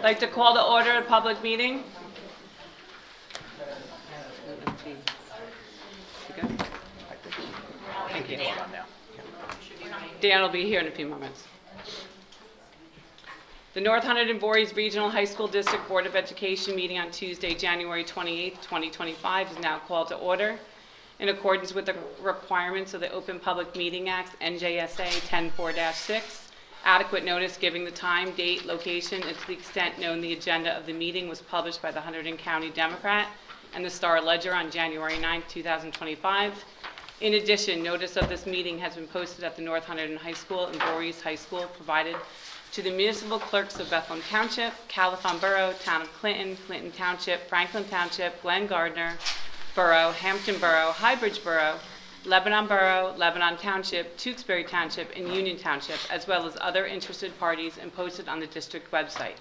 I'd like to call to order a public meeting. Thank you. Dan will be here in a few moments. The North Hunterdon-Voorhees Regional High School District Board of Education meeting on Tuesday, January 28, 2025 is now called to order. In accordance with the requirements of the Open Public Meeting Act, NJSA 10-4-6, adequate notice giving the time, date, location, and to the extent known the agenda of the meeting was published by the Hunterdon County Democrat and the Star Ledger on January 9, 2025. In addition, notice of this meeting has been posted at the North Hunterdon High School and Voorhees High School, provided to the municipal clerks of Bethlehem Township, Calathon Borough, Town of Clinton, Clinton Township, Franklin Township, Glen Gardner Borough, Hampton Borough, Highbridge Borough, Lebanon Borough, Lebanon Township, Tewksbury Township, and Union Township, as well as other interested parties, and posted on the district website.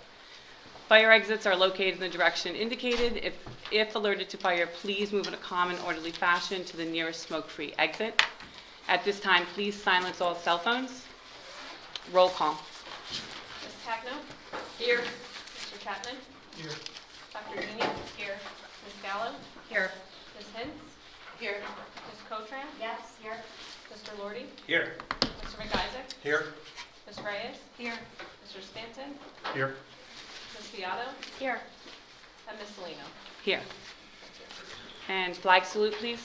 Fire exits are located in the direction indicated. If alerted to fire, please move in a calm and orderly fashion to the nearest smoke-free exit. At this time, please silence all cell phones. Roll call. Ms. Cagno? Here. Mr. Chapman? Here. Dr. Dini? Here. Ms. Gallo? Here. Ms. Hintz? Here. Ms. Cotran? Yes, here. Mr. Lordy? Here. Mr. McIsaac? Here. Ms. Reyes? Here. Mr. Stanton? Here. Ms. Beato? Here. And Ms. Salino? Here. And flag salute, please.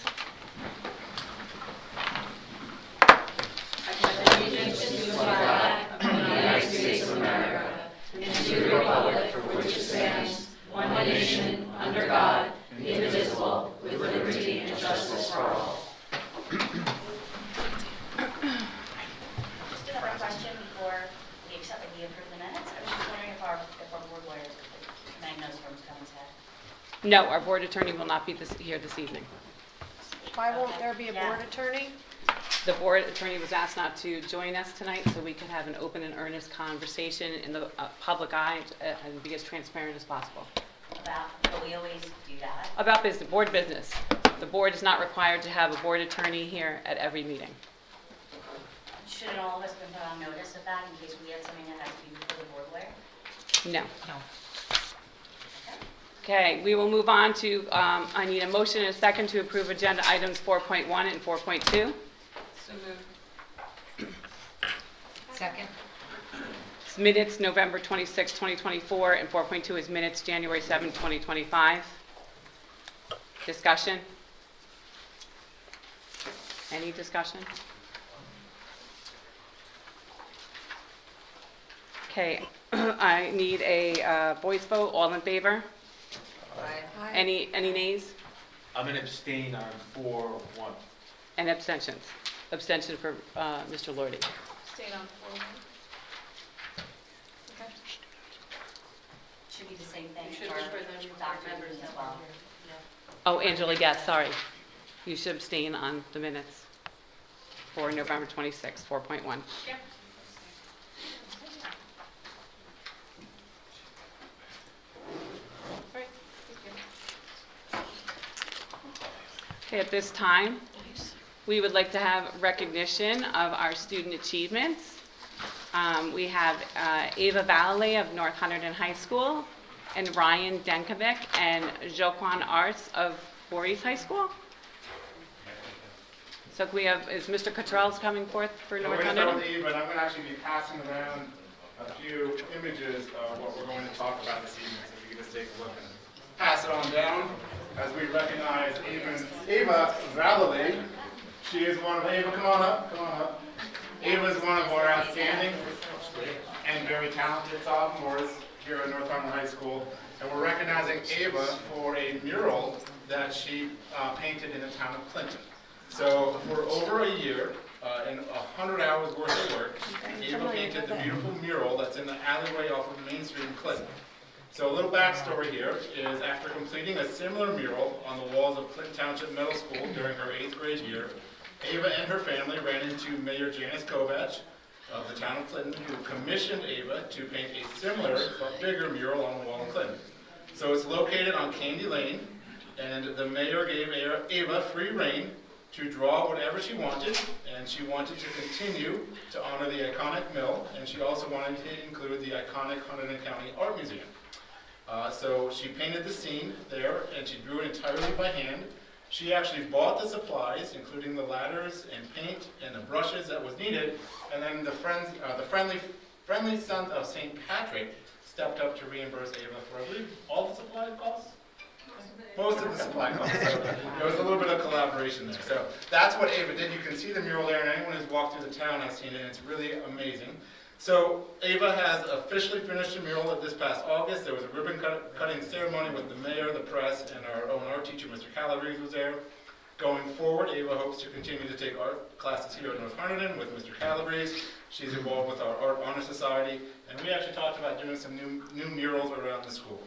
Just another question before we accept and we approve the minutes. I was just wondering if our board lawyers, Magno's firm's coming today. No, our board attorney will not be here this evening. Why won't there be a Yeah. board attorney? The board attorney was asked not to join us tonight so we could have an open and earnest conversation in the public eye and be as transparent as possible. But we always do that. About business, board business. The board is not required to have a board attorney here at every meeting. Shouldn't all of us been put on notice of that in case we had something that had to be before the board lawyer? No. Okay, we will move on to, I need a motion and a second to approve agenda items 4.1 and 4.2. So moved. Second. Minutes, November 26, 2024, and 4.2 is minutes, January 7, 2025. Discussion? Any discussion? Okay, I need a voice vote. All in favor? Any nays? I'm going to abstain on 4-1. And abstentions? Abstention for Mr. Lordy. Stayed on 4-1. Okay. Should be the same thing You should for just for the Dr. members Dini as well. Oh, Angela, yes, sorry. You should abstain on the minutes for November 26, 4.1. Yep. All right, thank you. Okay, at this time, we would like to have recognition of our student achievements. We have Ava Valley of North Hunterdon High School, and Ryan Denkovic and Joquan Arts of Voorhees High School. So can we have, is Mr. Cottrell's coming forth for North We're going to start Hunterdon? with Eve, but I'm going to actually be passing around a few images of what we're going to talk about this evening. So if you could just take a look and pass it on down as we recognize Ava Valley. She is one of, Ava, come on up. Ava is one of our outstanding and very talented sophomores here at North Hunterdon High School. And we're recognizing Ava for a mural that she painted in the town of Clinton. So for over a year, in 100 hours worth of work, Ava painted the beautiful mural that's in the alleyway off of Main Street in Clinton. So a little backstory here is after completing a similar mural on the walls of Clinton Township Middle School during her 8th grade year, Ava and her family ran into Mayor Janice Kovach of the town of Clinton, who commissioned Ava to paint a similar but bigger mural on the wall in Clinton. So it's located on Candy Lane, and the mayor gave Ava free reign to draw whatever she wanted, and she wanted to continue to honor the iconic mill, and she also wanted to include the iconic Hunterdon County Art Museum. So she painted the scene there, and she drew it entirely by hand. She actually bought the supplies, including the ladders and paint and the brushes that was needed, and then the friendly Sons of St. Patrick stepped up to reimburse Ava for, I believe, all the supply costs? Most of the supply costs. So there was a little bit of collaboration there. So that's what Ava did. You can see the mural there, and anyone who's walked through the town has seen it, and it's really amazing. So Ava has officially finished the mural this past August. There was a ribbon cutting ceremony with the mayor, the press, and our own art teacher, Mr. Calabrese, was there. Going forward, Ava hopes to continue to take art classes here at North Hunterdon with Mr. Calabrese. She's involved with our Art Honor Society, and we actually talked about doing some new murals around the school.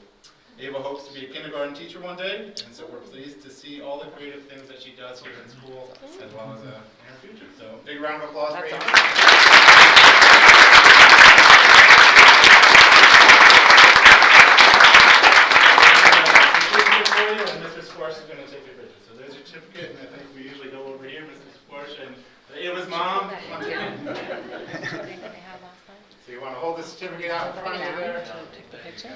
Ava hopes to be a kindergarten teacher one day, and so we're pleased to see all the creative things that she does here in school, as well as in her future. So, big round of applause for Ava. And Mr. Squarsh is going to take your picture. So there's your certificate, and I think we usually go over here, Mr. Squarsh, and Ava's mom. So you want to hold the certificate out in front of you there? Take the picture.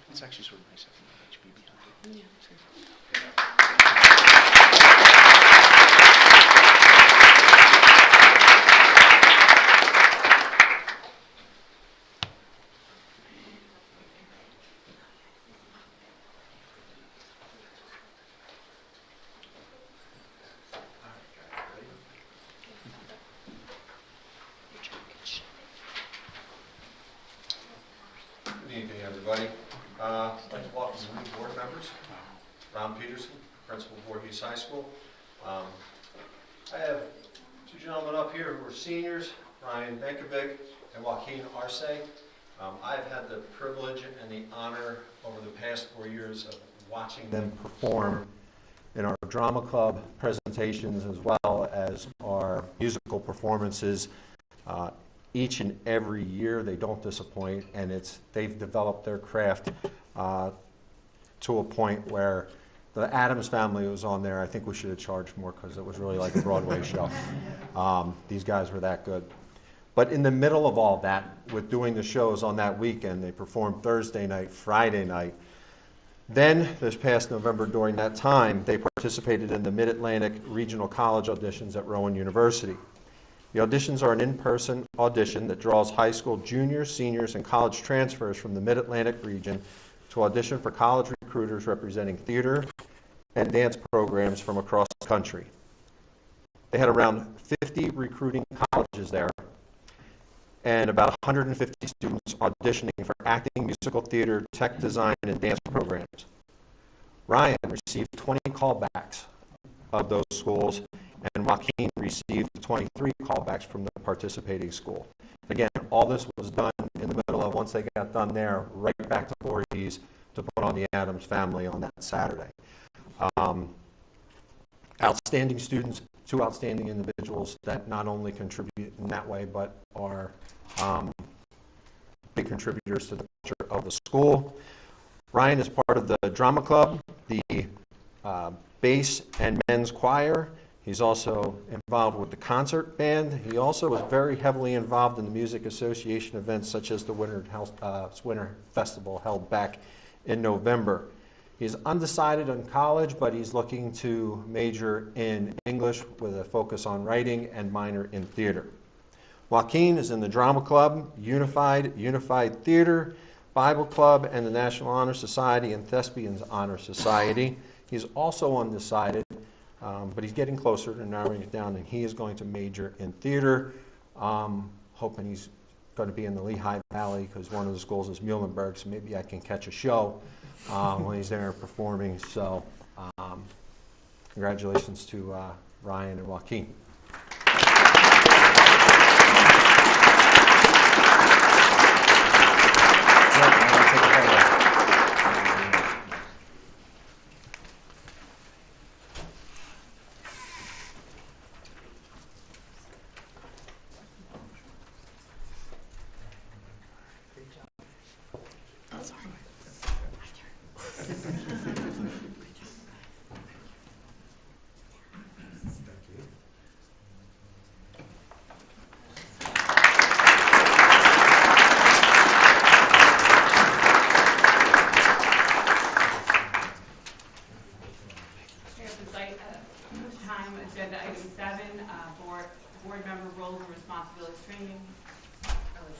It's actually sort of nice having NHV behind it. Yeah, sure. Good evening, everybody. I'd like to welcome the new board members. Ron Peterson, Principal of Voorhees High School. I have two gentlemen up here who are seniors, Ryan Benkovic and Joaquin Arce. I've had the privilege and the honor over the past 4 years of watching them perform in our drama club presentations as well as our musical performances. Each and every year they don't disappoint, and they've developed their craft to a point where the Addams Family was on there. I think we should have charged more because it was really like a Broadway show. These guys were that good. But in the middle of all that, with doing the shows on that weekend, they performed Thursday night, Friday night. Then, this past November during that time, they participated in the Mid-Atlantic Regional College auditions at Rowan University. The auditions are an in-person audition that draws high school juniors, seniors, and college transfers from the Mid-Atlantic region to audition for college recruiters representing theater and dance programs from across the country. They had around 50 recruiting colleges there and about 150 students auditioning for acting, musical theater, tech design, and dance programs. Ryan received 20 callbacks of those schools, and Joaquin received 23 callbacks from the participating school. Again, all this was done in the middle of, once they got done there, right back to Voorhees to put on the Addams Family on that Saturday. Outstanding students, two outstanding individuals that not only contribute in that way, but are big contributors to the culture of the school. Ryan is part of the drama club, the bass and men's choir. He's also involved with the concert band. He also was very heavily involved in the Music Association events such as the Winter Festival held back in November. He's undecided on college, but he's looking to major in English with a focus on writing and minor in theater. Joaquin is in the Drama Club, Unified Theater, Bible Club, and the National Honor Society and Thespians Honor Society. He's also undecided, but he's getting closer to narrowing it down, and he is going to major in theater, hoping he's going to be in the Lehigh Valley because one of the schools is Muhlenberg, so maybe I can catch a show when he's there performing. So congratulations to Ryan and Joaquin.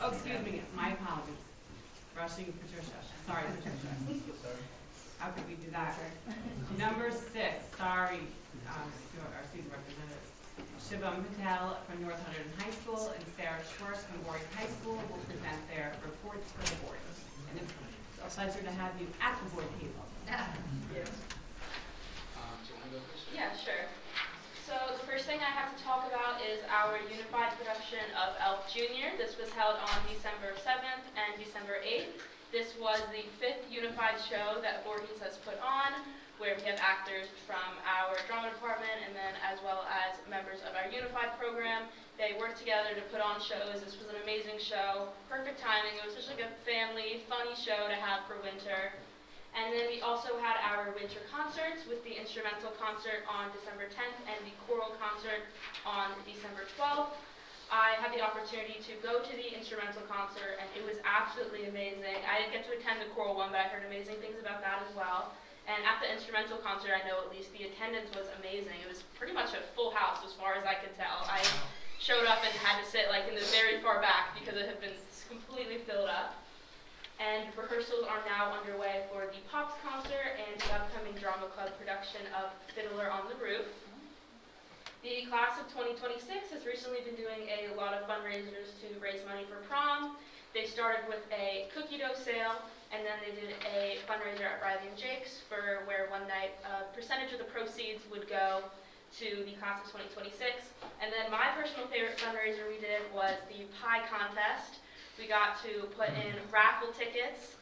Oh, excuse me, my apologies. Rushing Patricia. Sorry, Patricia. How could we do that? Number 6, sorry, our student representatives. Shivam Patel from North Hunterdon High School and Sarah Schwartz from Voorhees High School will present their reports for the board. And it's a pleasure to have you at the board table. Do you want to go first? Yeah, sure. So the first thing I have to talk about is our unified production of Elf Junior. This was held on December 7th and December 8th. This was the 5th unified show that Voorhees has put on, where we have actors from our drama department and then as well as members of our unified program. They worked together to put on shows. This was an amazing show, perfect timing. It was just like a family, funny show to have for winter. And then we also had our winter concerts with the instrumental concert on December 10th and the choral concert on December 12th. I had the opportunity to go to the instrumental concert and it was absolutely amazing. I didn't get to attend the choral one, but I heard amazing things about that as well. And at the instrumental concert, I know at least the attendance was amazing. It was pretty much a full house as far as I could tell. I showed up and had to sit like in the very far back because it had been completely filled up. And rehearsals are now underway for the Pops concert and the upcoming drama club production of Fiddler on the Roof. The class of 2026 has recently been doing a lot of fundraisers to raise money for prom. They started with a cookie dough sale, and then they did a fundraiser at Riley and Jake's for where one night a percentage of the proceeds would go to the class of 2026. And then my personal favorite fundraiser we did was the pie contest. We got to put in raffle tickets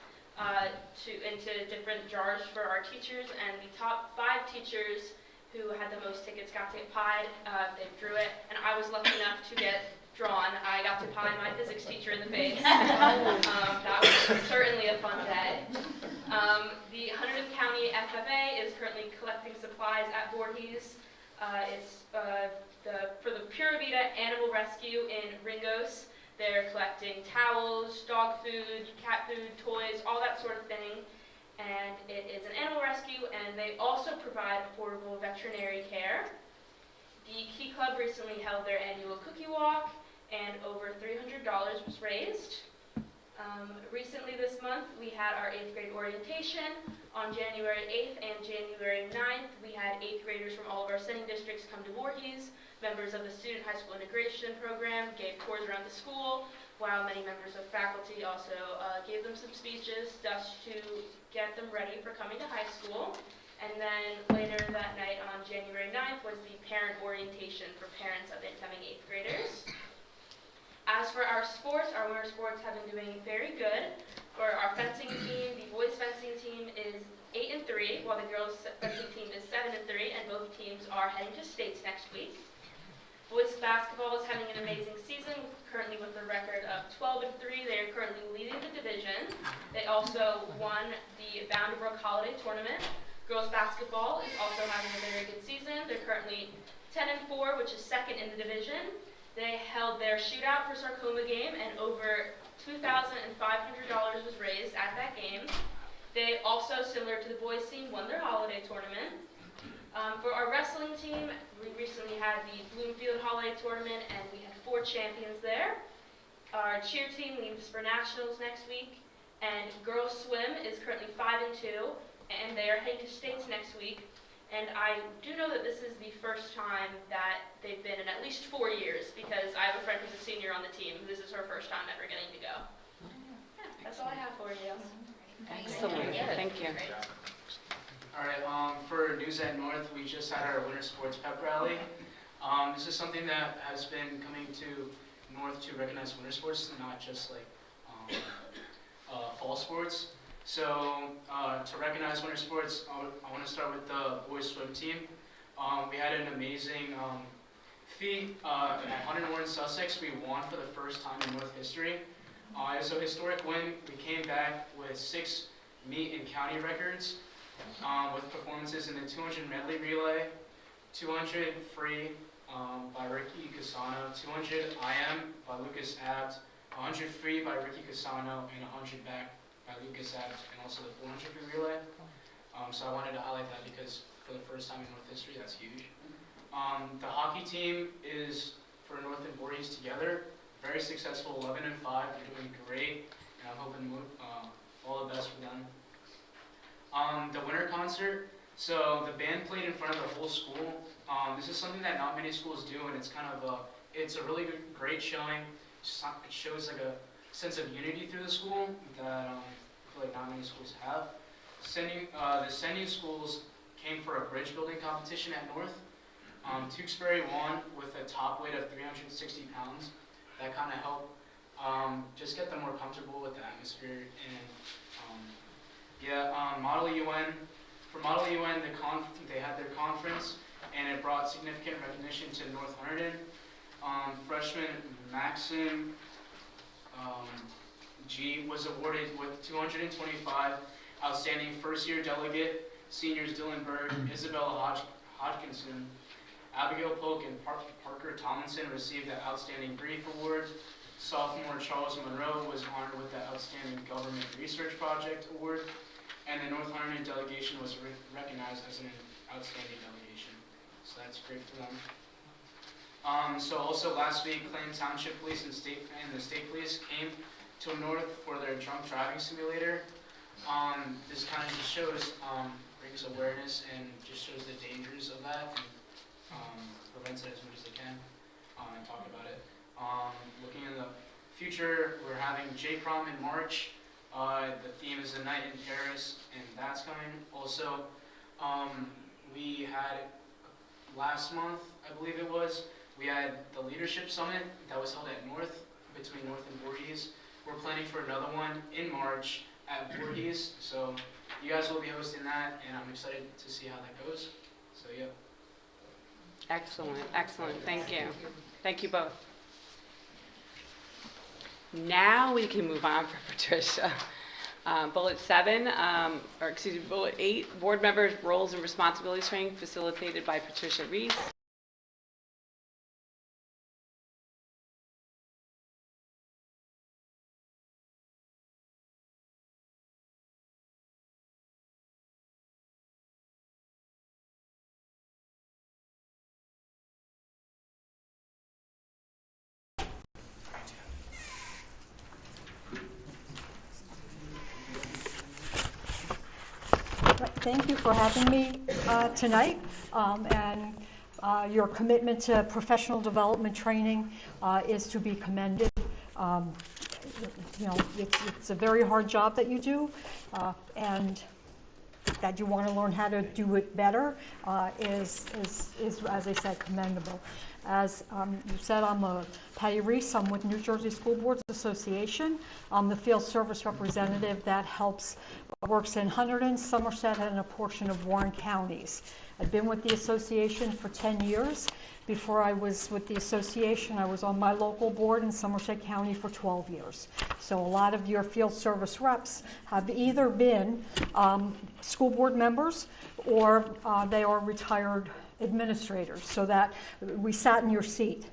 into different jars for our teachers, and the top 5 teachers who had the most tickets got to get pied. They drew it, and I was lucky enough to get drawn. I got to pie my physics teacher in the face. That was certainly a fun day. The Hunterdon County FFA is currently collecting supplies at Voorhees. It's for the Pura Vida Animal Rescue in Ringos. They're collecting towels, dog food, cat food, toys, all that sort of thing. And it is an animal rescue, and they also provide affordable veterinary care. The Key Club recently held their annual cookie walk, and over $300 was raised. Recently this month, we had our 8th grade orientation. On January 8th and January 9th, we had 8th graders from all of our sending districts come to Voorhees. Members of the Student High School Integration Program gave tours around the school, while many members of faculty also gave them some speeches just to get them ready for coming to high school. And then later that night on January 9th was the parent orientation for parents of incoming 8th graders. As for our sports, our winter sports have been doing very good. For our fencing team, the boys fencing team is 8-3, while the girls fencing team is 7-3, and both teams are heading to states next week. Boys basketball is having an amazing season, currently with a record of 12-3. They are currently leading the division. They also won the Boundary Holiday Tournament. Girls basketball is also having a very good season. They're currently 10-4, which is second in the division. They held their shootout for sarcoma game, and over $2,500 was raised at that game. They also, similar to the boys team, won their holiday tournament. For our wrestling team, we recently had the Bloomfield Holiday Tournament, and we had 4 champions there. Our cheer team leaves for nationals next week, and girls swim is currently 5-2, and they are heading to states next week. And I do know that this is the first time that they've been in at least 4 years, because I have a friend who's a senior on the team. This is her first time ever getting to go. Yeah, that's all I have for you. Excellent, thank you. All right, for News at North, we just had our Winter Sports Pep Rally. This is something that has been coming to North to recognize winter sports, not just like fall sports. So to recognize winter sports, I want to start with the boys swim team. We had an amazing feat at Hunterdon, Sussex. We won for the first time in North history. It was a historic win. We came back with 6 meet and county records with performances in the 200 medley relay, 200 free by Ricky Casano, 200 IM by Lucas Abt, 100 free by Ricky Casano, and 100 back by Lucas Abt, and also the 400 free relay. So I wanted to highlight that because for the first time in North history, that's huge. The hockey team is for North and Voorhees together. very successful, 11-5. They're doing great, and I'm hoping all the best for them. The winter concert. So the band played in front of the whole school. This is something that not many schools do, and it's a really great showing. It shows like a sense of unity through the school that I feel like not many schools have. The sending schools came for a bridge building competition at North. Tewksbury won with a top weight of 360 pounds. That kind of helped just get them more comfortable with the atmosphere. And Model UN. For Model UN, they had their conference, and it brought significant recognition to North Hunterdon. Freshman Maxim G was awarded with 225. Outstanding first-year delegate, seniors Dylan Berg, Isabella Hodgkinson, Abigail Polk, and Parker Tomlinson received the Outstanding Brief Award. Sophomore Charles Monroe was honored with the Outstanding Government Research Project Award. And the North Hunterdon delegation was recognized as an outstanding delegation. So that's great for them. So also last week, Clayton Township Police and the State Police came to North for their drunk driving simulator. This kind of just shows, brings awareness and just shows the dangers of that and prevents it as much as they can and talk about it. Looking in the future, we're having J-Prom in March. The theme is A Night in Paris, and that's coming. Also, we had last month, I believe it was, we had the Leadership Summit that was held at North, between North and Voorhees. We're planning for another one in March at Voorhees, so you guys will be hosting that, and I'm excited to see how that goes. So yeah. Excellent, excellent. Thank you. Thank you both. Now we can move on for Patricia. Bullet 8, board members' roles and responsibilities training facilitated by Patricia Reese. Thank you for having me tonight, and your commitment to professional development training is to be commended. It's a very hard job that you do, and that you want to learn how to do it better is, as I said, commendable. As you said, I'm Patty Reese. I'm with New Jersey School Boards Association. I'm the field service representative that works in Hunterdon, Somerset, and a portion of Warren counties. I've been with the association for 10 years. Before I was with the association, I was on my local board in Somerset County for 12 years. So a lot of your field service reps have either been school board members or they are retired administrators, so that we sat in your seat.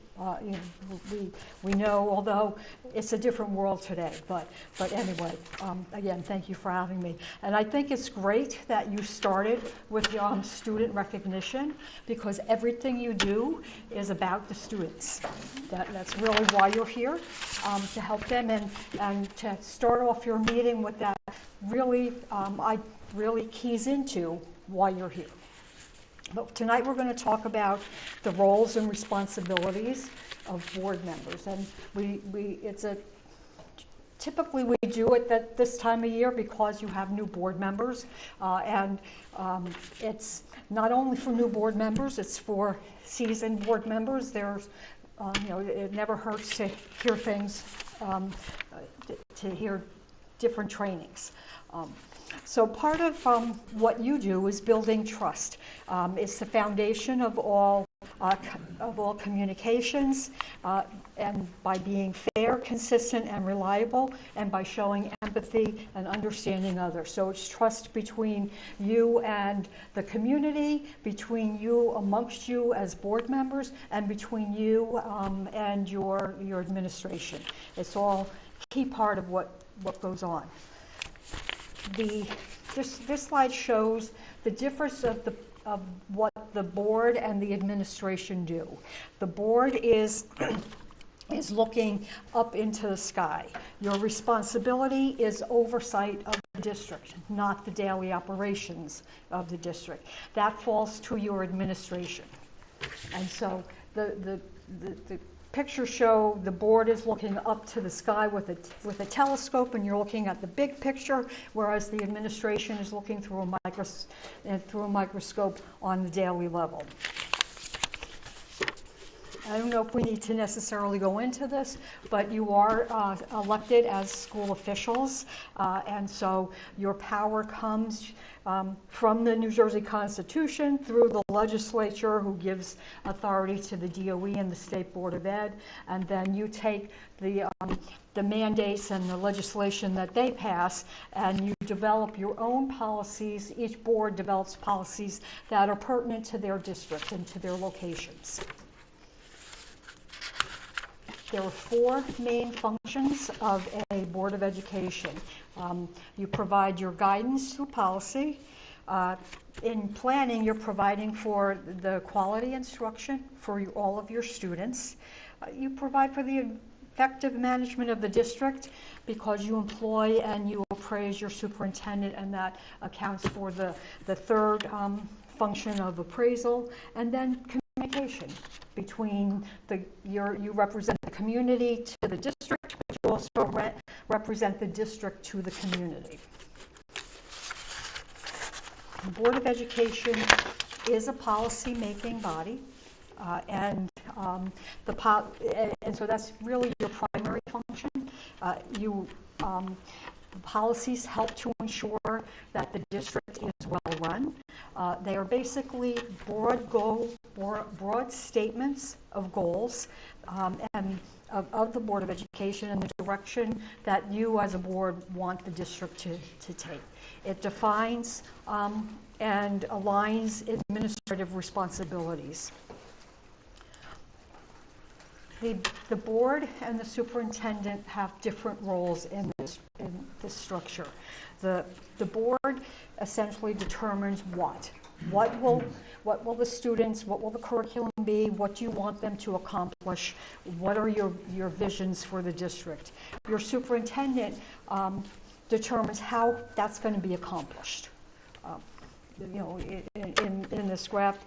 We know, although it's a different world today, but anyway, again, thank you for having me. And I think it's great that you started with student recognition, because everything you do is about the students. That's really why you're here, to help them, and to start off your meeting with that really keys into why you're here. But tonight we're going to talk about the roles and responsibilities of board members, and typically we do it at this time of year because you have new board members, and it's not only for new board members, it's for seasoned board members. There's, it never hurts to hear things, to hear different trainings. So part of what you do is building trust. It's the foundation of all communications, and by being fair, consistent, and reliable, and by showing empathy and understanding others. So it's trust between you and the community, between you amongst you as board members, and between you and your administration. It's all a key part of what goes on. This slide shows the difference of what the board and the administration do. The board is is looking up into the sky. Your responsibility is oversight of the district, not the daily operations of the district. That falls to your administration. And so the pictures show the board is looking up to the sky with a telescope, and you're looking at the big picture, whereas the administration is looking through a microscope on the daily level. I don't know if we need to necessarily go into this, but you are elected as school officials, and so your power comes from the New Jersey Constitution through the legislature, who gives authority to the DOE and the State Board of Ed, and then you take the mandates and the legislation that they pass, and you develop your own policies. Each board develops policies that are pertinent to their district and to their locations. There are 4 main functions of a Board of Education. You provide your guidance through policy. In planning, you're providing for the quality instruction for all of your students. You provide for the effective management of the district because you employ and you appraise your superintendent, and that accounts for the third function of appraisal. And then communication between you represent the community to the district, but you also represent the district to the community. The Board of Education is a policy-making body, and so that's really your primary function. Policies help to ensure that the district is well run. They are basically broad statements of goals and of the Board of Education and the direction that you as a board want the district to take. It defines and aligns administrative responsibilities. The board and the superintendent have different roles in this structure. The board essentially determines what will the students, what will the curriculum be, what do you want them to accomplish, what are your visions for the district. Your superintendent determines how that's going to be accomplished. In this graph,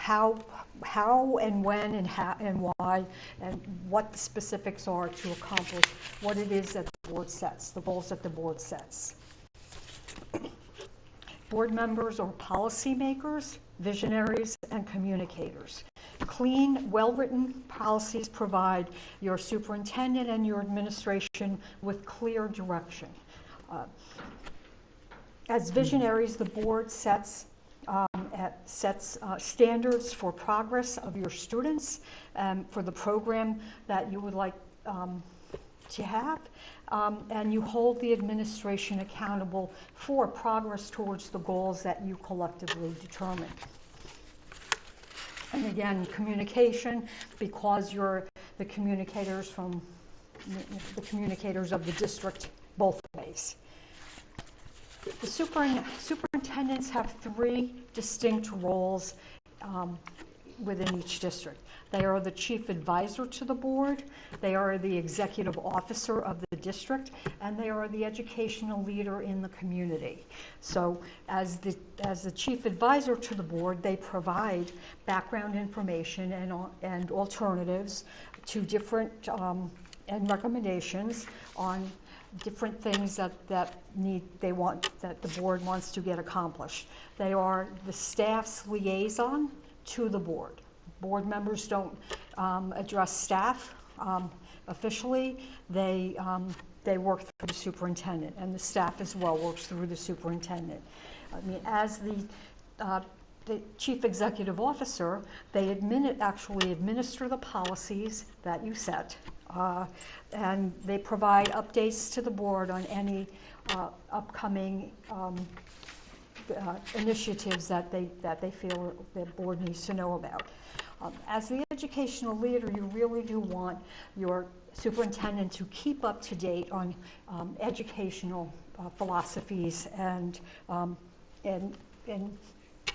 how and when and how and why and what the specifics are to accomplish what it is that the board sets, the goals that the board sets. Board members are policymakers, visionaries, and communicators. Clean, well-written policies provide your superintendent and your administration with clear direction. As visionaries, the board sets standards for progress of your students, for the program that you would like to have, and you hold the administration accountable for progress towards the goals that you collectively determine. And again, communication, because you're the communicators of the district both ways. The superintendents have 3 distinct roles within each district. They are the chief advisor to the board, they are the executive officer of the district, and they are the educational leader in the community. So as the chief advisor to the board, they provide background information and alternatives to different and recommendations on different things that the board wants to get accomplished. They are the staff's liaison to the board. Board members don't address staff officially. They work through the superintendent, and the staff as well works through the superintendent. I mean, as the chief executive officer, they actually administer the policies that you set. And they provide updates to the board on any upcoming initiatives that they feel the board needs to know about. As the educational leader, you really do want your superintendent to keep up to date on educational philosophies and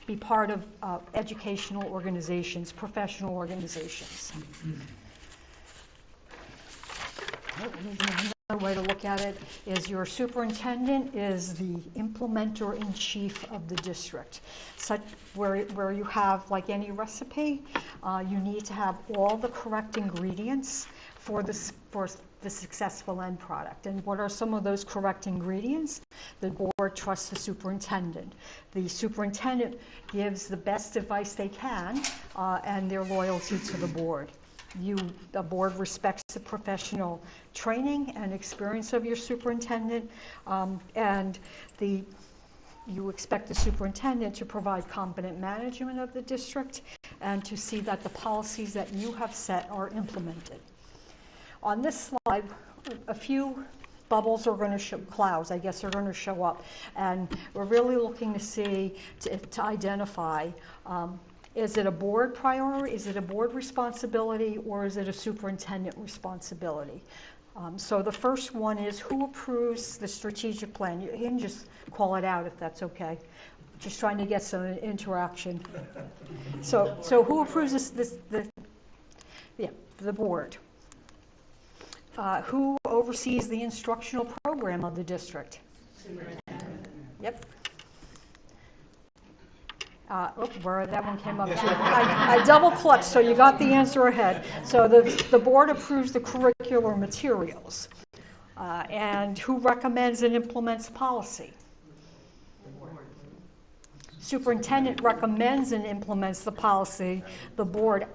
be part of educational organizations, professional organizations. Another way to look at it is your superintendent is the implementer-in-chief of the district. Such where you have, like any recipe, you need to have all the correct ingredients for the successful end product. And what are some of those correct ingredients? The board trusts the superintendent. The superintendent gives the best advice they can, and their loyalty to the board. The board respects the professional training and experience of your superintendent, and you expect the superintendent to provide competent management of the district and to see that the policies that you have set are implemented. On this slide, a few bubbles are going to show, clouds, I guess, are going to show up, and we're really looking to see, to identify, is it a board priority, is it a board responsibility, or is it a superintendent responsibility? So the first one is who approves the strategic plan? You can just call it out if that's okay. Just trying to get some interaction. So who approves the board? Who oversees the instructional program of the district? Superintendent. Yep. Where that one came up too. I double-clicked, so you got the answer ahead. So the board approves the curricular materials. And who recommends and implements policy? The board. Superintendent recommends and implements the policy. The board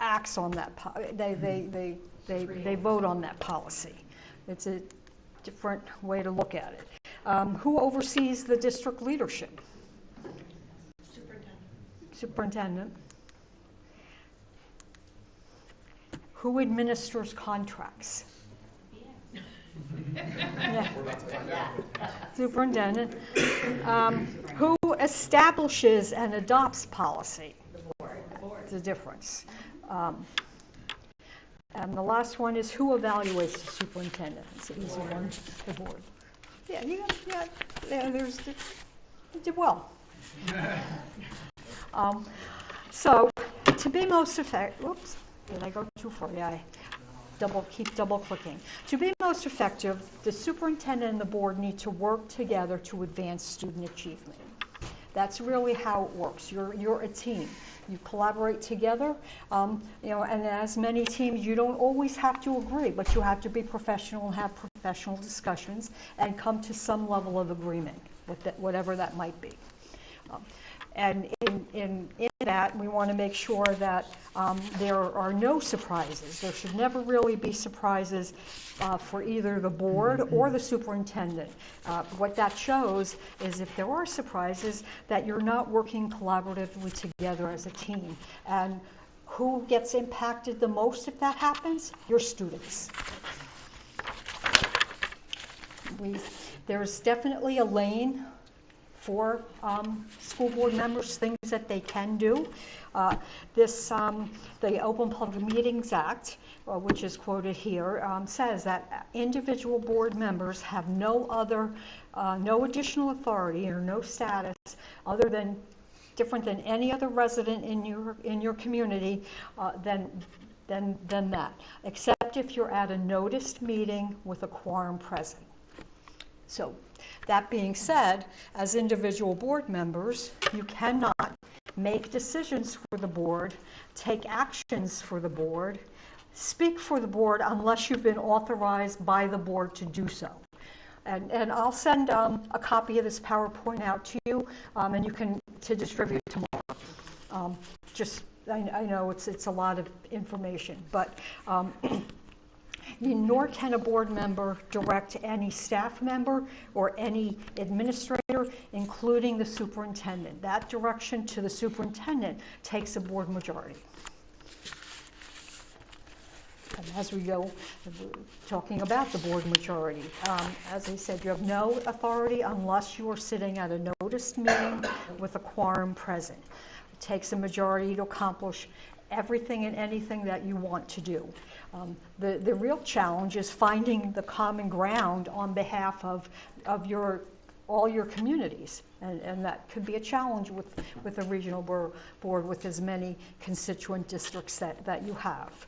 acts on that. They vote on that policy. It's a different way to look at it. Who oversees the district leadership? Superintendent. Who administers contracts? Yeah. Superintendent. Who establishes and adopts policy? The board. It's a difference. And the last one is who evaluates the superintendent? It's an easy one, the board. Yeah, you did well. So to be most effective, whoops, did I go too far? Yeah, I keep double clicking. To be most effective, the superintendent and the board need to work together to advance student achievement. That's really how it works. You're a team. You collaborate together, and as many teams, you don't always have to agree, but you have to be professional and have professional discussions and come to some level of agreement with whatever that might be. And in that, we want to make sure that there are no surprises. There should never really be surprises for either the board or the superintendent. What that shows is if there are surprises, that you're not working collaboratively together as a team. And who gets impacted the most if that happens? Your students. There's definitely a lane for school board members, things that they can do. The Open Public Meetings Act, which is quoted here, says that individual board members have no additional authority or no status different than any other resident in your community than that, except if you're at a noticed meeting with a quorum present. So, that being said, as individual board members, you cannot make decisions for the board, take actions for the board, speak for the board unless you've been authorized by the board to do so. And I'll send a copy of this PowerPoint out to you, and you can to distribute tomorrow. I know it's a lot of information, but nor can a board member direct any staff member or any administrator, including the superintendent. That direction to the superintendent takes a board majority. And as we go, talking about the board majority, as I said, you have no authority unless you are sitting at a noticed meeting with a quorum present. It takes a majority to accomplish everything and anything that you want to do. The real challenge is finding the common ground on behalf of all your communities, and that could be a challenge with a regional board with as many constituent districts that you have.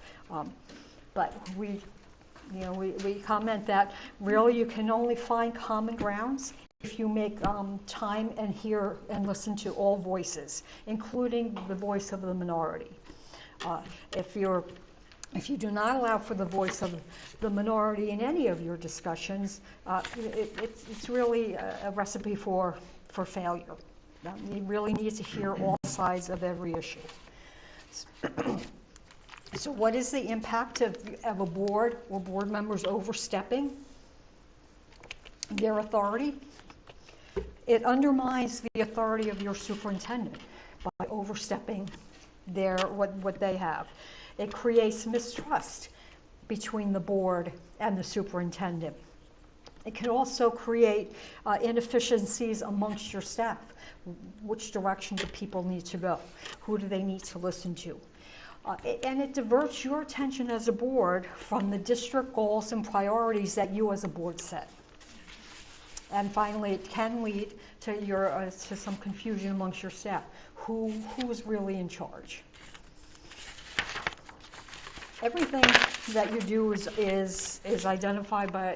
But we comment that really you can only find common grounds if you make time and hear and listen to all voices, including the voice of the minority. If you do not allow for the voice of the minority in any of your discussions, it's really a recipe for failure. You really need to hear all sides of every issue. So what is the impact of a board or board members overstepping their authority? It undermines the authority of your superintendent by overstepping what they have. It creates mistrust between the board and the superintendent. It can also create inefficiencies amongst your staff. Which direction do people need to go? Who do they need to listen to? And it diverts your attention as a board from the district goals and priorities that you as a board set. And finally, it can lead to some confusion amongst your staff. Who is really in charge? Everything that you do is identified by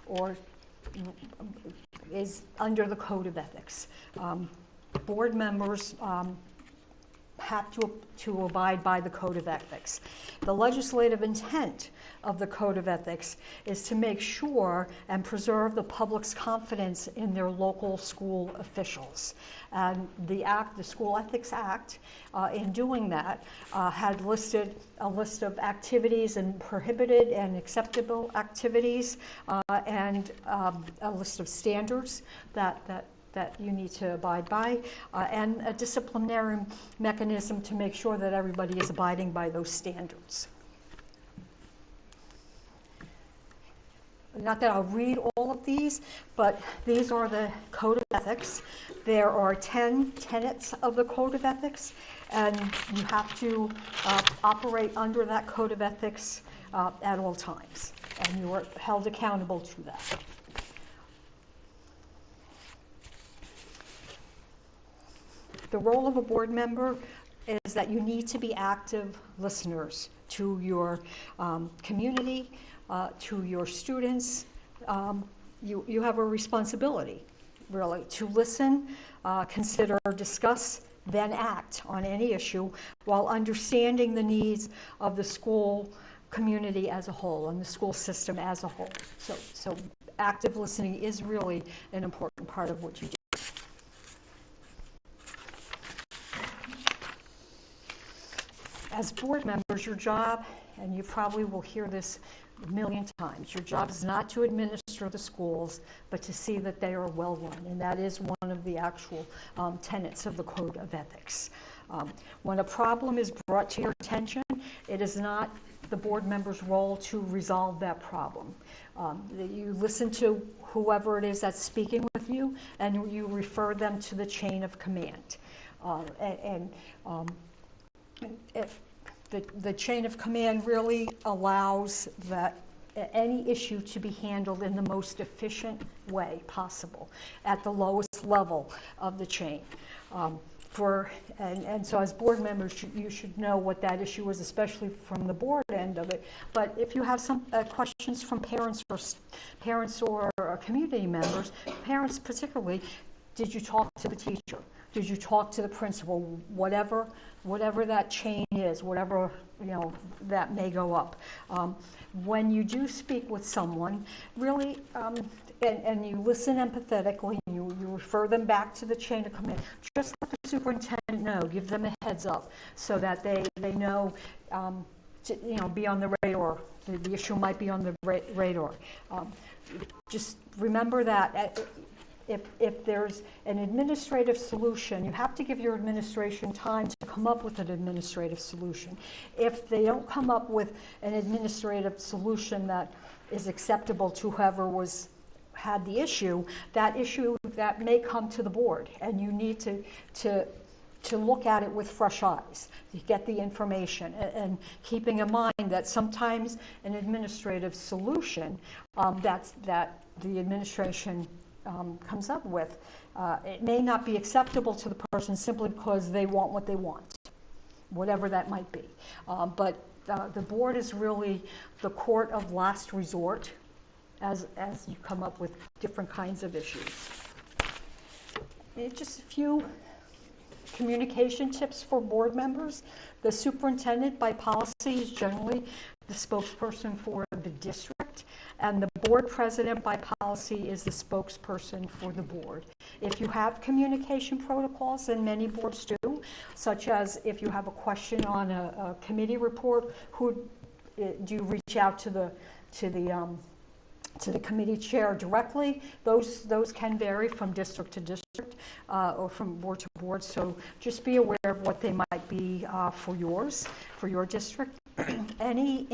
or is under the Code of Ethics. Board members have to abide by the Code of Ethics. The legislative intent of the Code of Ethics is to make sure and preserve the public's confidence in their local school officials. And the School Ethics Act, in doing that, had listed a list of activities and prohibited and acceptable activities, and a list of standards that you need to abide by, and a disciplinary mechanism to make sure that everybody is abiding by those standards. Not that I'll read all of these, but these are the Code of Ethics. There are 10 tenets of the Code of Ethics, and you have to operate under that Code of Ethics at all times, and you are held accountable to that. The role of a board member is that you need to be active listeners to your community, to your students. You have a responsibility, really, to listen, consider, discuss, then act on any issue while understanding the needs of the school community as a whole and the school system as a whole. So active listening is really an important part of what you do. As board members, your job, and you probably will hear this a million times, your job is not to administer the schools, but to see that they are well run, and that is one of the actual tenets of the Code of Ethics. When a problem is brought to your attention, it is not the board member's role to resolve that problem. You listen to whoever it is that's speaking with you, and you refer them to the chain of command. If the chain of command really allows that any issue to be handled in the most efficient way possible at the lowest level of the chain. So as board members, you should know what that issue is, especially from the board end of it. But if you have some questions from parents or community members, parents particularly, did you talk to the teacher? Did you talk to the principal? Whatever that chain is, whatever that may go up. When you do speak with someone, really, and you listen empathetically, you refer them back to the chain of command. Just let the superintendent know. Give them a heads up so that they know. To, be on the radar. The issue might be on the radar. Just remember that. If there's an administrative solution, you have to give your administration time to come up with an administrative solution. If they don't come up with an administrative solution that is acceptable to whoever had the issue, that may come to the board, and you need to look at it with fresh eyes. You get the information, and keeping in mind that sometimes an administrative solution that the administration comes up with, it may not be acceptable to the person simply because they want what they want, whatever that might be. But the board is really the court of last resort as you come up with different kinds of issues. Just a few communication tips for board members. The superintendent by policy is generally the spokesperson for the district, and the board president by policy is the spokesperson for the board. If you have communication protocols, and many boards do, such as if you have a question on a committee report, who do you reach out to the committee chair directly? Those can vary from district to district or from board to board. So just be aware of what they might be for your district. Any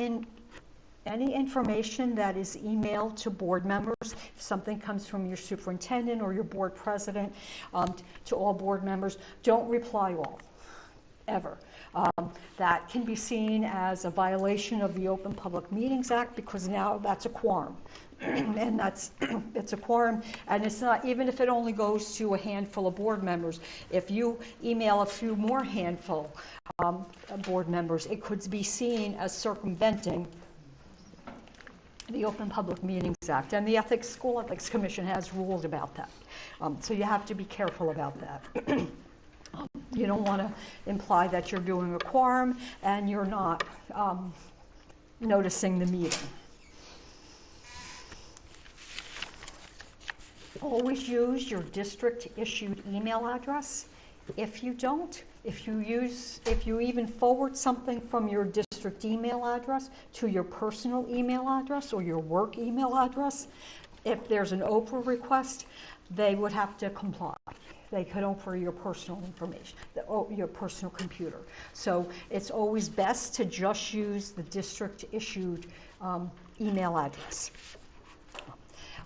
information that is emailed to board members, if something comes from your superintendent or your board president to all board members, don't reply all, ever. That can be seen as a violation of the Open Public Meetings Act, because now that's a quorum. And it's a quorum, and it's not, even if it only goes to a handful of board members, if you email a few more handful board members, it could be seen as circumventing the Open Public Meetings Act, and the School Ethics Commission has rules about that. So you have to be careful about that. You don't want to imply that you're doing a quorum and you're not noticing the meeting. Always use your district-issued email address. If you don't, if you even forward something from your district email address to your personal email address or your work email address, if there's an Oprah request, they would have to comply. They could offer your personal information, your personal computer. So it's always best to just use the district-issued email address.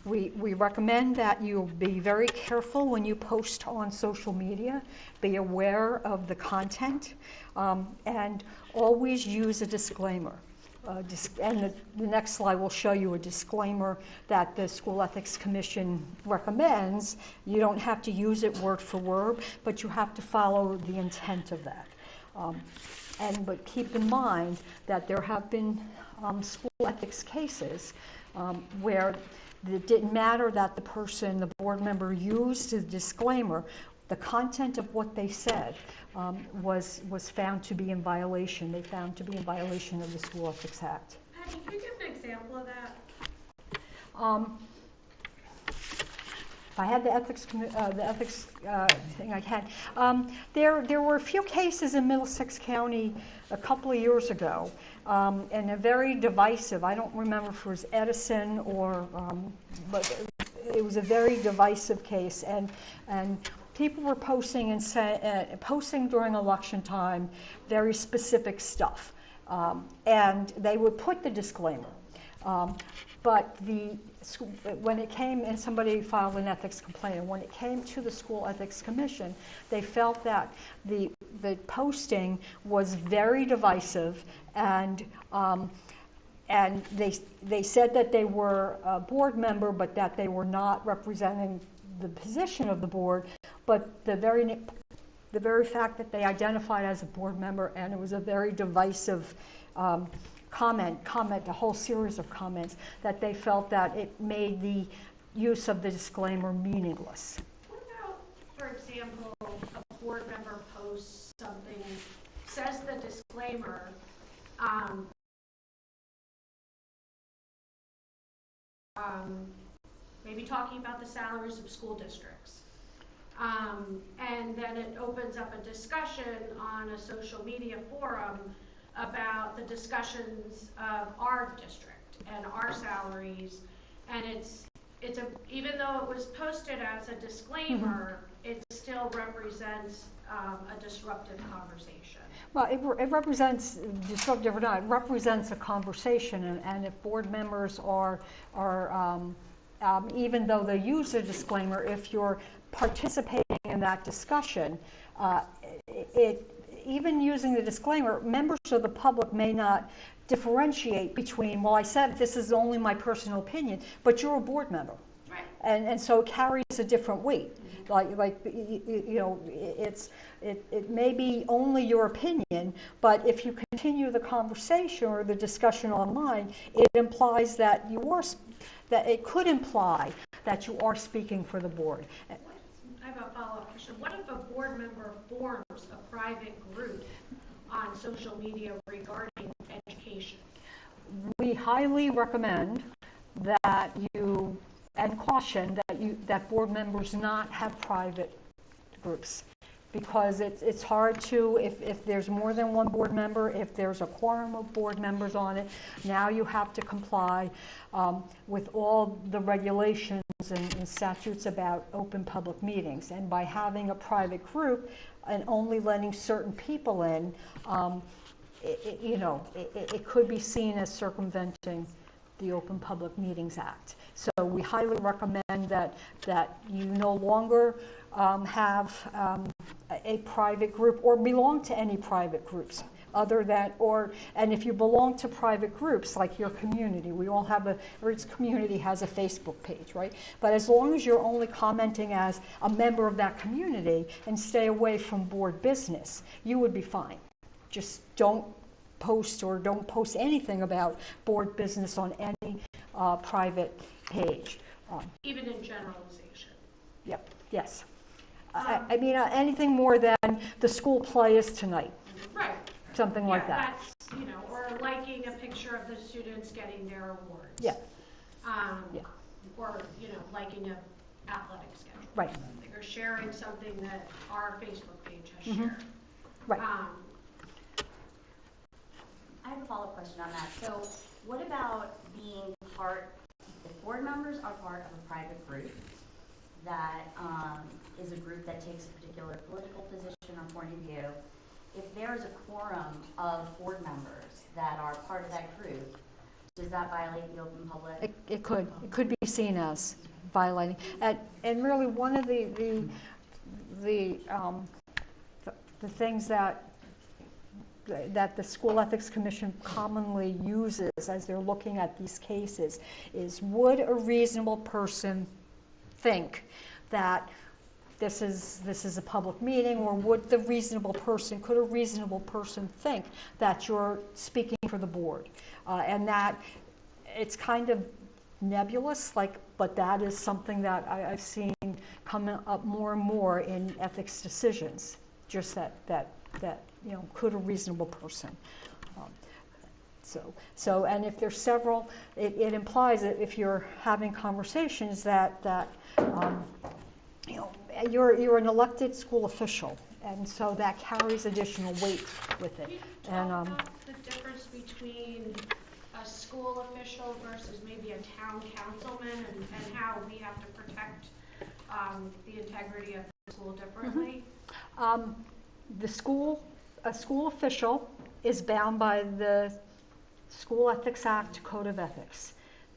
We recommend that you be very careful when you post on social media. Be aware of the content, and always use a disclaimer. And the next slide will show you a disclaimer that the School Ethics Commission recommends. You don't have to use it word for word, but you have to follow the intent of that. But keep in mind that there have been school ethics cases where it didn't matter that the board member used a disclaimer. The content of what they said was found to be in violation. They found to be in violation of the School Ethics Act. Patty, can you give an example of that? If I had the ethics thing, I can. There were a few cases in Middlesex County a couple of years ago, and a very divisive. I don't remember if it was Edison or, but it was a very divisive case, and people were posting posting during election time very specific stuff, and they would put the disclaimer. But when it came, and somebody filed an ethics complaint, and when it came to the School Ethics Commission, they felt that the posting was very divisive, and they said that they were a board member, but that they were not representing the position of the board. But the very fact that they identified as a board member, and it was a very divisive comment, a whole series of comments, that they felt that it made the use of the disclaimer meaningless. What about, for example, a board member posts something and says the disclaimer, maybe talking about the salaries of school districts, and then it opens up a discussion on a social media forum about the discussions of our district and our salaries, and even though it was posted as a disclaimer, it still represents a disruptive conversation. Well, it represents, disruptive or not, it represents a conversation, and if board members are even though they use a disclaimer, if you're participating in that discussion, even using the disclaimer, members of the public may not differentiate between, well, I said this is only my personal opinion, but you're a board member. Right. and so it carries a different weight. It may be only your opinion, but if you continue the conversation or the discussion online, it implies that it could imply that you are speaking for the board. I have a follow-up question. What if a board member forms a private group on social media regarding education? We highly recommend that and caution that board members not have private groups, because it's hard to, if there's more than one board member, if there's a quorum of board members on it, now you have to comply with all the regulations and statutes about open public meetings. And by having a private group and only letting certain people in, it could be seen as circumventing the Open Public Meetings Act. So we highly recommend that you no longer have a private group or belong to any private groups other than, and if you belong to private groups like your community, each community has a Facebook page, right? But as long as you're only commenting as a member of that community and stay away from board business, you would be fine. Just don't post anything about board business on any private page. Even in generalization? Yep, yes. I mean, anything more than the school play is tonight. Right. Something like that. That's, or liking a picture of the students getting their awards. Yeah. Yeah. Or, liking an athletic schedule. Right. Or sharing something that our Facebook page has Mhm. shared. Right. I have a follow-up question on that. So what about being if board members are part of a private group that is a group that takes a particular political position or point of view, if there's a quorum of board members that are part of that group, does that violate the open public? It could be seen as violating. And really one of the things that the School Ethics Commission commonly uses as they're looking at these cases is, would a reasonable person think that this is a public meeting, or could a reasonable person think that you're speaking for the board? And that it's kind of nebulous, but that is something that I've seen come up more and more in ethics decisions, just that could a reasonable person. So, and if there's several, it implies that if you're having conversations that you're an elected school official, and so that carries additional weight with it. Can you And talk about the difference between a school official versus maybe a town councilman, and how we have to protect the integrity of the school differently? A school official is bound by the School Ethics Act Code of Ethics.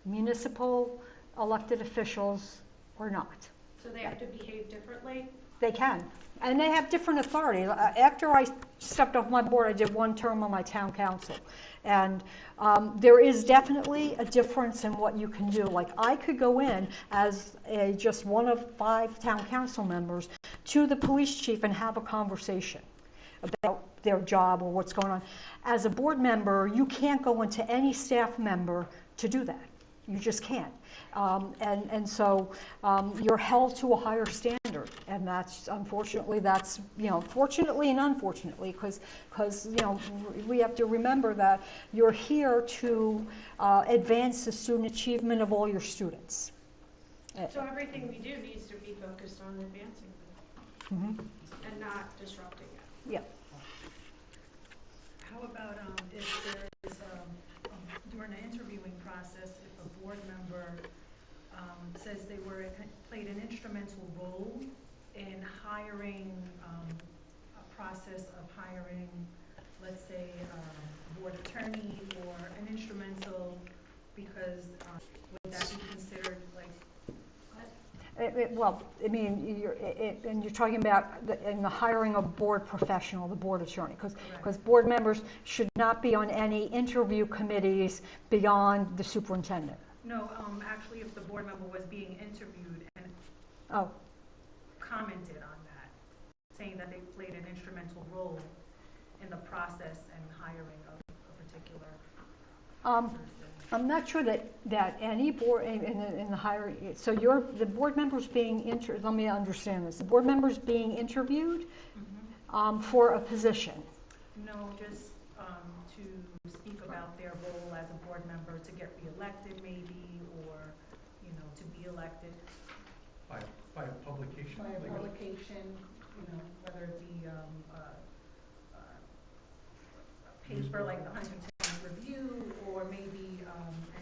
Municipal elected officials are not. So they have to behave differently? They can. And they have different authority. After I stepped off my board, I did one term on my town council. And there is definitely a difference in what you can do. Like, I could go in as just one of 5 town council members to the police chief and have a conversation about their job or what's going on. As a board member, you can't go into any staff member to do that. You just can't. And so you're held to a higher standard, and that's unfortunately, fortunately and unfortunately, because we have to remember that you're here to advance the student achievement of all your students. So everything we do needs to be focused on advancing them and not disrupting it. Yeah. How about if there is, during the interviewing process, if a board member says they played an instrumental role in hiring, a process of hiring, let's say, a board attorney, or an instrumental, because would that be considered like? Well, I mean, and you're talking about in the hiring of board professional, the board attorney, because board members should not be on any interview committees beyond the superintendent. No, actually, if the board member was being interviewed and Oh, commented on that, saying that they played an instrumental role in the process and hiring of a particular person. I'm not sure that any board, in the hiring, so the board members being let me understand this. The board members being interviewed for a position. No, just to speak about their role as a board member to get reelected maybe, or, to be elected. By a publication? By a publication, whether it be a paper like the Hunterdon Review, or maybe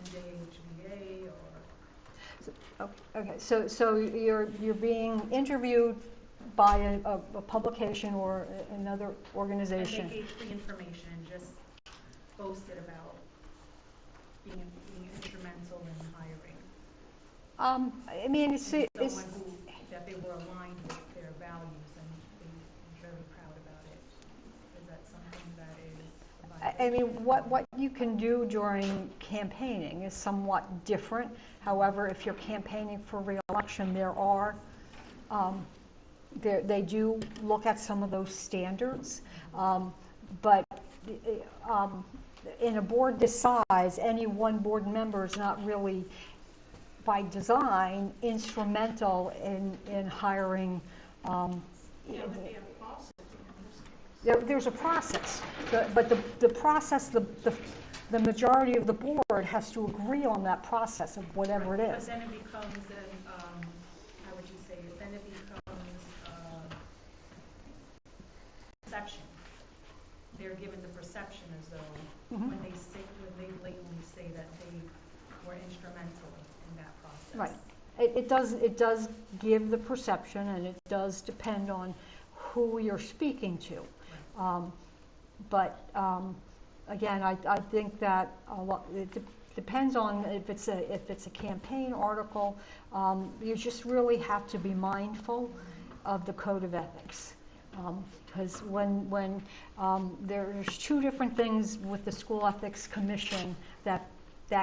NHV or... Okay, so you're being interviewed by a publication or another organization. And they gave free information, just boasted about being instrumental in hiring. I mean, Someone that they were aligned with their values, and they were very proud about it. Is that something that is a I mean, what you can do during campaigning is somewhat different. However, if you're campaigning for re-election, they do look at some of those standards. But in a board this size, any one board member is not really, by design, instrumental in hiring. There's a process, but the process, the majority of the board has to agree on that process of whatever it is. But then it becomes how would you say it? Then it becomes perception. They're given the perception as though when they blatantly say that they were instrumental in that process. Right. It does give the perception, and it does depend on who you're speaking to. But again, I think that it depends on if it's a campaign article. You just really have to be mindful of the code of ethics, because when there's two different things with the School Ethics Commission that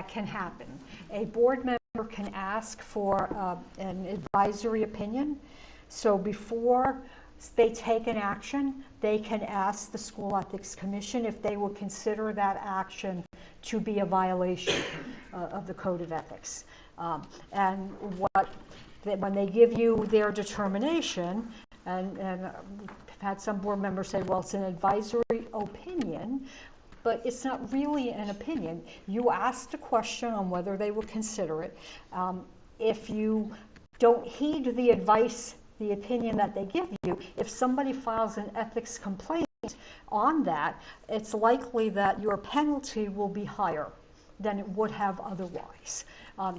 can happen. A board member can ask for an advisory opinion. So before they take an action, they can ask the School Ethics Commission if they will consider that action to be a violation of the Code of Ethics. And when they give you their determination, and I've had some board members say, well, it's an advisory opinion, but it's not really an opinion. You asked a question on whether they will consider it. If you don't heed the advice, the opinion that they give you, if somebody files an ethics complaint on that, it's likely that your penalty will be higher than it would have otherwise.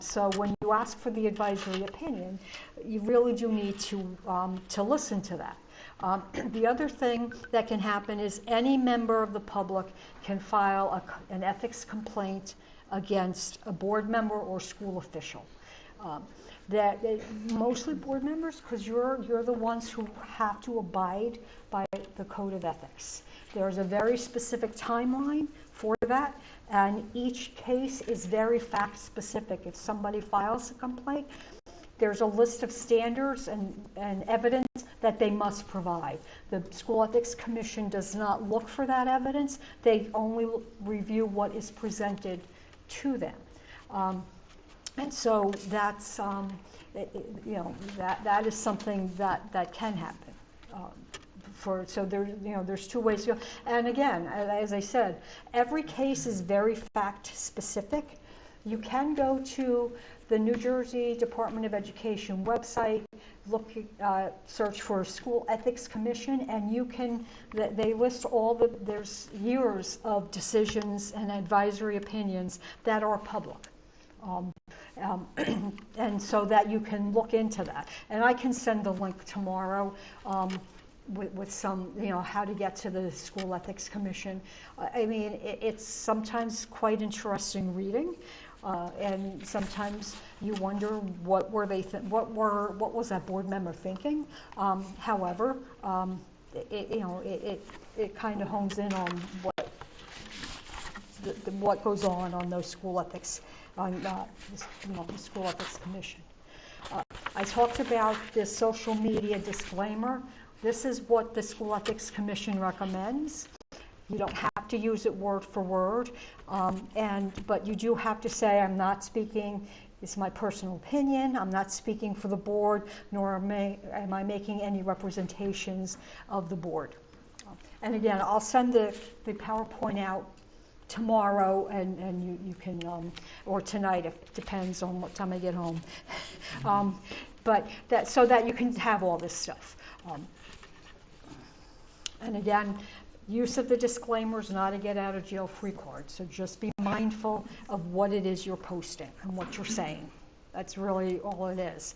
So when you ask for the advisory opinion, you really do need to listen to that. The other thing that can happen is any member of the public can file an ethics complaint against a board member or school official. That mostly board members, because you're the ones who have to abide by the Code of Ethics. There's a very specific timeline for that, and each case is very fact specific. If somebody files a complaint, there's a list of standards and evidence that they must provide. The School Ethics Commission does not look for that evidence. They only review what is presented to them. And so that's, that is something that can happen. So there's two ways to go. And again, as I said, every case is very fact specific. You can go to the New Jersey Department of Education website, search for School Ethics Commission, and they list there's years of decisions and advisory opinions that are public. And so that you can look into that. And I can send a link tomorrow with some, how to get to the School Ethics Commission. I mean, it's sometimes quite interesting reading. And sometimes you wonder what was that board member thinking? However, it kind of hones in on what goes on those school ethics on the School Ethics Commission. I talked about this social media disclaimer. This is what the School Ethics Commission recommends. You don't have to use it word for word, but you do have to say, I'm not speaking, it's my personal opinion, I'm not speaking for the board, nor am I making any representations of the board. And again, I'll send the PowerPoint out tomorrow, and you can, or tonight, it depends on what time I get home. But so that you can have all this stuff. And again, use of the disclaimer is not a get out of jail free card. So just be mindful of what it is you're posting and what you're saying. That's really all it is.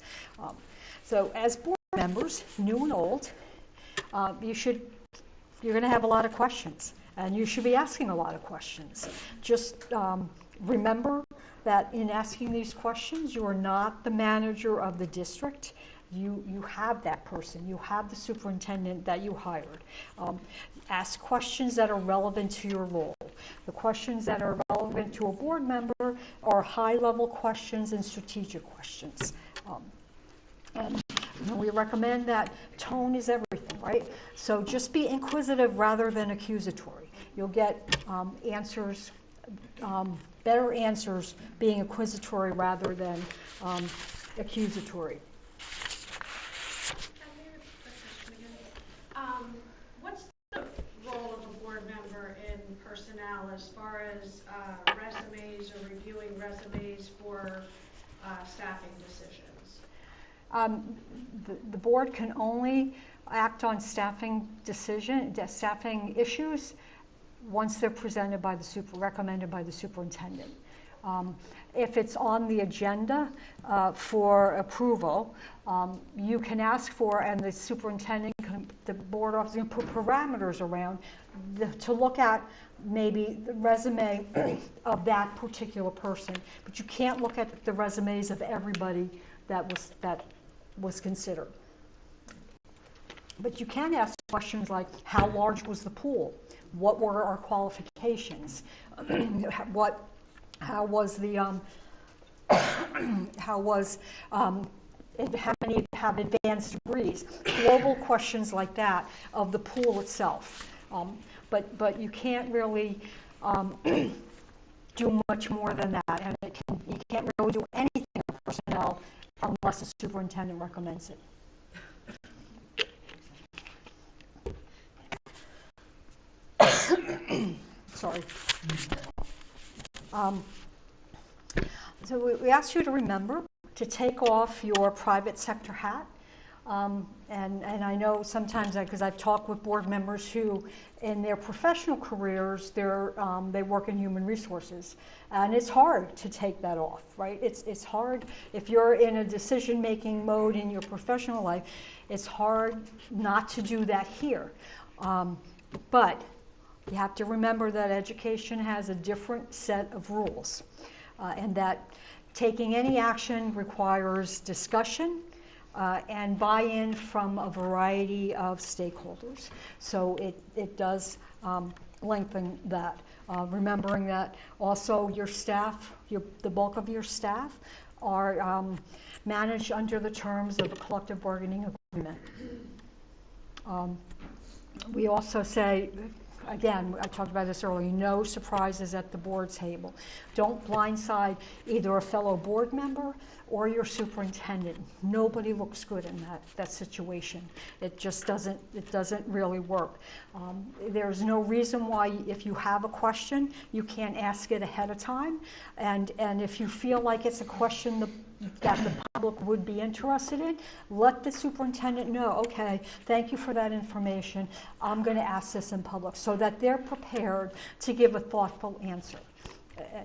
So as board members, new and old, you're going to have a lot of questions, and you should be asking a lot of questions. Just remember that in asking these questions, you are not the manager of the district. You have that person. You have the superintendent that you hired. Ask questions that are relevant to your role. The questions that are relevant to a board member are high-level questions and strategic questions. And we recommend that tone is everything, right? So just be inquisitive rather than accusatory. You'll get answers, better answers being inquisitory rather than accusatory. What's the role of a board member in personnel as far as resumes or reviewing resumes for staffing decisions? The board can only act on staffing issues once they're presented by recommended by the superintendent. If it's on the agenda for approval, you can ask for, and the superintendent, the board officer can put parameters around to look at maybe the resume of that particular person, but you can't look at the resumes of everybody that was considered. But you can ask questions like, how large was the pool? What were our qualifications? How many have advanced degrees? Global questions like that of the pool itself. But you can't really do much more than that, and you can't really do anything with personnel unless the superintendent recommends it. Sorry. So we ask you to remember to take off your private sector hat. And I know sometimes, because I've talked with board members who, in their professional careers, they work in human resources. And it's hard to take that off, right? It's hard if you're in a decision-making mode in your professional life. It's hard not to do that here. But you have to remember that education has a different set of rules, and that taking any action requires discussion and buy-in from a variety of stakeholders. So it does lengthen that. Remembering that also your staff, the bulk of your staff, are managed under the terms of a collective bargaining agreement. We also say, again, I talked about this earlier, no surprises at the board table. Don't blindside either a fellow board member or your superintendent. Nobody looks good in that situation. It just doesn't really work. There's no reason why, if you have a question, you can't ask it ahead of time. And if you feel like it's a question that the public would be interested in, let the superintendent know, okay, thank you for that information. I'm going to ask this in public, so that they're prepared to give a thoughtful answer.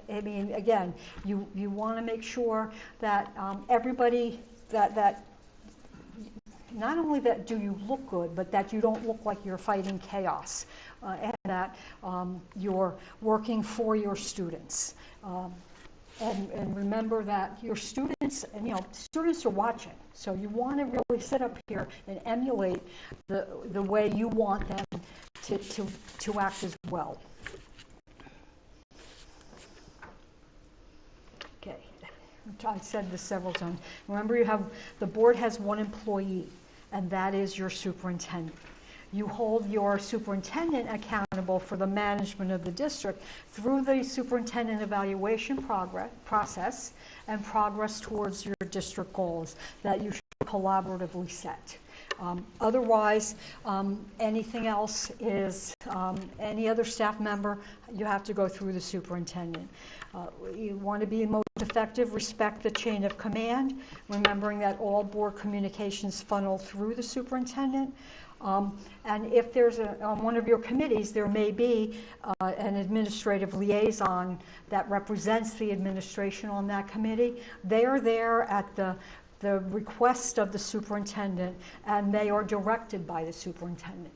I mean, again, you want to make sure that everybody, that not only that do you look good, but that you don't look like you're fighting chaos, and that you're working for your students. And remember that your students, students are watching. So you want to really sit up here and emulate the way you want them to act as well. Okay. I said this several times. Remember, the board has one employee, and that is your superintendent. You hold your superintendent accountable for the management of the district through the superintendent evaluation process and progress towards your district goals that you should collaboratively set. Otherwise, anything else is, any other staff member, you have to go through the superintendent. You want to be most effective, respect the chain of command, remembering that all board communications funnel through the superintendent. And if there's on one of your committees, there may be an administrative liaison that represents the administration on that committee. They are there at the request of the superintendent, and they are directed by the superintendent.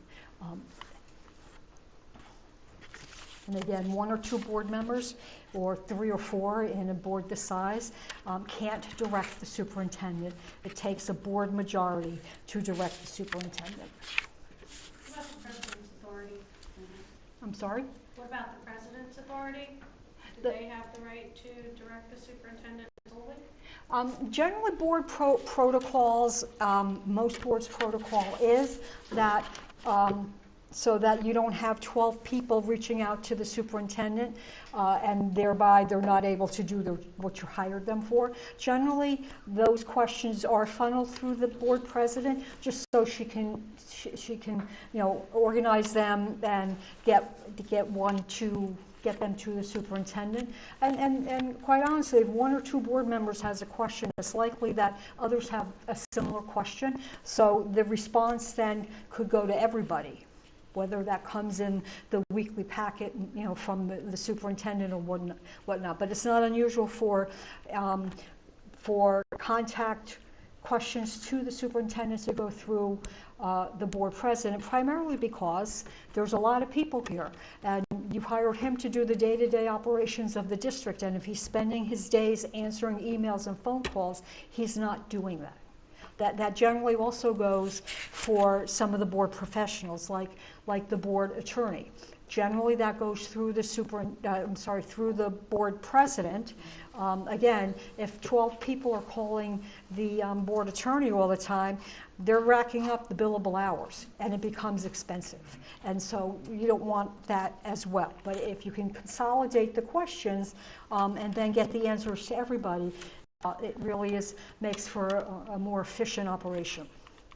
And again, 1 or 2 board members, or 3 or 4 in a board this size, can't direct the superintendent. It takes a board majority to direct the superintendent. What about the president's authority? I'm sorry? What about the president's authority? Do they have the right to direct the superintendent solely? Generally, board protocols, most boards' protocol is that so that you don't have 12 people reaching out to the superintendent and thereby they're not able to do what you hired them for. Generally, those questions are funneled through the board president just so she can organize them and get them to the superintendent. And quite honestly, if 1 or 2 board members has a question, it's likely that others have a similar question. So the response then could go to everybody, whether that comes in the weekly packet, from the superintendent or whatnot. But it's not unusual for contact questions to the superintendent to go through the board president, primarily because there's a lot of people here, and you hired him to do the day-to-day operations of the district, and if he's spending his days answering emails and phone calls, he's not doing that. That generally also goes for some of the board professionals, like the board attorney. Generally, that goes through the through the board president. Again, if 12 people are calling the board attorney all the time, they're racking up the billable hours, and it becomes expensive. And so you don't want that as well. But if you can consolidate the questions and then get the answers to everybody, it really makes for a more efficient operation.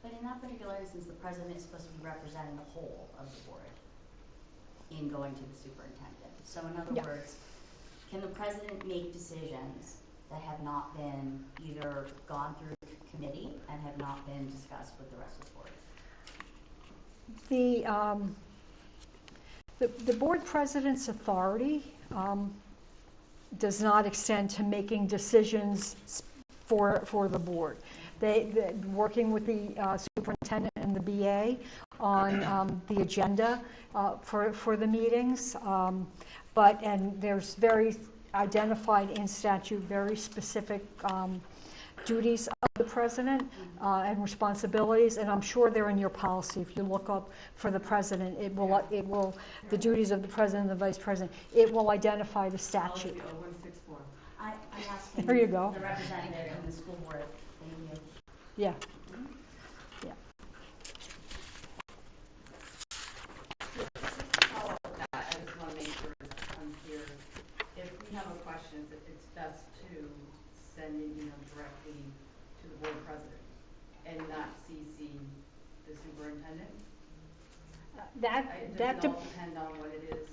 But in that particular instance, the president is supposed to be representing the whole of the board in going to the superintendent. So in other words, can the president make decisions that have not been either gone through committee and have not been discussed with the rest of the board? The board president's authority does not extend to making decisions for the board. They working with the superintendent and the BA on the agenda for the meetings, and there's very identified in statute very specific duties of the president and responsibilities, and I'm sure they're in your policy. If you look up for the president, it will the duties of the president and the vice president. It will identify the statute. I'm asking There you go. the representative in the school board. Thank you. Yeah. Follow up with that, I just want to make sure I'm clear. If we have a question, it's best to send an email directly to the board president and not CC the superintendent? Does it all depend on what it is?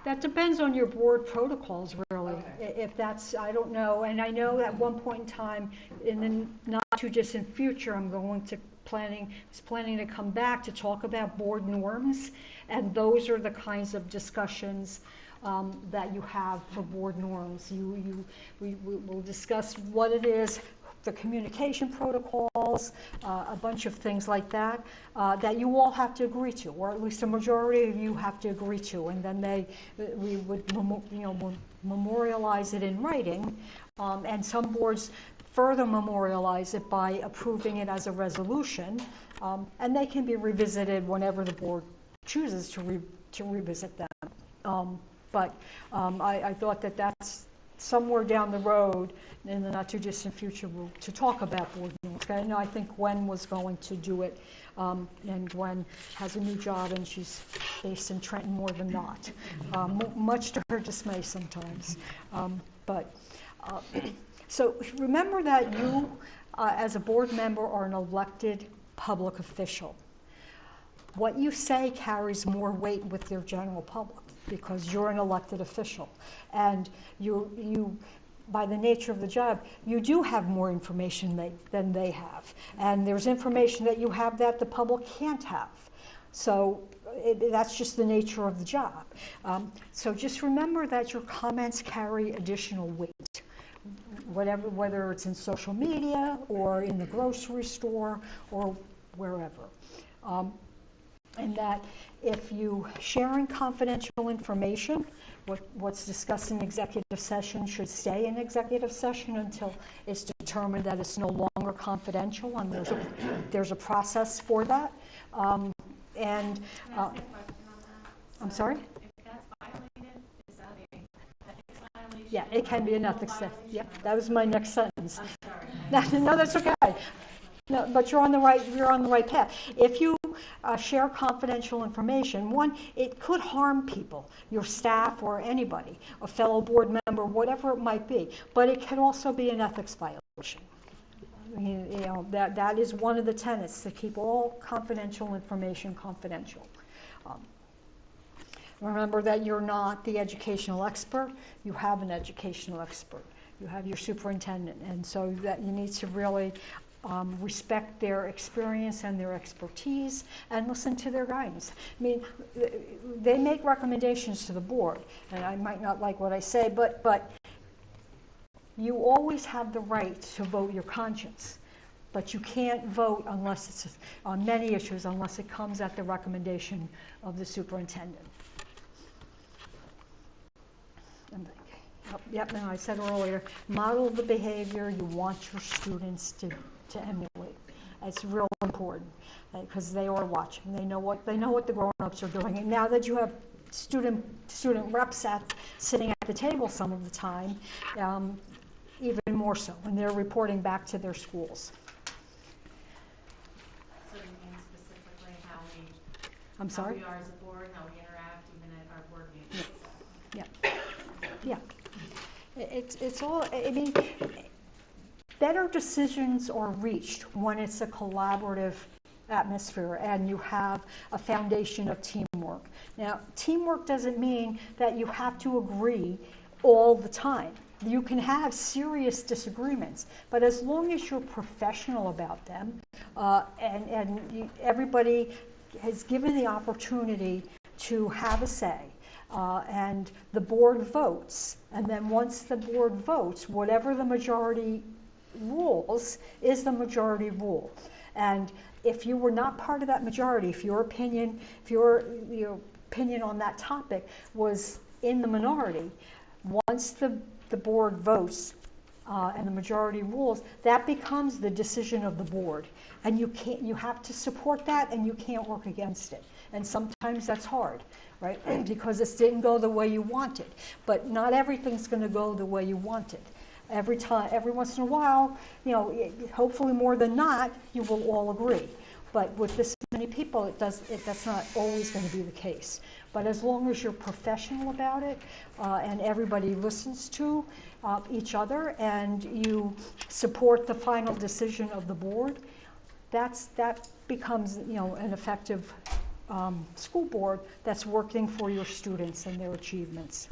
That depends on your board protocols, really. Okay. If that's, I don't know, and I know at one point in time, in the not too distant future, I'm going to planning to come back to talk about board norms, and those are the kinds of discussions that you have for board norms. We will discuss what it is, the communication protocols, a bunch of things like that, that you all have to agree to, or at least a majority of you have to agree to, and then we would memorialize it in writing, and some boards further memorialize it by approving it as a resolution, and they can be revisited whenever the board chooses to revisit them. But I thought that's somewhere down the road, in the not too distant future, to talk about board meetings. I know, I think Gwen was going to do it, and Gwen has a new job and she's based in Trenton more than not, much to her dismay sometimes. So remember that you, as a board member, are an elected public official. What you say carries more weight with their general public because you're an elected official, and you by the nature of the job, you do have more information than they have, and there's information that you have that the public can't have. So that's just the nature of the job. So just remember that your comments carry additional weight, whether it's in social media or in the grocery store or wherever. And that if you sharing confidential information, what's discussed in executive session should stay in executive session until it's determined that it's no longer confidential, and there's a process for that. Can I ask a question on that? I'm sorry? If that's violated, is that an ethics violation? Yeah, it can be an ethics sentence. Yeah, that was my next sentence. I'm sorry. No, that's okay. No, but you're on the right path. If you share confidential information, one, it could harm people, your staff or anybody, a fellow board member, whatever it might be. But it can also be an ethics violation. That is one of the tenets, to keep all confidential information confidential. Remember that you're not the educational expert. You have an educational expert. You have your superintendent, and so that you need to really respect their experience and their expertise and listen to their guidance. I mean, they make recommendations to the board, and I might not like what I say, but you always have the right to vote your conscience. But you can't vote unless it's on many issues unless it comes at the recommendation of the superintendent. Yep, and I said earlier, model the behavior you want your students to emulate. It's real important because they are watching. They know what the grown-ups are doing. And now that you have student reps sitting at the table some of the time, even more so when they're reporting back to their schools. So you mean specifically how I'm sorry? we are as a board, how we interact even at our board meetings? Yeah. It's all, I mean, better decisions are reached when it's a collaborative atmosphere and you have a foundation of teamwork. Now, teamwork doesn't mean that you have to agree all the time. You can have serious disagreements, but as long as you're professional about them, and everybody has given the opportunity to have a say, and the board votes, and then once the board votes, whatever the majority rules is the majority rule. And if you were not part of that majority, if your opinion on that topic was in the minority, once the board votes and the majority rules, that becomes the decision of the board. And you have to support that, and you can't work against it. And sometimes that's hard, right? Because this didn't go the way you wanted. But not everything's going to go the way you wanted. Every once in a while, hopefully more than not, you will all agree. But with this many people, that's not always going to be the case. But as long as you're professional about it, and everybody listens to each other, and you support the final decision of the board, that becomes an effective school board that's working for your students and their achievements.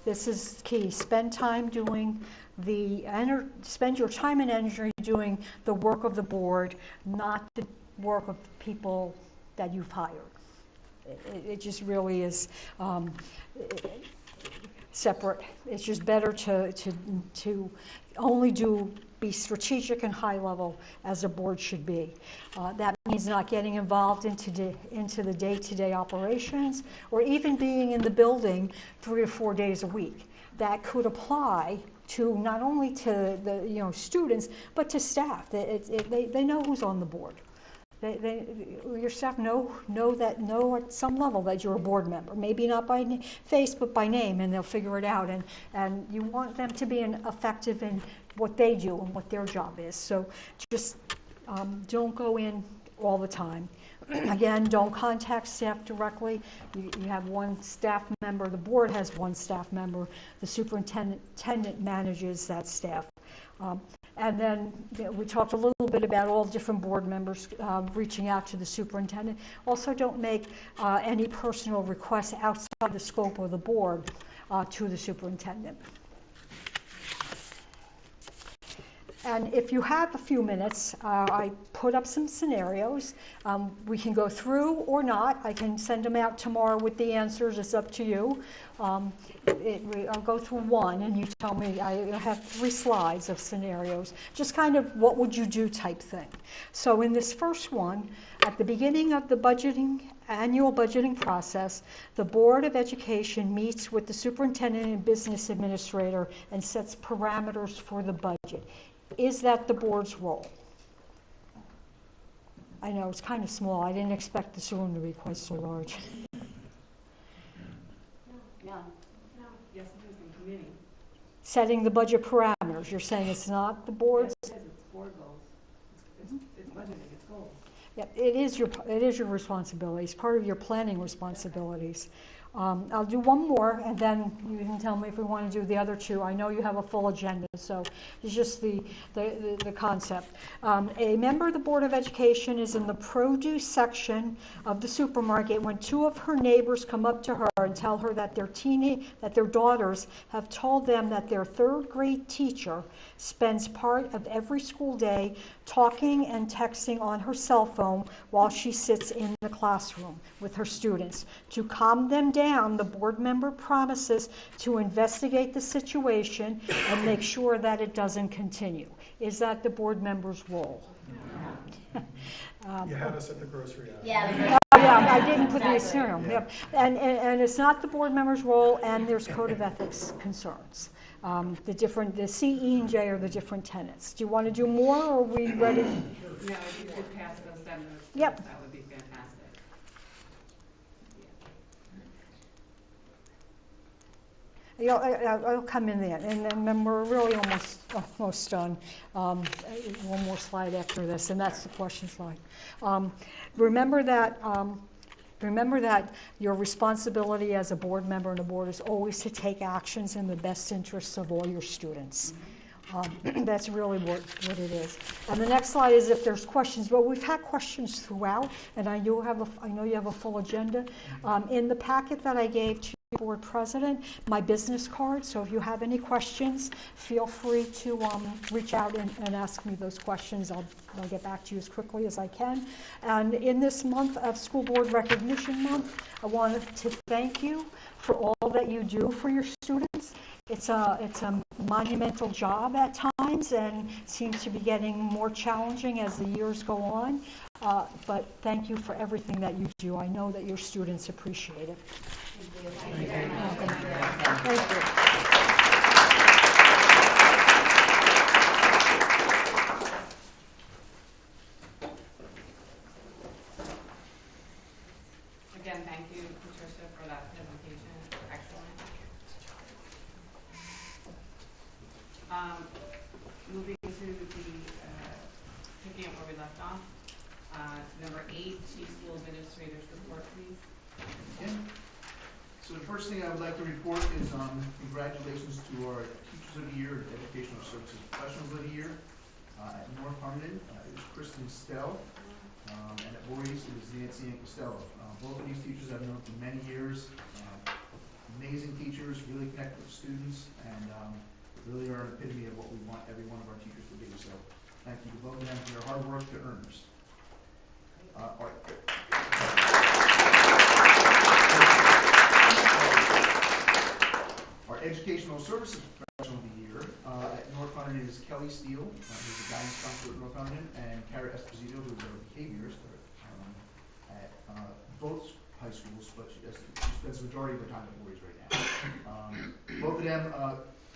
This is key. Spend your time and energy doing the work of the board, not the work of people that you've hired. It just really is separate. It's just better to only be strategic and high level as a board should be. That means not getting involved into the day-to-day operations, or even being in the building 3 or 4 days a week. That could apply to not only to the students, but to staff. They know who's on the board. Your staff know at some level that you're a board member. Maybe not by face, but by name, and they'll figure it out. And you want them to be effective in what they do and what their job is. So just don't go in all the time. Again, don't contact staff directly. You have one staff member. The board has one staff member. The superintendent manages that staff. And then we talked a little bit about all different board members reaching out to the superintendent. Also, don't make any personal requests outside the scope of the board to the superintendent. And if you have a few minutes, I put up some scenarios. We can go through or not. I can send them out tomorrow with the answers. It's up to you. I'll go through one, and you tell me. I have 3 slides of scenarios, just kind of what would you do type thing. So in this first one, at the beginning of the annual budgeting process, the Board of Education meets with the superintendent and business administrator and sets parameters for the budget. Is that the board's role? I know it's kind of small. I didn't expect this room to be quite so large. No. Yes, it is in committee. Setting the budget parameters. You're saying it's not the board's? Yes, it is. It's board goals. It's budgeting. It's goals. Yeah, it is your responsibility. It's part of your planning responsibilities. I'll do one more, and then you can tell me if we want to do the other 2. I know you have a full agenda, so it's just the concept. A member of the Board of Education is in the produce section of the supermarket when 2 of her neighbors come up to her and tell her that their daughters have told them that their 3rd grade teacher spends part of every school day talking and texting on her cell phone while she sits in the classroom with her students. To calm them down, the board member promises to investigate the situation and make sure that it doesn't continue. Is that the board member's role? You had us at the grocery aisle. Yeah. Yeah, I didn't put the serial. Yep. And it's not the board member's role, and there's code of ethics concerns. The C, E, and J are the different tenets. Do you want to do more, or are we ready? No, if you could pass those 7 minutes, Yep. that would be fantastic. I'll come in there, and then we're really almost done. One more slide after this, and that's the question slide. Remember that your responsibility as a board member and a board is always to take actions in the best interests of all your students. That's really what it is. And the next slide is if there's questions, but we've had questions throughout, and I know you have a full agenda. In the packet that I gave to the board president, my business card, so if you have any questions, feel free to reach out and ask me those questions. I'll get back to you as quickly as I can. And in this month of School Board Recognition Month, I wanted to thank you for all that you do for your students. It's a monumental job at times, and seems to be getting more challenging as the years go on. But thank you for everything that you do. I know that your students appreciate it. Thank you very much. Thank you. Again, thank you, Patricia, for that presentation. Excellent. Moving to picking up where we left off. Number 8, Chief School Administrator's report, please. Yeah. So the first thing I would like to report is congratulations to our Teachers of the Year and Educational Services Professionals of the Year. At North Hunterdon, it was Kristen Stell, and at Voorhees, it was Nancy and Costello. Both of these teachers I've known for many years. Amazing teachers, really connect with students, and really are an epitome of what we want every one of our teachers to be. So thank you to both of them for their hard work to earners. Our Educational Services Professional of the Year at North Hunterdon is Kelly Steele, who's a guidance counselor at North Hunterdon, and Kara Esposito, who's our behaviorist at both high schools, but she spends the majority of her time at Voorhees right now. Both of them,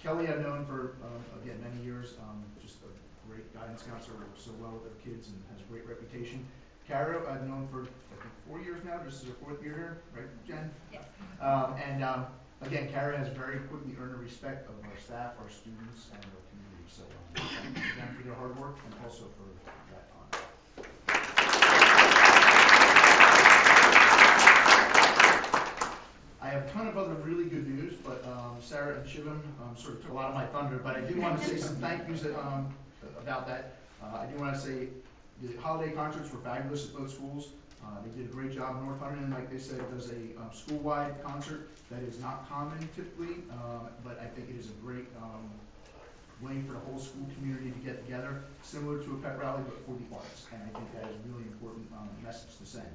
Kelly I've known for, again, many years, just a great guidance counselor, works so well with their kids and has a great reputation. Kara, I've known for, I think, 4 years now. This is her 4th year here, right, Jen? Yes. Again, Kara has very quickly earned the respect of our staff, our students, and our community. So thank you to them for their hard work and also for that honor. I have a ton of other really good news, but Sarah and Shivam sort of took a lot of my thunder. But I do want to say some thank yous about that. I do want to say the holiday concerts were fabulous at both schools. They did a great job. North Hunterdon, like they said, does a school-wide concert that is not common typically, but I think it is a great way for the whole school community to get together, similar to a pep rally, but for the arts. And I think that is a really important message to send.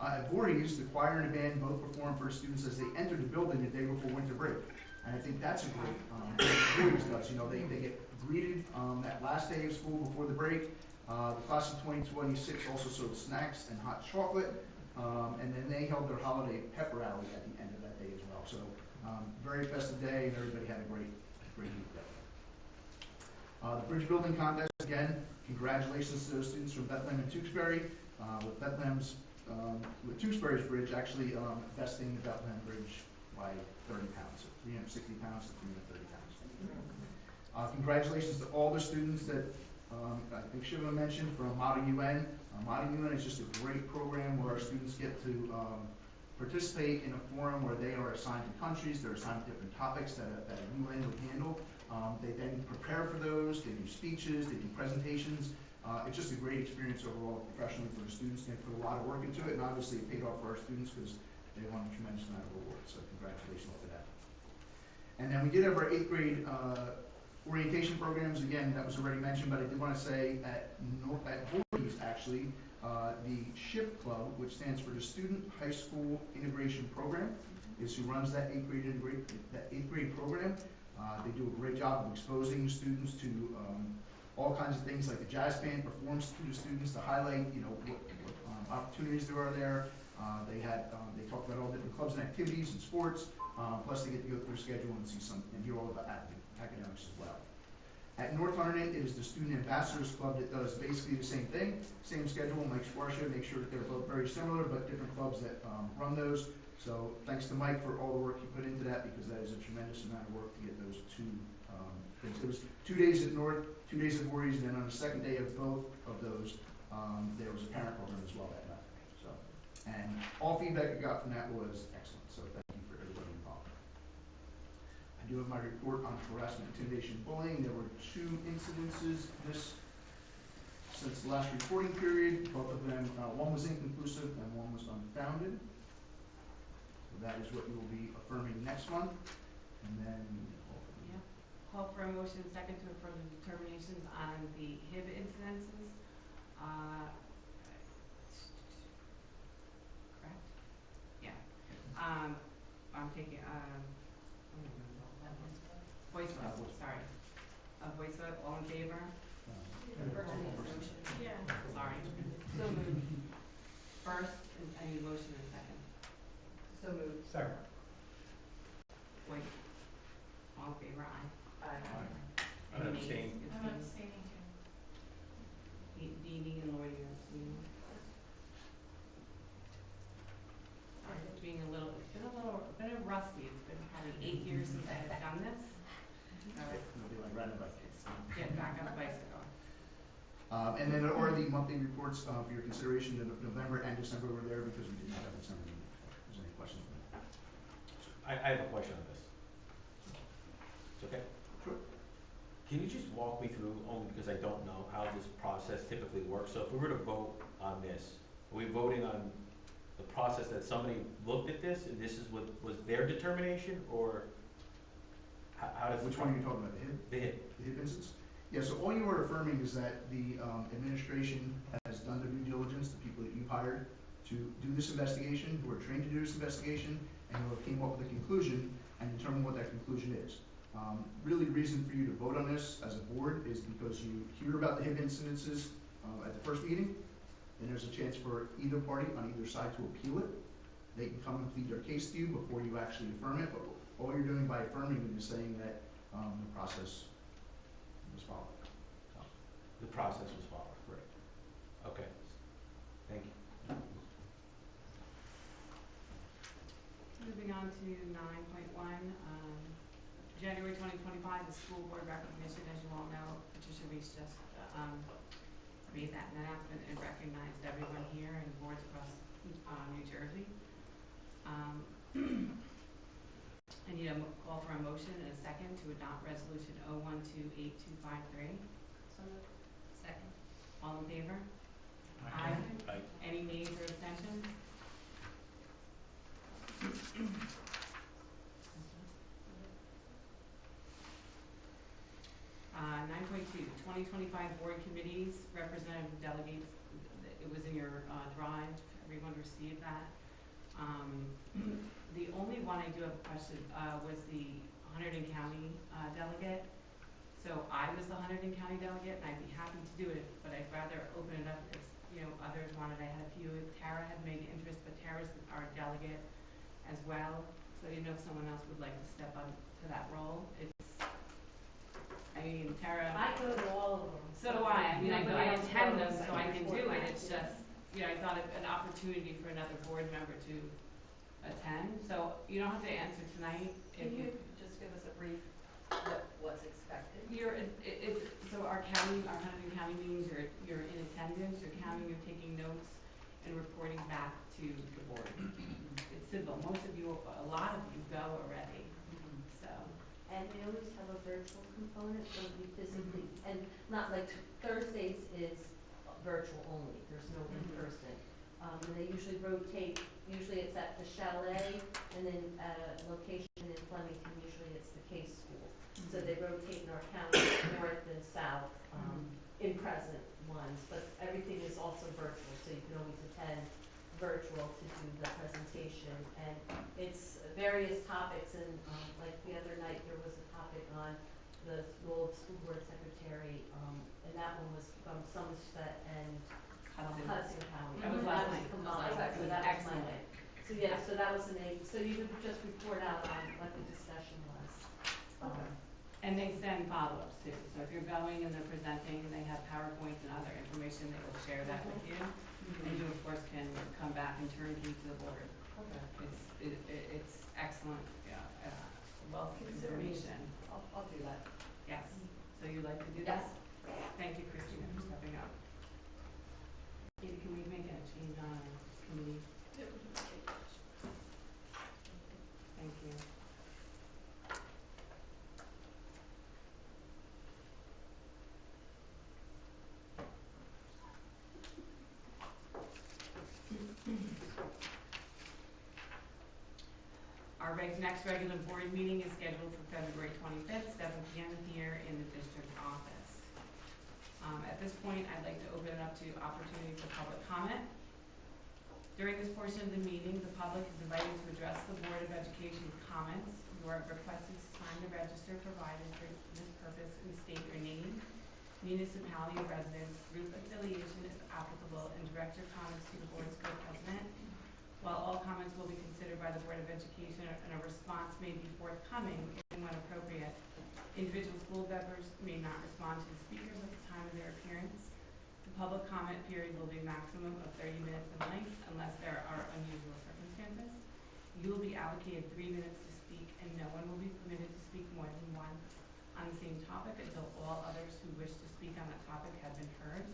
At Voorhees, the choir and the band both performed for students as they entered the building the day before winter break. And I think that's a great thing that Voorhees does. You know, they get greeted that last day of school before the break. The class of 2026 also served snacks and hot chocolate, and then they held their holiday pep rally at the end of that day as well. So very festive day, and everybody had a great week there. The bridge building contest, again, congratulations to those students from Bethlehem and Tewksbury, with Tewksbury's bridge actually besting the Bethlehem bridge by 30 pounds, so 360 pounds to 330 pounds. Congratulations to all the students that I think Shiva mentioned from Model UN. Model UN is just a great program where our students get to participate in a forum where they are assigned to countries, they're assigned to different topics that a UN would handle. They then prepare for those, they do speeches, they do presentations. It's just a great experience overall professionally for the students. They put a lot of work into it, and obviously it paid off for our students because they won a tremendous amount of awards, so congratulations to them. And then we did have our 8th grade orientation programs. Again, that was already mentioned, but I did want to say at Voorhees, actually, the SHIP Club, which stands for the Student High School Integration Program, is who runs that 8th grade program. They do a great job of exposing students to all kinds of things like the jazz band performs to the students to highlight, you know, what opportunities there are there. They talk about all different clubs and activities and sports. Plus, they get to go through their schedule and see some and hear all about academics as well. At North Hunterdon, it is the Student Ambassadors Club that does basically the same thing, same schedule. Mike Squarsha makes sure that they're both very similar, but different clubs that run those. So thanks to Mike for all the work he put into that, because that is a tremendous amount of work to get those two things. It was 2 days at North, 2 days at Voorhees, and then on the second day of both of those, there was a parent program as well that night. So, and all feedback I got from that was excellent. So thank you for everybody involved. I do have my report on harassment, intimidation, bullying. There were 2 incidences since the last reporting period. Both of them, one was inconclusive and one was unfounded. So that is what we will be affirming next month. And then Call for a motion second to affirm the determinations on the HIB incidences. Correct? Yeah. I'm taking, voice vote, sorry. A voice vote, all in favor? Yeah. Sorry. So moved. First, I need a motion and a second. So moved. Second. Wait. All in favor, aye. I'm gonna abstain. I'm abstaining too. Dee Dee and Lori are abstaining. Sorry, it's being a little rusty. It's been probably 8 years since I have done this. it'll be like riding a bike. Get back on the bicycle. And then there are the monthly reports for your consideration. November and December were there because we did not have a December meeting. If there's any questions on that. I have a question on this. It's okay? Sure. Can you just walk me through, only because I don't know how this process typically works? So if we were to vote on this, are we voting on the process that somebody looked at this and this is what was their determination, or how does? Which one are you talking about? The HIB? The HIB. The HIB instance? Yeah, so all you are affirming is that the administration has done their due diligence, the people that you hired to do this investigation, who are trained to do this investigation, and who have came up with a conclusion and determine what that conclusion is. Really, the reason for you to vote on this as a board is because you hear about the HIB incidences at the first meeting, then there's a chance for either party on either side to appeal it. They can come and plead their case to you before you actually affirm it, but all you're doing by affirming it is saying that the process was followed. So. The process was followed, correct. Okay, thank you. 9.1, January 2025, the school board recognition, as you all know, Patricia Reese just made that announcement and recognized everyone here and boards across New Jersey. I need a call for a motion and a second to adopt resolution 012823. So moved. Second. All in favor? Aye. Aye. Any nays or abstentions? 9.2, 2025 board committees, representative delegates, it was in your drive, everyone received that. The only one I do have a question was the Hunterdon County delegate. So I was the Hunterdon County delegate, and I'd be happy to do it, but I'd rather open it up if, others wanted. I had a few. Tara had made interest, but Tara's our delegate as well. So I didn't know if someone else would like to step up to that role. Tara. I go to all of them. So do I. I attend them, so I can do it. Yeah. It's just, I thought it an opportunity for another board member to attend. So you don't have to answer tonight. Can you just give us a brief what's expected? So our Hunterdon County meetings, you're in attendance, you're counting, you're taking notes, and reporting back to the board. It's simple. Most of you, a lot of you go already. So. And we always have a virtual component, so we physically, and not like Thursdays is virtual only, there's no in-person. And they usually rotate, usually it's at the chalet, and then at a location in Flemington, usually it's the K school. So they rotate in our county, north and south, in-present ones, but everything is also virtual, so you can always attend virtual to do the presentation. And it's various topics, and like the other night, there was a topic on the old school board secretary, and that one was from Somerset and Hudson County. That was last night. Combined, so that was Monday. So yeah, so that was the name, so you would just report out on what the discussion was. And they send follow-ups too. So if you're going and they're presenting and they have PowerPoints and other information, they will share that with you. And you, of course, can come back and turnkey to the board. Okay. It's excellent, wealth of information. I'll do that. Yes. So you'd like to do that? Thank you, Christina, for stepping up. Katie, can we make a change on our committee? Thank you. Our next regular board meeting is scheduled for February 25th, 7 p.m. here in the district office. At this point, I'd like to open it up to opportunity for public comment. During this portion of the meeting, the public is invited to address the Board of Education's comments. You are requested to sign the register provided for this purpose and state your name, municipality of residence, group affiliation if applicable, and direct your comments to the board's co-president. While all comments will be considered by the Board of Education and a response may be forthcoming and when appropriate, individual school members may not respond to the speakers at the time of their appearance. The public comment period will be a maximum of 30 minutes in length unless there are unusual circumstances. You will be allocated 3 minutes to speak, and no one will be permitted to speak more than once on the same topic until all others who wish to speak on that topic have been heard.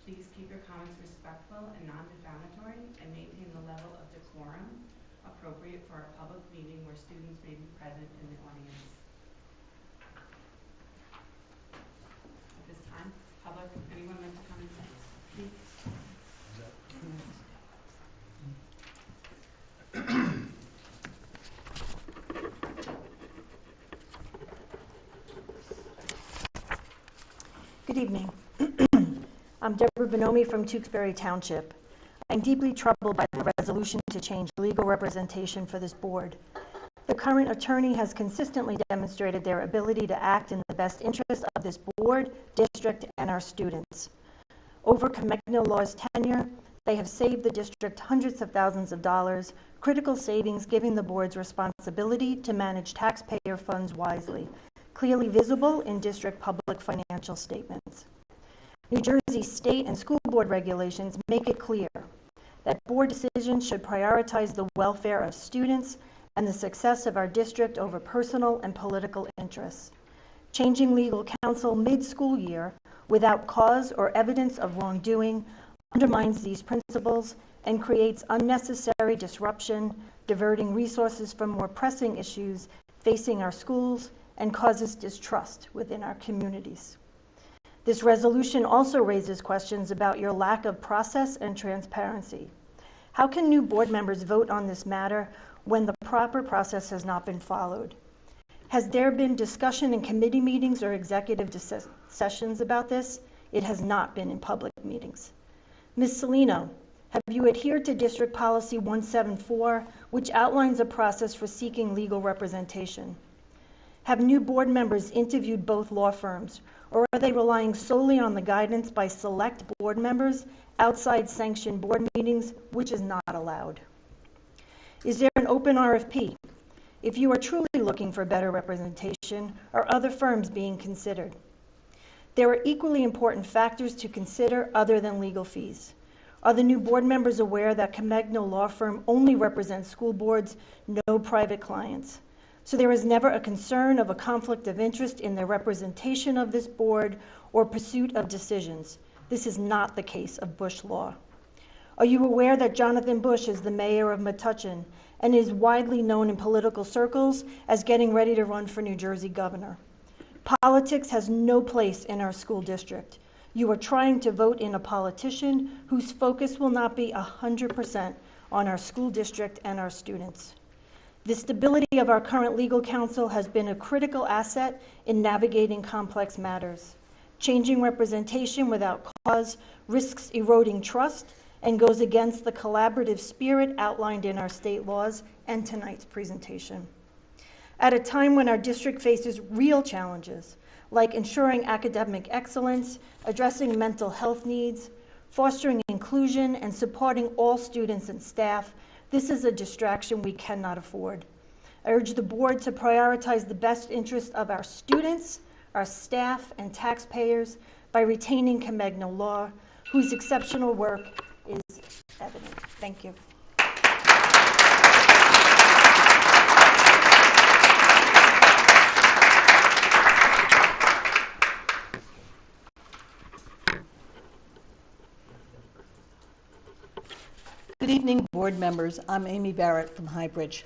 Please keep your comments respectful and non-defamatory and maintain the level of decorum appropriate for a public meeting where students may be present in the audience. At this time, public, anyone like to come and speak? Good evening. I'm Deborah Bonomi from Tewksbury Township. I'm deeply troubled by the resolution to change legal representation for this board. The current attorney has consistently demonstrated their ability to act in the best interest of this board, district, and our students. Over Comegno Law's tenure, they have saved the district hundreds of thousands of dollars, critical savings giving the board's responsibility to manage taxpayer funds wisely, clearly visible in district public financial statements. New Jersey state and school board regulations make it clear that board decisions should prioritize the welfare of students, and the success of our district over personal and political interests. Changing legal counsel mid-school year without cause or evidence of wrongdoing undermines these principles and creates unnecessary disruption, diverting resources from more pressing issues facing our schools and causes distrust within our communities. This resolution also raises questions about your lack of process and transparency. How can new board members vote on this matter when the proper process has not been followed? Has there been discussion in committee meetings or executive sessions about this? It has not been in public meetings. Ms. Salino, have you adhered to District Policy 174, which outlines a process for seeking legal representation? Have new board members interviewed both law firms, or are they relying solely on the guidance by select board members outside sanctioned board meetings, which is not allowed? Is there an open RFP? If you are truly looking for better representation, are other firms being considered? There are equally important factors to consider other than legal fees. Are the new board members aware that Comegno Law Firm only represents school boards, no private clients? So there is never a concern of a conflict of interest in the representation of this board or pursuit of decisions. This is not the case of Bush Law. Are you aware that Jonathan Bush is the mayor of Metuchen and is widely known in political circles as getting ready to run for New Jersey governor? Politics has no place in our school district. You are trying to vote in a politician whose focus will not be 100% on our school district and our students. The stability of our current legal counsel has been a critical asset in navigating complex matters. Changing representation without cause risks eroding trust and goes against the collaborative spirit outlined in our state laws and tonight's presentation. At a time when our district faces real challenges, like ensuring academic excellence, addressing mental health needs, fostering inclusion, and supporting all students and staff, this is a distraction we cannot afford. I urge the board to prioritize the best interest of our students, our staff, and taxpayers by retaining Comegno Law, whose exceptional work is evident. Thank you. Good evening, board members. I'm Amy Barrett from Highbridge.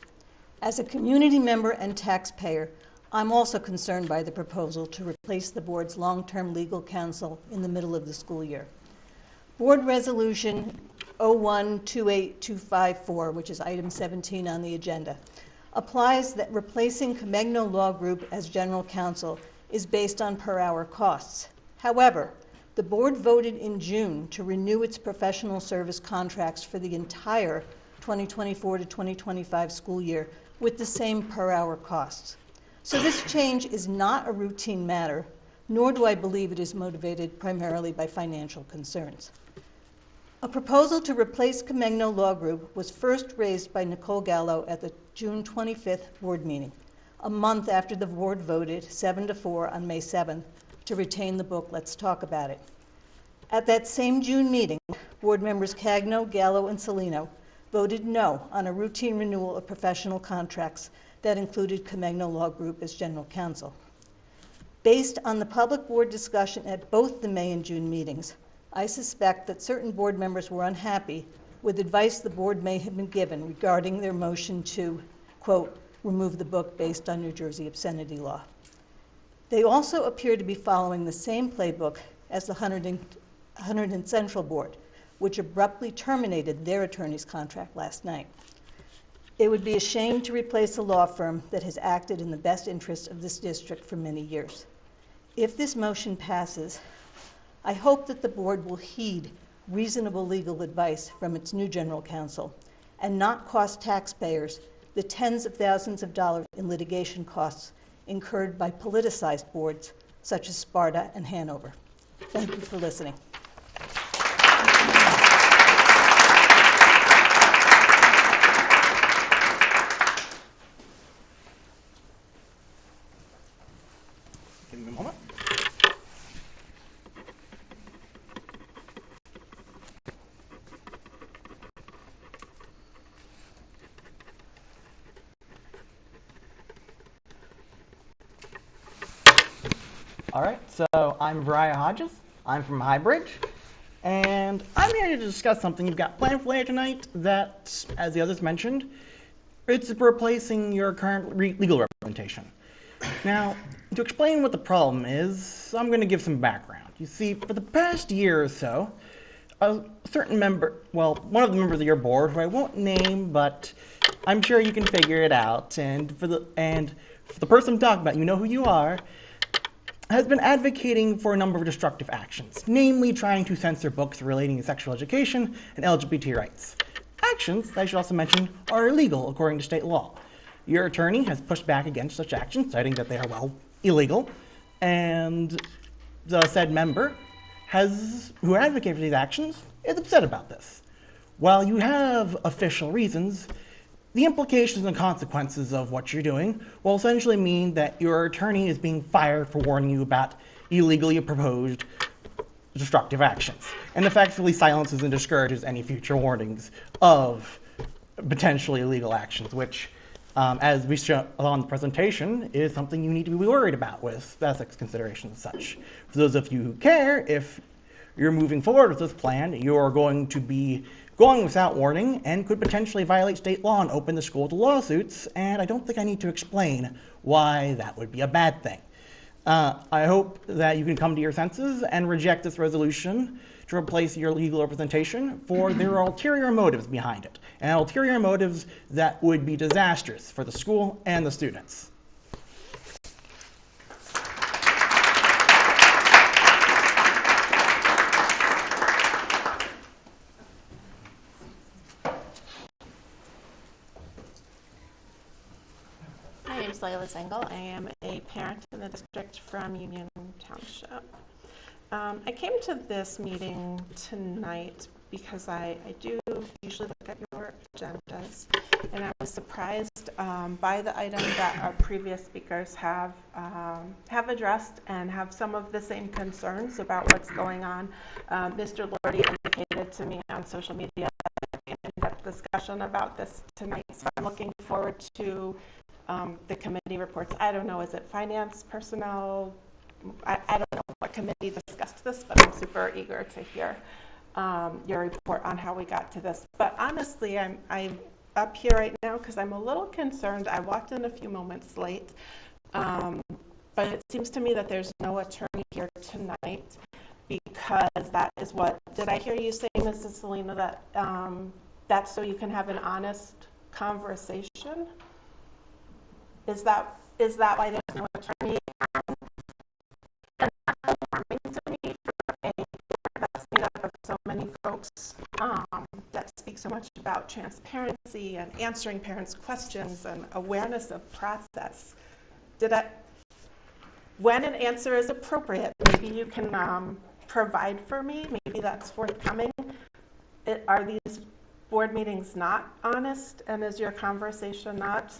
As a community member and taxpayer, I'm also concerned by the proposal to replace the board's long-term legal counsel in the middle of the school year. Board Resolution 0128254, which is item 17 on the agenda, applies that replacing Comegno Law Group as general counsel is based on per-hour costs. However, the board voted in June to renew its professional service contracts for the entire 2024 to 2025 school year with the same per-hour costs. So this change is not a routine matter, nor do I believe it is motivated primarily by financial concerns. A proposal to replace Comegno Law Group was first raised by Nicole Gallo at the June 25th board meeting, a month after the board voted 7-4 on May 7th to retain the book Let's Talk About It. At that same June meeting, board members Cagno, Gallo, and Salino voted no on a routine renewal of professional contracts that included Comegno Law Group as general counsel. Based on the public board discussion at both the May and June meetings, I suspect that certain board members were unhappy with advice the board may have been given regarding their motion to, quote, remove the book based on New Jersey obscenity law. They also appear to be following the same playbook as the Hunterdon Central Board, which abruptly terminated their attorney's contract last night. It would be a shame to replace a law firm that has acted in the best interest of this district for many years. If this motion passes, I hope that the board will heed reasonable legal advice from its new general counsel and not cost taxpayers the tens of thousands of dollars in litigation costs incurred by politicized boards such as Sparta and Hanover. Thank you for listening. Give me a moment. All right, so I'm Brian Hodges. I'm from Highbridge, and I'm here to discuss something you've got planned for later tonight that, as the others mentioned, it's replacing your current legal representation. Now, to explain what the problem is, I'm going to give some background. You see, for the past year or so, a certain member, well, one of the members of your board, who I won't name, but I'm sure you can figure it out, and for the person I'm talking about, you know who you are, has been advocating for a number of destructive actions, namely trying to censor books relating to sexual education and LGBT rights. Actions, I should also mention, are illegal according to state law. Your attorney has pushed back against such actions, citing that they are, well, illegal, and the said member who advocated for these actions is upset about this. While you have official reasons, the implications and consequences of what you're doing will essentially mean that your attorney is being fired for warning you about illegally proposed destructive actions, and effectively silences and discourages any future warnings of potentially illegal actions, which, as we show on the presentation, is something you need to be worried about with ethics considerations and such. For those of you who care, if you're moving forward with this plan, you're going to be going without warning and could potentially violate state law and open the school to lawsuits, and I don't think I need to explain why that would be a bad thing. I hope that you can come to your senses and reject this resolution to replace your legal representation, for there are ulterior motives behind it, and ulterior motives that would be disastrous for the school and the students. My name is Layla Zengel. I am a parent in the district from Union Township. I came to this meeting tonight because I do usually look at your agendas, and I was surprised by the item that our previous speakers have addressed and have some of the same concerns about what's going on. Mr. Lordy indicated to me on social media in-depth discussion about this tonight, so I'm looking forward to the committee reports. I don't know, is it finance, personnel? I don't know what committee discussed this, but I'm super eager to hear your report on how we got to this. But honestly, I'm up here right now because I'm a little concerned. I walked in a few moments late, but it seems to me that there's no attorney here tonight, because that is what, did I hear you say, Mrs. Selena, that that's so you can have an honest conversation? Is that why there's no attorney? And that's alarming to me for a board that's made up of so many folks that speak so much about transparency and answering parents' questions and awareness of process. When an answer is appropriate, maybe you can provide for me, maybe that's forthcoming. Are these board meetings not honest, and is your conversation not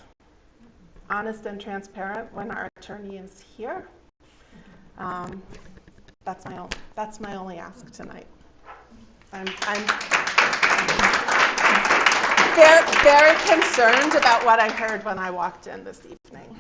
honest and transparent when our attorney is here? That's my only ask tonight. I'm very concerned about what I heard when I walked in this evening.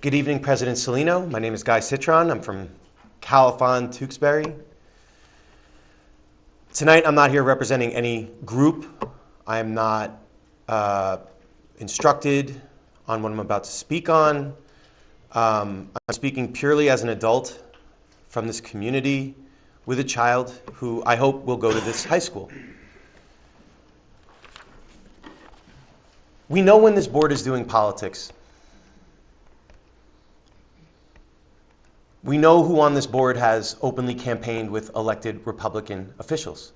Good evening, President Celino. My name is Guy Citron. I'm from Califon, Tewksbury. Tonight, I'm not here representing any group. I am not instructed on what I'm about to speak on. I'm speaking purely as an adult from this community with a child who I hope will go to this high school. We know when this board is doing politics. We know who on this board has openly campaigned with elected Republican officials.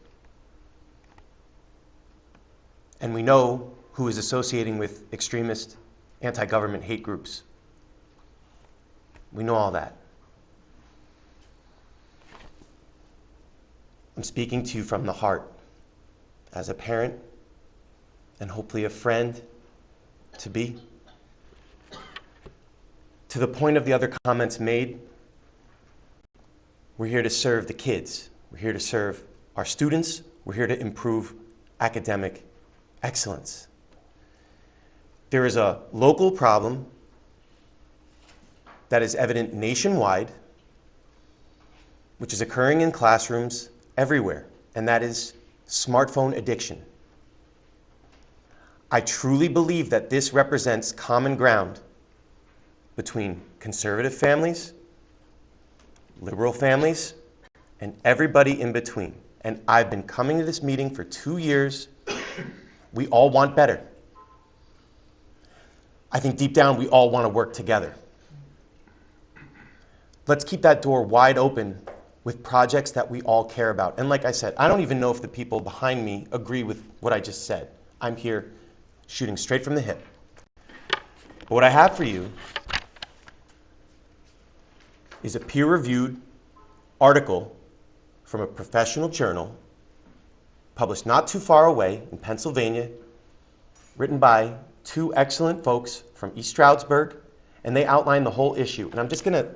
And we know who is associating with extremist, anti-government hate groups. We know all that. I'm speaking to you from the heart, as a parent, and hopefully a friend to be. To the point of the other comments made, we're here to serve the kids. We're here to serve our students. We're here to improve academic excellence. There is a local problem that is evident nationwide, which is occurring in classrooms everywhere, and that is smartphone addiction. I truly believe that this represents common ground between conservative families, liberal families, and everybody in between. And I've been coming to this meeting for 2 years. We all want better. I think deep down we all want to work together. Let's keep that door wide open with projects that we all care about. And like I said, I don't even know if the people behind me agree with what I just said. I'm here shooting straight from the hip. But what I have for you is a peer-reviewed article from a professional journal published not too far away in Pennsylvania, written by 2 excellent folks from East Stroudsburg, and they outline the whole issue. And I'm just going to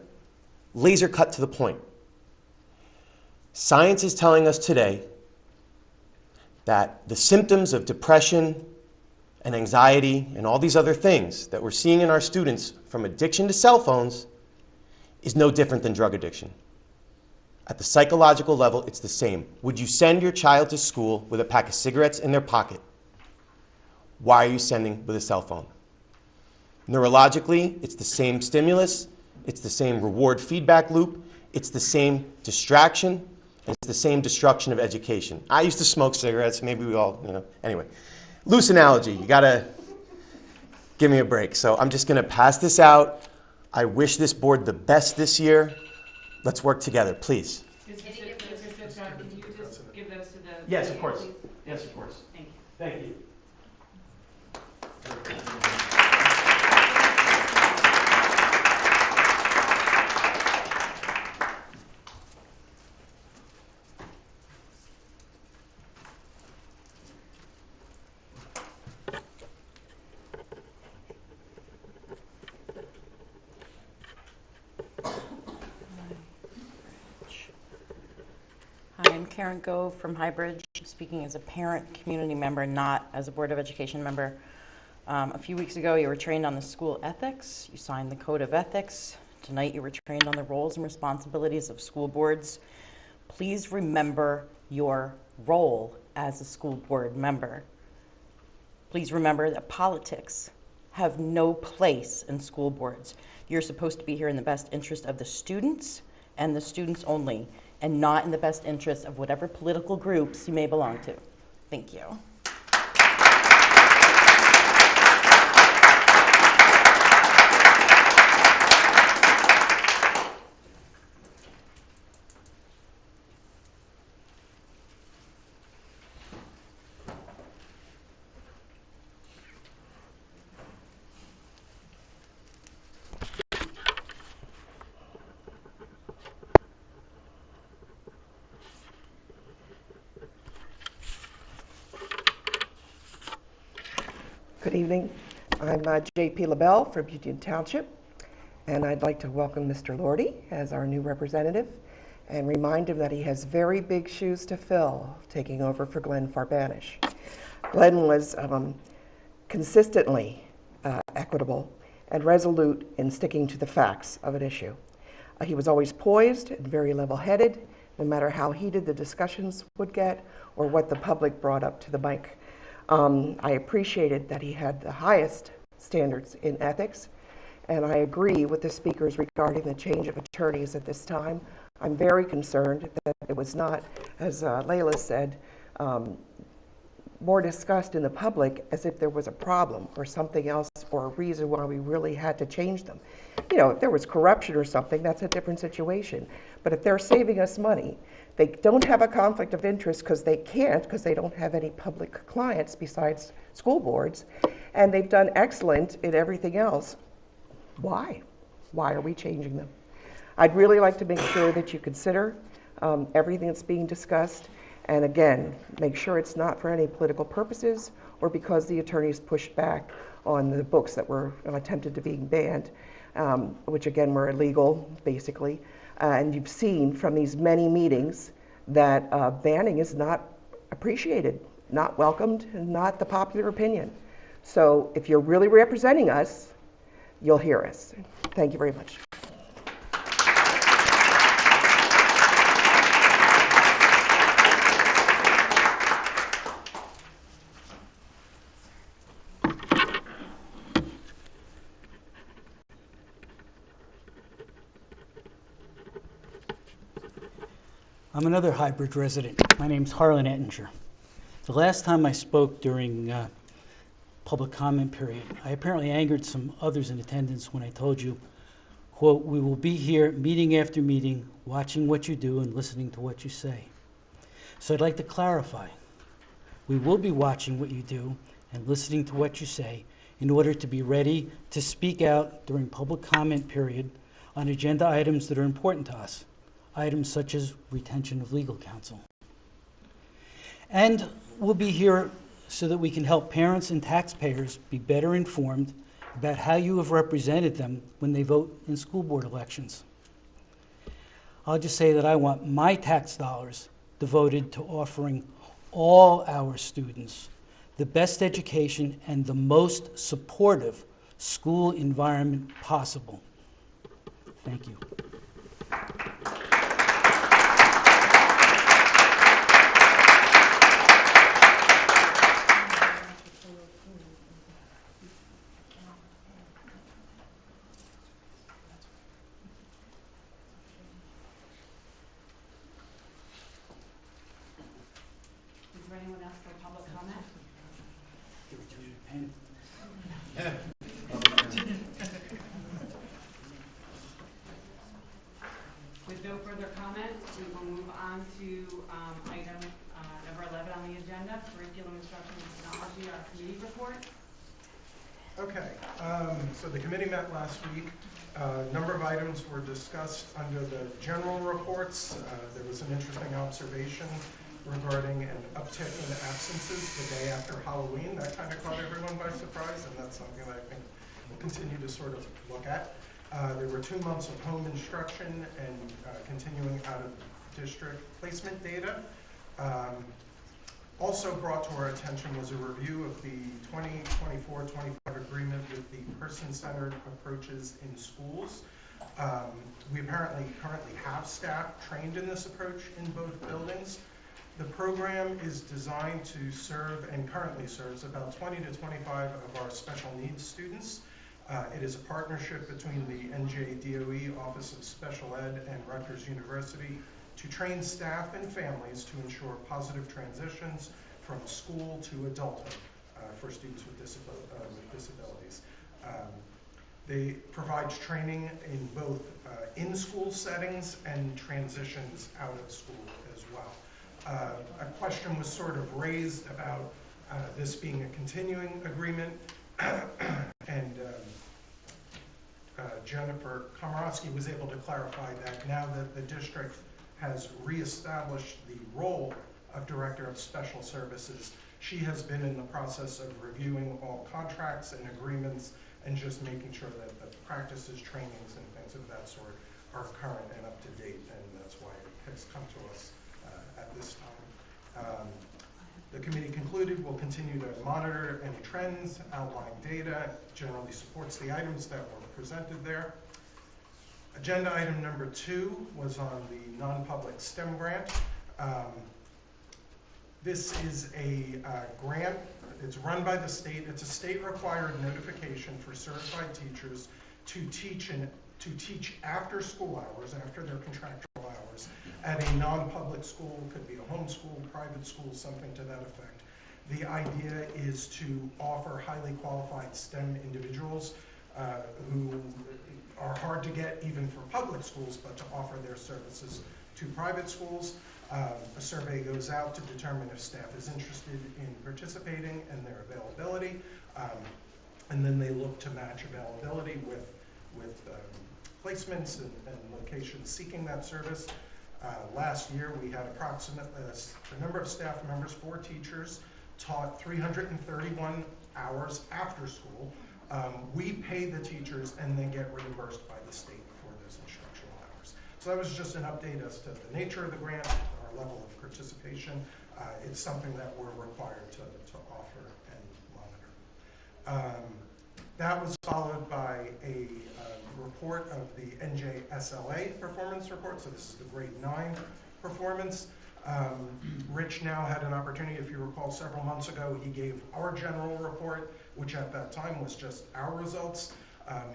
laser cut to the point. Science is telling us today that the symptoms of depression and anxiety and all these other things that we're seeing in our students, from addiction to cell phones, is no different than drug addiction. At the psychological level, it's the same. Would you send your child to school with a pack of cigarettes in their pocket? Why are you sending with a cell phone? Neurologically, it's the same stimulus, it's the same reward feedback loop, it's the same distraction, and it's the same destruction of education. I used to smoke cigarettes, maybe we all, anyway. Loose analogy, you gotta give me a break. So I'm just gonna pass this out. I wish this board the best this year. Let's work together, please. Can you just give those to the... Yes, of course. Yes, of course. Thank you. Thank you. Hi, I'm Karen Gove from Highbridge, speaking as a parent, community member, not as a Board of Education member. A few weeks ago, you were trained on the school ethics. You signed the Code of Ethics. Tonight, you were trained on the roles and responsibilities of school boards. Please remember your role as a school board member. Please remember that politics have no place in school boards. You're supposed to be here in the best interest of the students and the students only, and not in the best interest of whatever political groups you may belong to. Thank you. Good evening. I'm J.P. LaBelle from Union Township, and I'd like to welcome Mr. Lordy as our new representative and remind him that he has very big shoes to fill taking over for Glenn Farbanish. Glenn was consistently equitable and resolute in sticking to the facts of an issue. He was always poised and very level-headed, no matter how heated the discussions would get or what the public brought up to the mic. I appreciated that he had the highest standards in ethics, and I agree with the speakers regarding the change of attorneys at this time. I'm very concerned that it was not, as Layla said, more discussed in the public as if there was a problem or something else or a reason why we really had to change them. You know, if there was corruption or something, that's a different situation. But if they're saving us money, they don't have a conflict of interest because they can't, because they don't have any public clients besides school boards, and they've done excellent in everything else. Why? Why are we changing them? I'd really like to make sure that you consider everything that's being discussed, and again, make sure it's not for any political purposes or because the attorneys pushed back on the books that were attempted to be banned. which again were illegal, basically. And you've seen from these many meetings that banning is not appreciated, not welcomed, and not the popular opinion. So if you're really representing us, you'll hear us. Thank you very much. I'm another Highbridge resident. My name's Harlan Ettinger. The last time I spoke during public comment period, I apparently angered some others in attendance when I told you, quote, "We will be here meeting after meeting, watching what you do and listening to what you say." So I'd like to clarify. We will be watching what you do and listening to what you say in order to be ready to speak out during public comment period on agenda items that are important to us. Items such as retention of legal counsel. And we'll be here so that we can help parents and taxpayers be better informed about how you have represented them when they vote in school board elections. I'll just say that I want my tax dollars devoted to offering all our students the best education and the most supportive school environment possible. Thank you. Is there anyone else for public comment? With no further comment, we will move on to item number 11 on the agenda, curriculum, instruction, and technology, our committee report. Okay, so the committee met last week. A number of items were discussed under the general reports. There was an interesting observation regarding an uptick in absences the day after Halloween. That kind of caught everyone by surprise, and that's something that I think we'll continue to sort of look at. There were 2 months of home instruction and continuing out-of-district placement data. Also brought to our attention was a review of the 2024-25 agreement with the person-centered approaches in schools. We apparently currently have staff trained in this approach in both buildings. The program is designed to serve and currently serves about 20 to 25 of our special needs students. It is a partnership between the NJDOE Office of Special Ed and Rutgers University to train staff and families to ensure positive transitions from school to adulthood for students with disabilities. They provide training in both in-school settings and transitions out of school as well. A question was sort of raised about this being a continuing agreement, and Jennifer Komorowski was able to clarify that now that the district has reestablished the role of Director of Special Services, she has been in the process of reviewing all contracts and agreements and just making sure that the practices, trainings, and things of that sort are current and up to date, and that's why it has come to us at this time. The committee concluded we'll continue to monitor any trends, outline data, generally supports the items that were presented there. Agenda item number 2 was on the non-public STEM grant. This is a grant. It's run by the state. It's a state-required notification for certified teachers to teach after school hours, after their contractual hours, at a non-public school. Could be a homeschool, private school, something to that effect. The idea is to offer highly qualified STEM individuals who are hard to get even for public schools, but to offer their services to private schools. A survey goes out to determine if staff is interested in participating and their availability, and then they look to match availability with placements and locations seeking that service. Last year we had approximately the number of staff members, 4 teachers, taught 331 hours after school. We pay the teachers and then get reimbursed by the state for those instructional hours. So that was just an update as to the nature of the grant, our level of participation. It's something that we're required to offer and monitor. That was followed by a report of the NJSLA performance report. So this is the grade 9 performance. Rich now had an opportunity, if you recall, several months ago, he gave our general report, which at that time was just our results.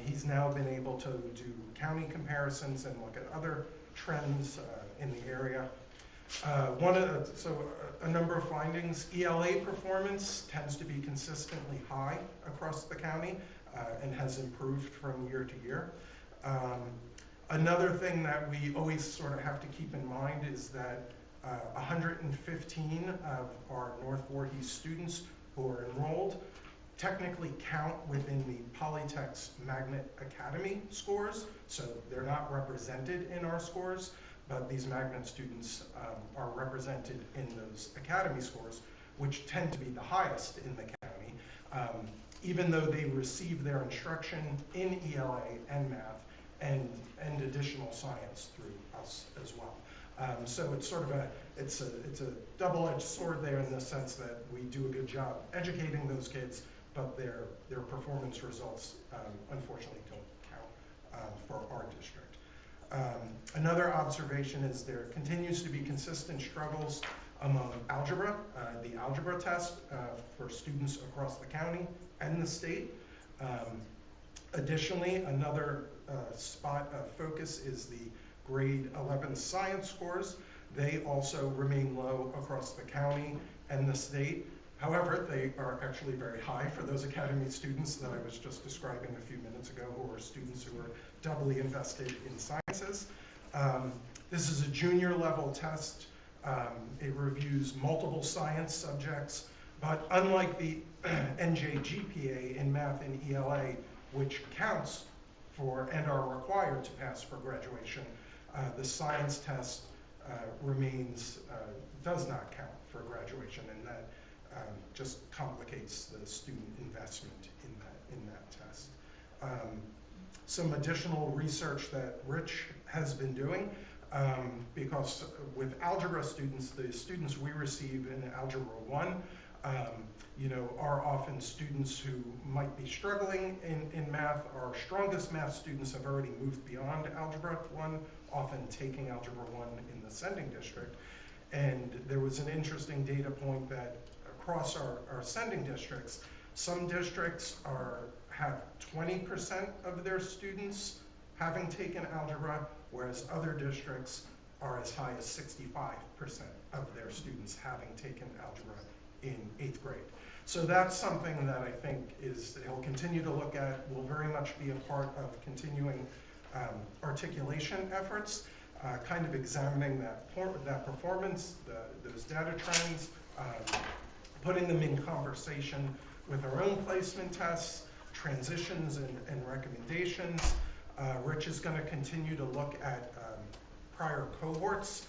He's now been able to do county comparisons and look at other trends in the area. A number of findings. ELA performance tends to be consistently high across the county and has improved from year to year. Another thing that we always sort of have to keep in mind is that 115 of our North Voorhees students who are enrolled technically count within the Polytech's Magnet Academy scores, so they're not represented in our scores, but these Magnet students are represented in those academy scores, which tend to be the highest in the county, even though they receive their instruction in ELA and math and additional science through us as well. So it's sort of it's a double-edged sword there in the sense that we do a good job educating those kids, but their performance results unfortunately don't count for our district. Another observation is there continues to be consistent struggles among algebra, the algebra test for students across the county and the state. Additionally, another spot of focus is the grade 11 science scores. They also remain low across the county and the state. However, they are actually very high for those academy students that I was just describing a few minutes ago, who are students who are doubly invested in sciences. This is a junior level test. It reviews multiple science subjects, but unlike the NJGPA in math and ELA, which counts for and are required to pass for graduation, the science test does not count for graduation, and that just complicates the student investment in that test. Some additional research that Rich has been doing, because with algebra students, the students we receive in Algebra 1, are often students who might be struggling in math. Our strongest math students have already moved beyond Algebra 1, often taking Algebra 1 in the sending district. And there was an interesting data point that across our sending districts, some districts have 20% of their students having taken algebra, whereas other districts are as high as 65% of their students having taken algebra in 8th grade. So that's something that I think he'll continue to look at, will very much be a part of continuing articulation efforts, kind of examining that performance, those data trends, putting them in conversation with our own placement tests, transitions and recommendations. Rich is going to continue to look at prior cohorts,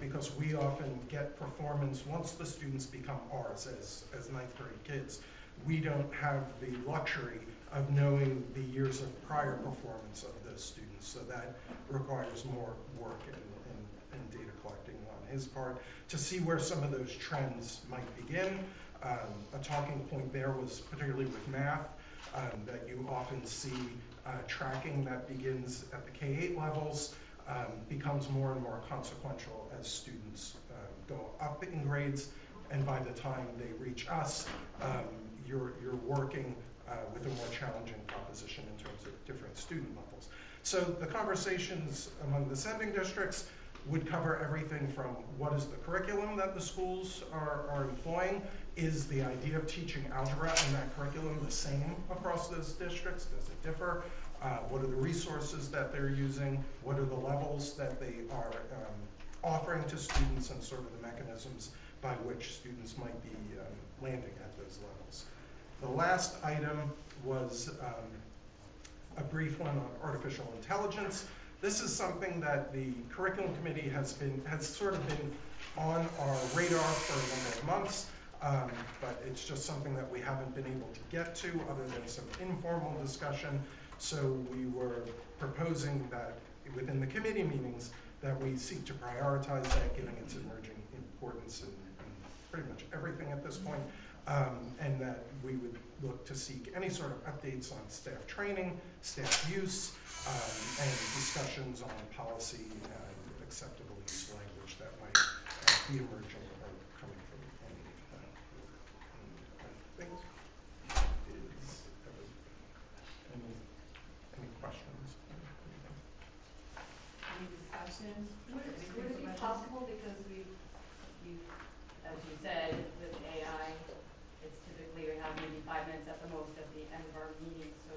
because we often get performance once the students become ours as 9th grade kids. We don't have the luxury of knowing the years of prior performance of those students, so that requires more work and data collecting on his part to see where some of those trends might begin. A talking point there was particularly with math, that you often see tracking that begins at the K-8 levels, becomes more and more consequential as students go up in grades, and by the time they reach us, you're working with a more challenging proposition in terms of different student levels. So the conversations among the sending districts would cover everything from what is the curriculum that the schools are employing, is the idea of teaching algebra and that curriculum the same across those districts, does it differ? What are the resources that they're using? What are the levels that they are offering to students, and sort of the mechanisms by which students might be landing at those levels. The last item was a brief one on artificial intelligence. This is something that the curriculum committee has sort of been on our radar for a number of months. but it's just something that we haven't been able to get to other than some informal discussion. So we were proposing that within the committee meetings that we seek to prioritize that, given its emerging importance in pretty much everything at this point, and that we would look to seek any sort of updates on staff training, staff use, and discussions on policy and acceptable use language that might be emerging or coming from any of that. And I think is any questions? Any discussions? Would it be possible, because as you said, with AI, it's typically we have maybe 5 minutes at the most at the end of our meeting, so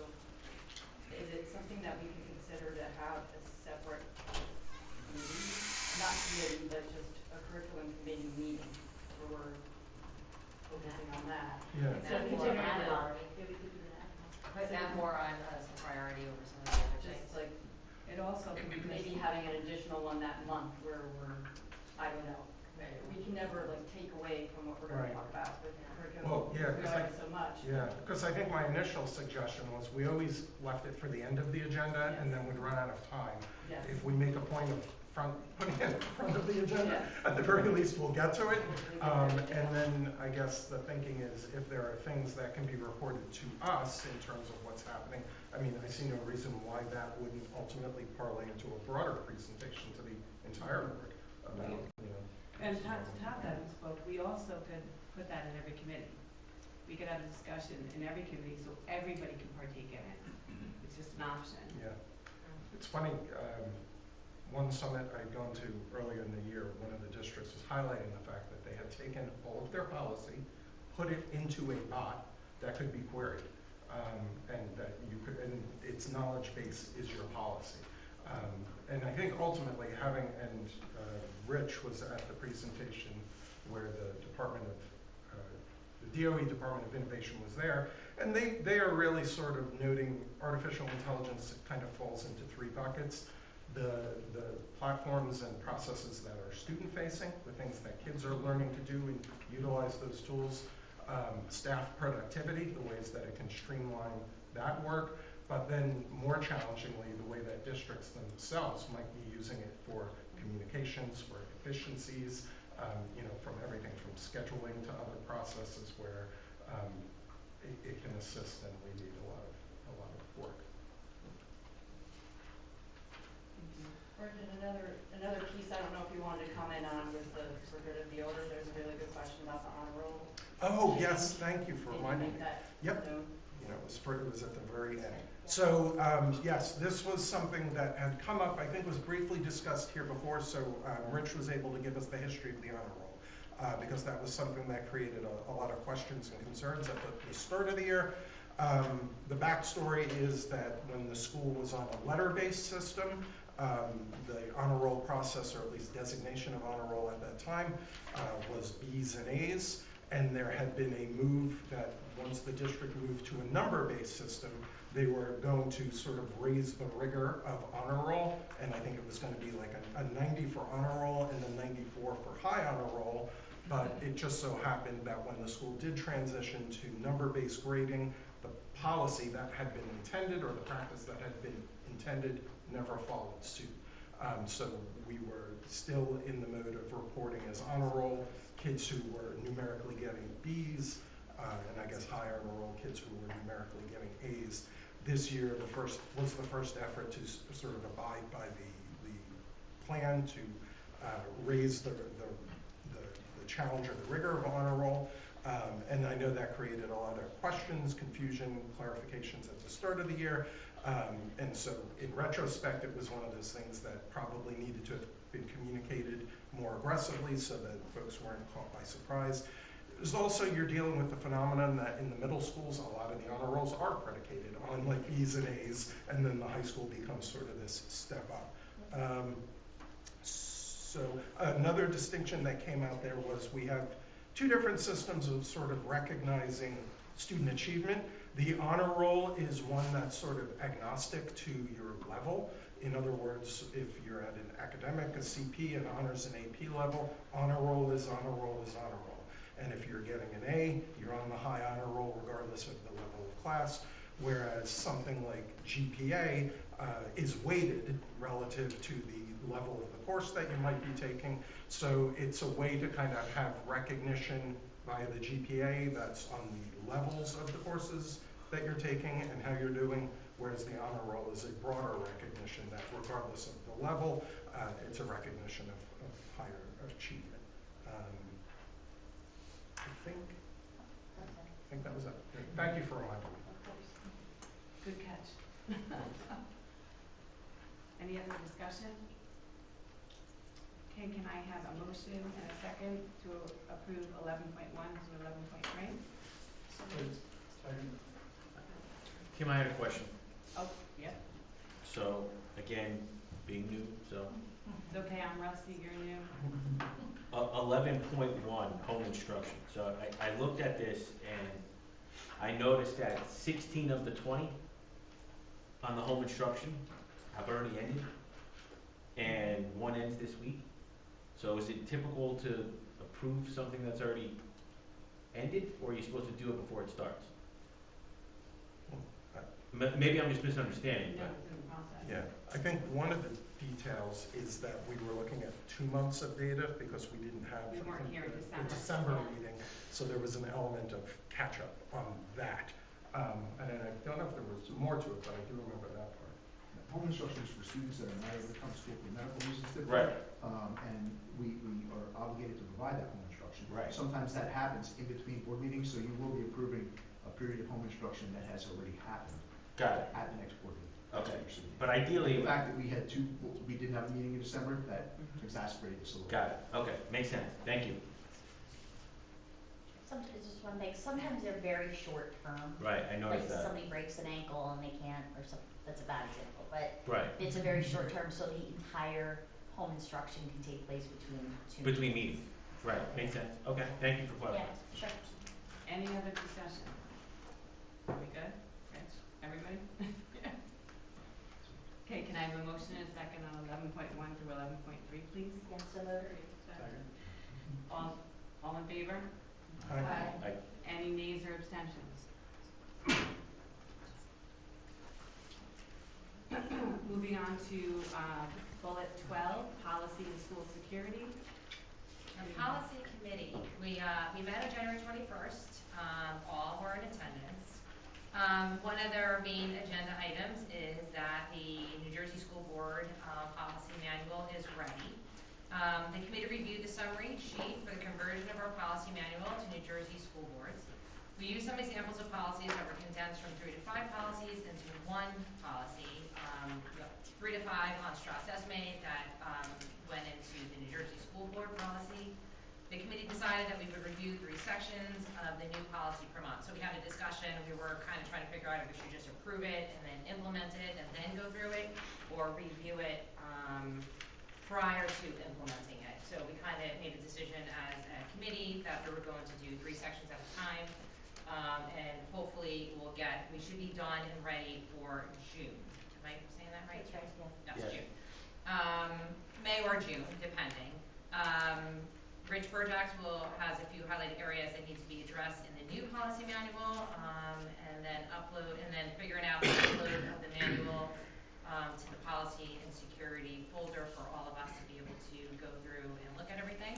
is it something that we can consider to have a separate committee, not committee, but just a curriculum committee meeting where we're focusing on that? Yeah. So we could add it on. Put that more on as a priority over some of the other things. Just like, It also could be maybe having an additional one that month where we're, I don't know, we can never like take away from what we're going to talk about with curriculum. Well, yeah, we learn so much. Yeah, because I think my initial suggestion was we always left it for the end of the agenda and then we'd run out of time. Yes. If we make a point of putting it in front of the agenda, at the very least we'll get to it. And then I guess the thinking is if there are things that can be reported to us in terms of what's happening, I mean, I see no reason why that wouldn't ultimately parlay into a broader presentation to the entire board about, you know. And to top that, we also could put that in every committee. We could have a discussion in every committee so everybody can partake in it. It's just an option. Yeah. It's funny, one summit I'd gone to earlier in the year, one of the districts was highlighting the fact that they had taken all of their policy, put it into a bot that could be queried, and that you could, and its knowledge base is your policy. And I think ultimately having, and Rich was at the presentation where the Department of, the DOE Department of Innovation was there, and they are really sort of noting artificial intelligence kind of falls into 3 buckets. The platforms and processes that are student-facing, the things that kids are learning to do and utilize those tools, staff productivity, the ways that it can streamline that work, but then more challengingly, the way that districts themselves might be using it for communications, for efficiencies, you know, from everything from scheduling to other processes where it can assist and alleviate a lot of work. Bridget, another piece I don't know if you wanted to comment on was the rid of the order. There's a really good question about the honor roll. Oh yes, thank you for reminding me. Yep. You know, it was at the very end. So yes, this was something that had come up, I think was briefly discussed here before, so Rich was able to give us the history of the honor roll, because that was something that created a lot of questions and concerns at the start of the year. The backstory is that when the school was on a letter-based system, the honor roll process, or at least designation of honor roll at that time, was B's and A's, and there had been a move that once the district moved to a number-based system, they were going to sort of raise the rigor of honor roll, and I think it was going to be like a 90 for honor roll and then 94 for high honor roll, but it just so happened that when the school did transition to number-based grading, the policy that had been intended, or the practice that had been intended, never followed suit. So we were still in the mode of reporting as honor roll kids who were numerically getting B's, and I guess high honor roll kids who were numerically getting A's. This year, was the first effort to sort of abide by the plan to raise the challenge or the rigor of honor roll. And I know that created a lot of questions, confusion, clarifications at the start of the year. And so in retrospect, it was one of those things that probably needed to have been communicated more aggressively so that folks weren't caught by surprise. There's also, you're dealing with the phenomenon that in the middle schools, a lot of the honor rolls are predicated on like B's and A's, and then the high school becomes sort of this step up. So another distinction that came out there was we have 2 different systems of sort of recognizing student achievement. The honor roll is one that's sort of agnostic to your level. In other words, if you're at an academic, a CP, an honors and AP level, honor roll is honor roll is honor roll. And if you're getting an A, you're on the high honor roll regardless of the level of class, whereas something like GPA is weighted relative to the level of the course that you might be taking. So it's a way to kind of have recognition via the GPA that's on the levels of the courses that you're taking and how you're doing, whereas the honor roll is a broader recognition that regardless of the level, it's a recognition of higher achievement. I think that was it. Thank you for reminding me. Good catch. Any other discussion? Okay, can I have a motion and a second to approve 11.1 to 11.3? Kim, I had a question. Oh, yeah. So, again, being new, so. It's okay, I'm Rusty, you're new. 11.1, home instruction. So I looked at this and I noticed that 16 of the 20 on the home instruction have already ended, and one ends this week. So is it typical to approve something that's already ended, or are you supposed to do it before it starts? Maybe I'm just misunderstanding. No, But it's in the process. Yeah, I think one of the details is that we were looking at 2 months of data because we didn't have We weren't here in the December. December meeting, so there was an element of catch-up on that. And I don't know if there was more to it, but I do remember that part. Home instruction is for students that are not able to come to school for medical reasons typically. Right. And we are obligated to provide that home instruction. Right. Sometimes that happens in between board meetings, so you will be approving a period of home instruction that has already happened. Got it. At the next board meeting. Okay. But ideally, The fact that we didn't have a meeting in December, that exacerbated this a little. got it. Okay, makes sense. Thank you. Sometimes, just one thing, sometimes they're very short term. Right, I noticed Like that. somebody breaks an ankle and they can't, or something, that's a bad example, but Right. it's a very short term, so the entire home instruction can take place between two. Between meetings. Right, makes sense. Okay, thank you for clarifying. Yeah, sure. Any other discussion? Are we good? Rich? Everybody? Okay, can I have a motion and a second on 11.1 through 11.3, please? Yes, so moved. All in favor? Aye. Aye. Any nays or abstentions? Moving on to bullet 12, policy and school security. Our policy committee, we met on January 21st, all were in attendance. One of their main agenda items is that the New Jersey School Board policy manual is ready. The committee reviewed the summary sheet for the conversion of our policy manual to New Jersey school boards. We used some examples of policies that were condensed from 3 to 5 policies into one policy. 3 to 5 on Strauss estimate that went into the New Jersey School Board policy. The committee decided that we would review 3 sections of the new policy per month. So we had a discussion, we were kind of trying to figure out if we should just approve it and then implement it and then go through it, or review it prior to implementing it. So we kind of made a decision as a committee that we were going to do 3 sections at a time, and hopefully we should be done and ready for June. Am I saying that right? That's right, yeah. Yes, June. May or June, depending. Rich Burjax has a few highlighted areas that need to be addressed in the new policy manual, and then figuring out the upload of the manual to the policy and security folder for all of us to be able to go through and look at everything.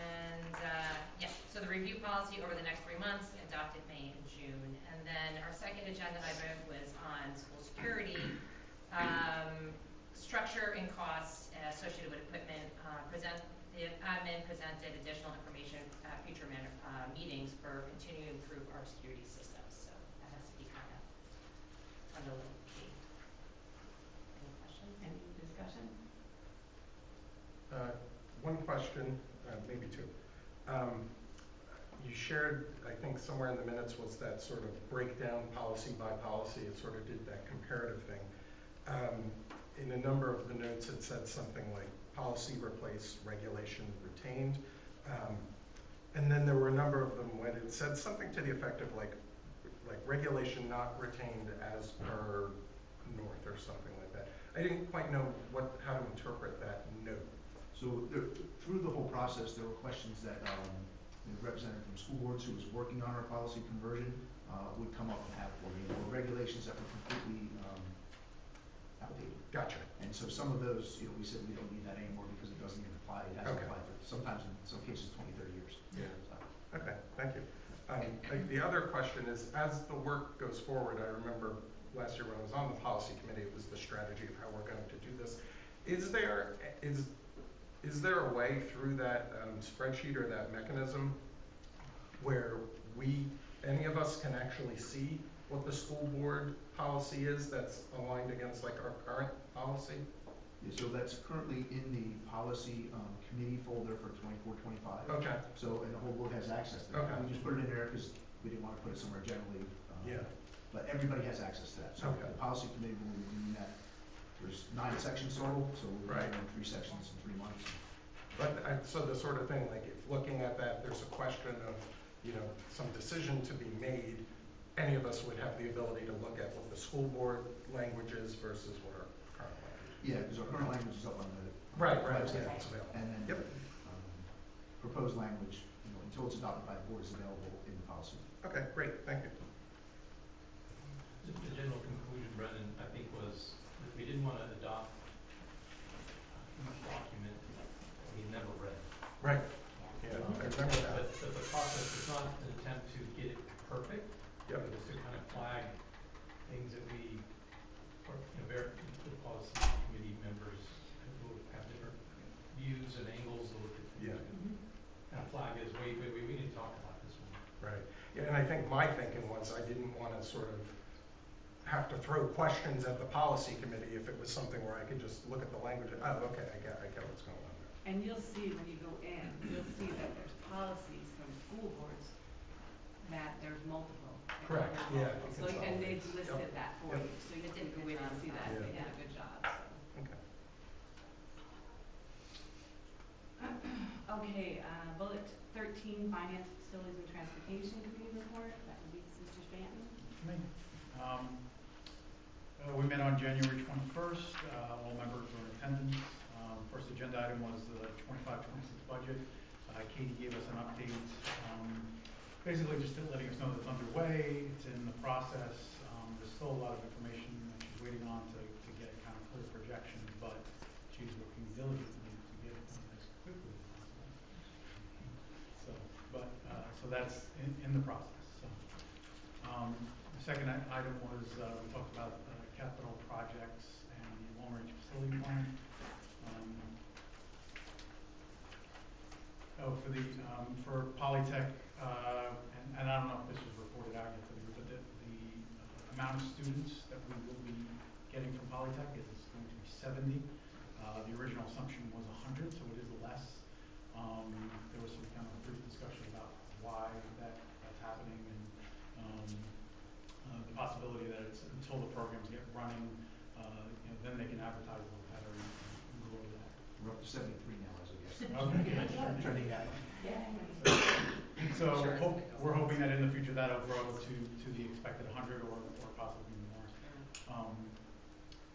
And so the review policy over the next 3 months, adopted May and June. And then our second agenda item was on school security, structure and costs associated with equipment. The admin presented additional information at future meetings for continuing to improve our security systems. So that has to be kind of under little key. Any questions? Any discussion? One question, maybe 2. You shared, I think somewhere in the minutes was that sort of breakdown policy by policy. It sort of did that comparative thing. In a number of the notes it said something like policy replaced, regulation retained. And then there were a number of them when it said something to the effect of like regulation not retained as per North or something like that. I didn't quite know how to interpret that note. So through the whole process, there were questions that the representative from school boards who was working on our policy conversion would come up and have for me. There were regulations that were completely outdated. Gotcha. And so some of those, we said we don't need that anymore because it doesn't even apply. It hasn't applied for sometimes in some cases 20, 30 years. Yeah. Okay, thank you. The other question is, as the work goes forward, I remember last year when I was on the policy committee, it was the strategy of how we're going to do this. Is there a way through that spreadsheet or that mechanism where any of us can actually see what the school board policy is that's aligned against like our current policy? Yeah, so that's currently in the policy committee folder for 24-25. Okay. So, and the whole board has access to that. Okay. We just put it in there because we didn't want to put it somewhere generally. Yeah. But everybody has access to that. So Okay. the policy committee will be doing that. There's 9 sections total, so we'll be doing 3 sections in 3 months. But so the sort of thing, like if looking at that, there's a question of, some decision to be made, any of us would have the ability to look at what the school board language is versus what our current language is. Yeah, because our current language is up on the Right, website. yeah, it's available. And then proposed language, until it's adopted by the board, is available in the policy. Okay, great, thank you. The general conclusion, Brendan, I think, was that we didn't want to adopt a document we never read. Right. Yeah, I remember that. But the process is not an attempt to get it perfect. Yep. It was to kind of flag things that we, or the policy committee members will have different views and angles of it. Yeah. Kind of flag is, wait, we need to talk about this one. Right. Yeah, and I think my thinking was I didn't want to sort of have to throw questions at the policy committee if it was something where I could just look at the language and, oh, okay, I get what's going on there. And you'll see when you go in, you'll see that there's policies from school boards that there's multiple. Correct, yeah. So, and they've listed Yep. that for Yep. you, so you didn't go in and see that, Yeah. they did a good job, so. Okay. Okay, bullet 13, Finance, Facilities, and Transportation Committee report. That would be Mr. Stanton. We met on January 21st. All members were in attendance. First agenda item was the 25-26 budget. Katie gave us an update, basically just letting us know that it's underway, it's in the process. There's still a lot of information that she's waiting on to get kind of clear projections, but she's working diligently to get it done as quickly as possible. So that's in the process. So, the second item was we talked about capital projects and the long-range facility plan. For Polytech, and I don't know if this was reported out yet to the group, but the amount of students that we will be getting from Polytech is going to be 70. The original assumption was 100, so it is less. There was some kind of brief discussion about why that's happening, and the possibility that it's until the programs get running, then they can advertise a little better and grow that. We're up to 73 now, as I guess. Okay. Trending that. So we're hoping that in the future that'll grow to the expected 100 or possibly more.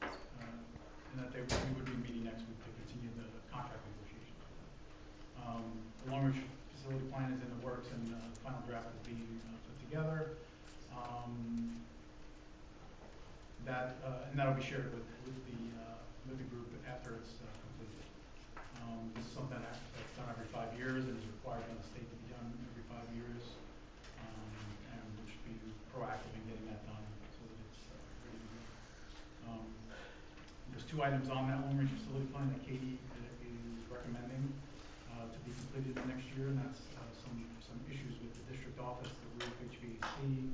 And that we would be meeting next week to continue the contract negotiations. The long-range facility plan is in the works and the final draft is being put together. And that'll be shared with the group after it's completed. This is something that's done every 5 years and is required by the state to be done every 5 years. And we should be proactive in getting that done so that it's ready to go. There's 2 items on that long-range facility plan that Katie is recommending to be completed next year, and that's some issues with the district office, the roof HVAC,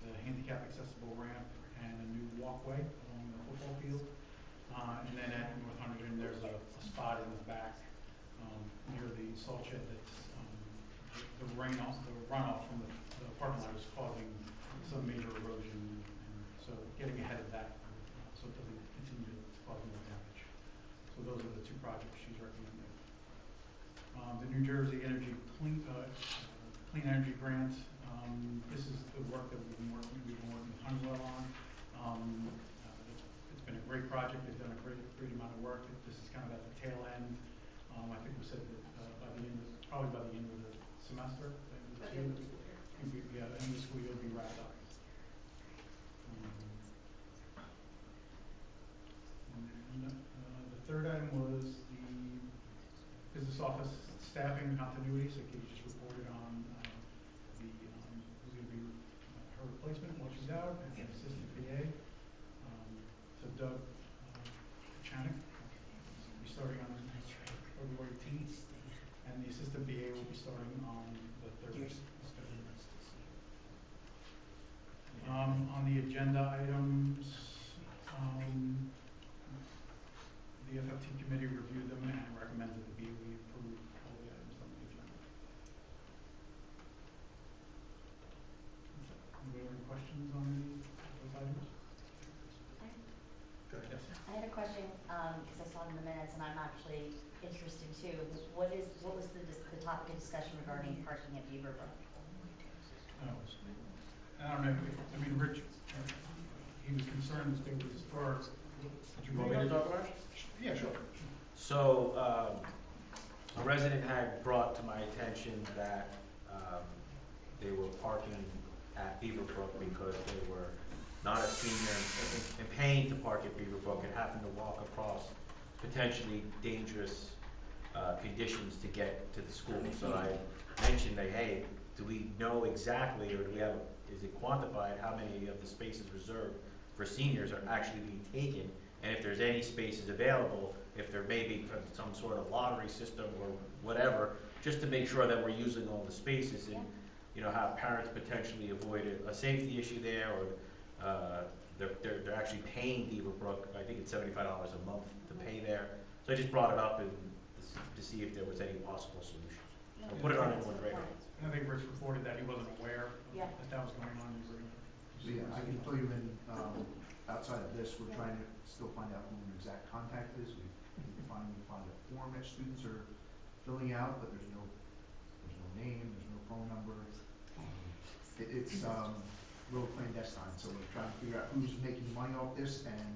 the handicap accessible ramp, and a new walkway along the football field. And then at North Hunterdon, there's a spot in the back near the salt shed that's the runoff from the parking lot is causing some major erosion, and so getting ahead of that so it doesn't continue to cause more damage. So those are the 2 projects she's recommending. The New Jersey Energy Clean Energy Grant. This is the work that we've been working with Honeywell on. It's been a great project. They've done a great amount of work. This is kind of at the tail end. I think we said that probably by the end of the semester, By the end of the school year. yeah, the end of the school year will be wrapped up. And the third item was the business office staffing continuity. So Katie just reported on who's going to be her replacement while she's out, and an assistant PA. So Doug Chanik will be starting on February 18th, and the assistant PA will be starting on the 3rd. On the agenda items, the FFT committee reviewed them and recommended the BOE approve all the items on the agenda. Anybody have any questions on those items? Go ahead. Yes. I had a question, because I saw it in the minutes, and I'm actually interested too. What was the topic of discussion regarding parking at Beaverbrook? Oh, I don't know. I mean, Rich, he was concerned that there was, or did you Want me to talk about it? Yeah, sure. So, a resident had brought to my attention that they were parking at Beaverbrook because they were not a senior and paying to park at Beaverbrook and happened to walk across potentially dangerous conditions to get to the school. So I mentioned that, hey, do we know exactly, or do we have, is it quantified how many of the spaces reserved for seniors are actually being taken? And if there's any spaces available, if there may be some sort of lottery system or whatever, just to make sure that we're using all the spaces and, you know, have parents potentially avoid a safety issue there, or they're actually paying Beaverbrook, I think it's $75 a month to pay there. So I just brought it up and to see if there was any possible solution. I'll put it on everyone's radar. I think Rich reported that he wasn't aware that was going on. So yeah, I can fill you in. Outside of this, we're trying to still find out who an exact contact is. We finally find a form that students are filling out, but there's no name, there's no phone number. It's real clandestine, so we're trying to figure out who's making money off this, and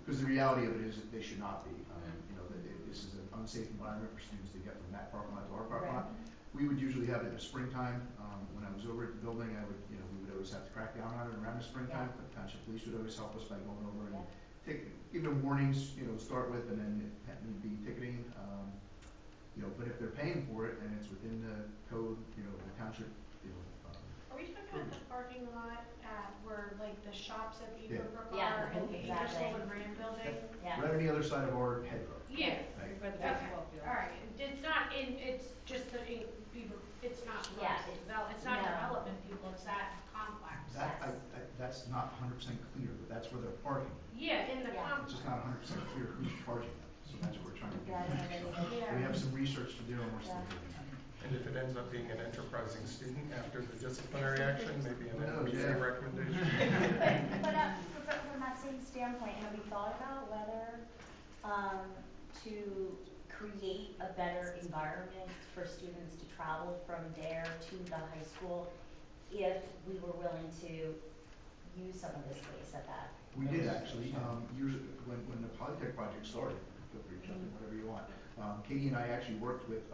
because the reality of it is that they should not be. You know, this is an unsafe environment for students to get from that parking lot to our parking lot. We would usually have it in the springtime. When I was over at the building, we would always have to crack down on it around the springtime. But township police would always help us by going over and give them warnings, start with, and then if need be ticketing. But if they're paying for it and it's within the code, the township, Are we talking about the parking lot at where like the shops at Beaverbrook Yeah, are and the exactly. Ingersoll and Rand building? Yeah. right on the other side of our head road. Yeah. Right. By the Okay, baseball field. all right. It's not in, it's just the Beaver, it's not it's not No. development people, it's that complex. That's not 100% clear, but that's where they're parking. Yeah, in the It's complex. just not 100% clear who's charging them, so that's what we're trying to do. Yeah, I don't know that either. We have some research to do, and we're still doing that. And if it ends up being an enterprising student after the disciplinary action, maybe an NHV recommendation. But from that same standpoint, have we thought about whether to create a better environment for students to travel from there to the high school if we were willing to use some of the space at that? We did actually, years when the Polytech project started, feel free to jump in whatever you want. Katie and I actually worked with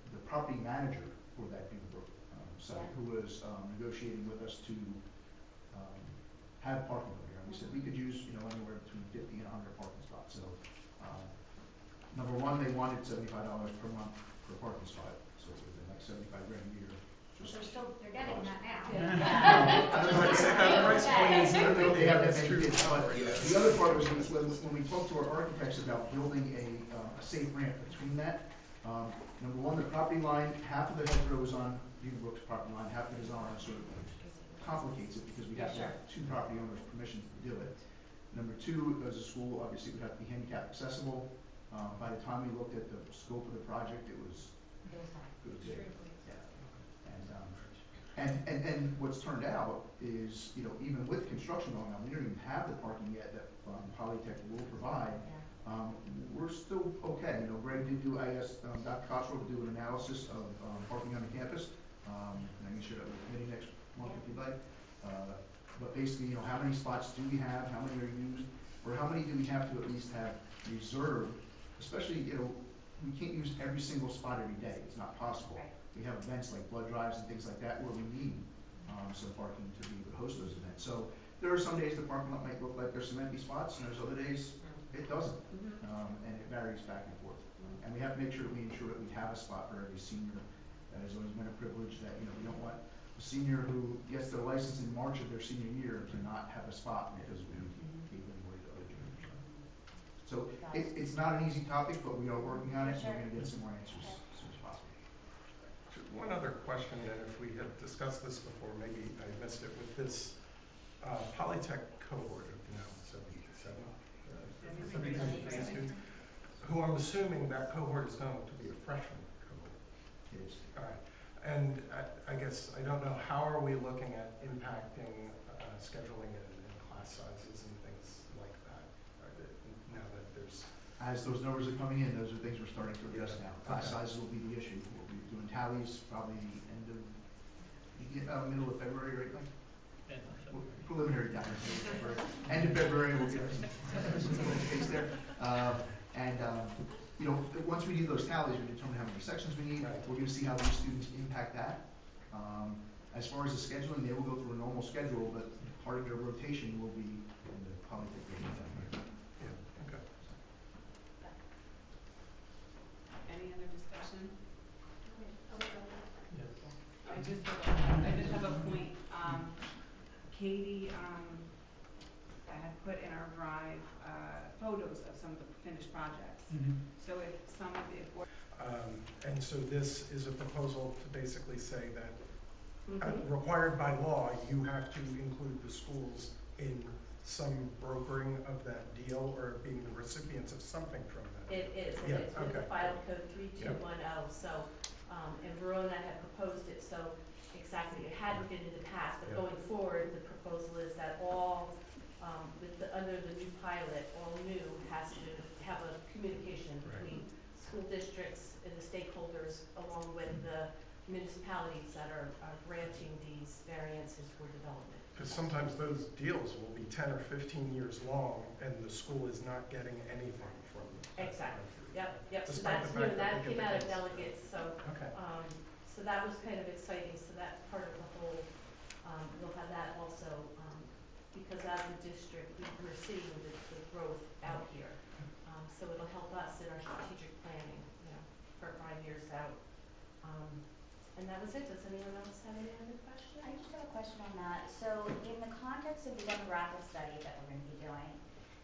the property manager for that Beaverbrook site, who was negotiating with us to have parking over here. And we said we could use anywhere between 50 and 100 parking spots. So number one, they wanted $75 per month per parking spot, so it would have been like $75 grand a year. They're getting that now. They have that many kids. But the other part was when we talked to our architects about building a safe ramp between that. Number one, the property line, half of the hedgerow is on Beaverbrook's property line, half of it is on ours, so it complicates it because we have to have two property owners' permission to do it. Number two, as a school, obviously it would have to be handicap accessible. By the time we looked at the scope of the project, it was big. And what's turned out is, even with construction going on, we don't even have the parking yet that Polytech will provide. We're still okay. Greg did do, I asked Dr. Cottrell to do an analysis of parking on the campus. And I can share that with the committee next month if you'd like. But basically, how many spots do we have? How many are used? Or how many do we have to at least have reserved? Especially, we can't use every single spot every day. It's not possible. we have events like blood drives and things like that where we need some parking to be able to host those events. So there are some days the parking lot might look like there's some empty spots, and there's other days it doesn't, and it varies back and forth. And we have to make sure that we ensure that we have a spot for every senior. That has always been a privilege that, we don't want a senior who gets their license in March of their senior year to not have a spot because we gave them away to other juniors. So it's not an easy topic, but we are working on it, and we're going to get some more answers as soon as possible. One other question, and if we have discussed this before, maybe I missed it, with this Polytech cohort of now 77 students, who I'm assuming that cohort is going to be a freshman cohort. It is. All right. And I guess, I don't know, how are we looking at impacting scheduling and class sizes and things like that, now that there's... As those numbers are coming in, those are things we're starting to address now. Class sizes will be the issue. We'll be doing tallies probably middle of February, right, Mike? Preliminary tallies, end of February, we'll get some space there. Once we do those tallies, we determine how many sections we need. We're going to see how these students impact that. As far as the scheduling, they will go through a normal schedule, but part of their rotation will be in the Polytech building down here. Yeah, okay. Any other discussion? Yes. I just have a point. Katie had put in our drive photos of some of the finished projects. So if some of the and so this is a proposal to basically say that required by law, you have to include the schools in some brokering of that deal or being the recipients of something from that. It is, and it's with the file code 3210, so, and Verona had proposed it, so exactly, it hadn't been in the past, but going forward, the proposal is that all, under the new pilot, all new has to have a communication between school districts and the stakeholders along with the municipalities that are granting these variances for development. Because sometimes those deals will be 10 or 15 years long, and the school is not getting anything from them. Exactly. Yep. So Despite that's the new, fact that that came out of delegates, so Okay. so that was kind of exciting. So that part of the whole, we'll have that also, because as a district, we're seeing the growth out here. So it'll help us in our strategic planning, for 5 years out. And that was it. Does anyone else have any other questions? I just have a question on that. So in the context of the demographic study that we're going to be doing,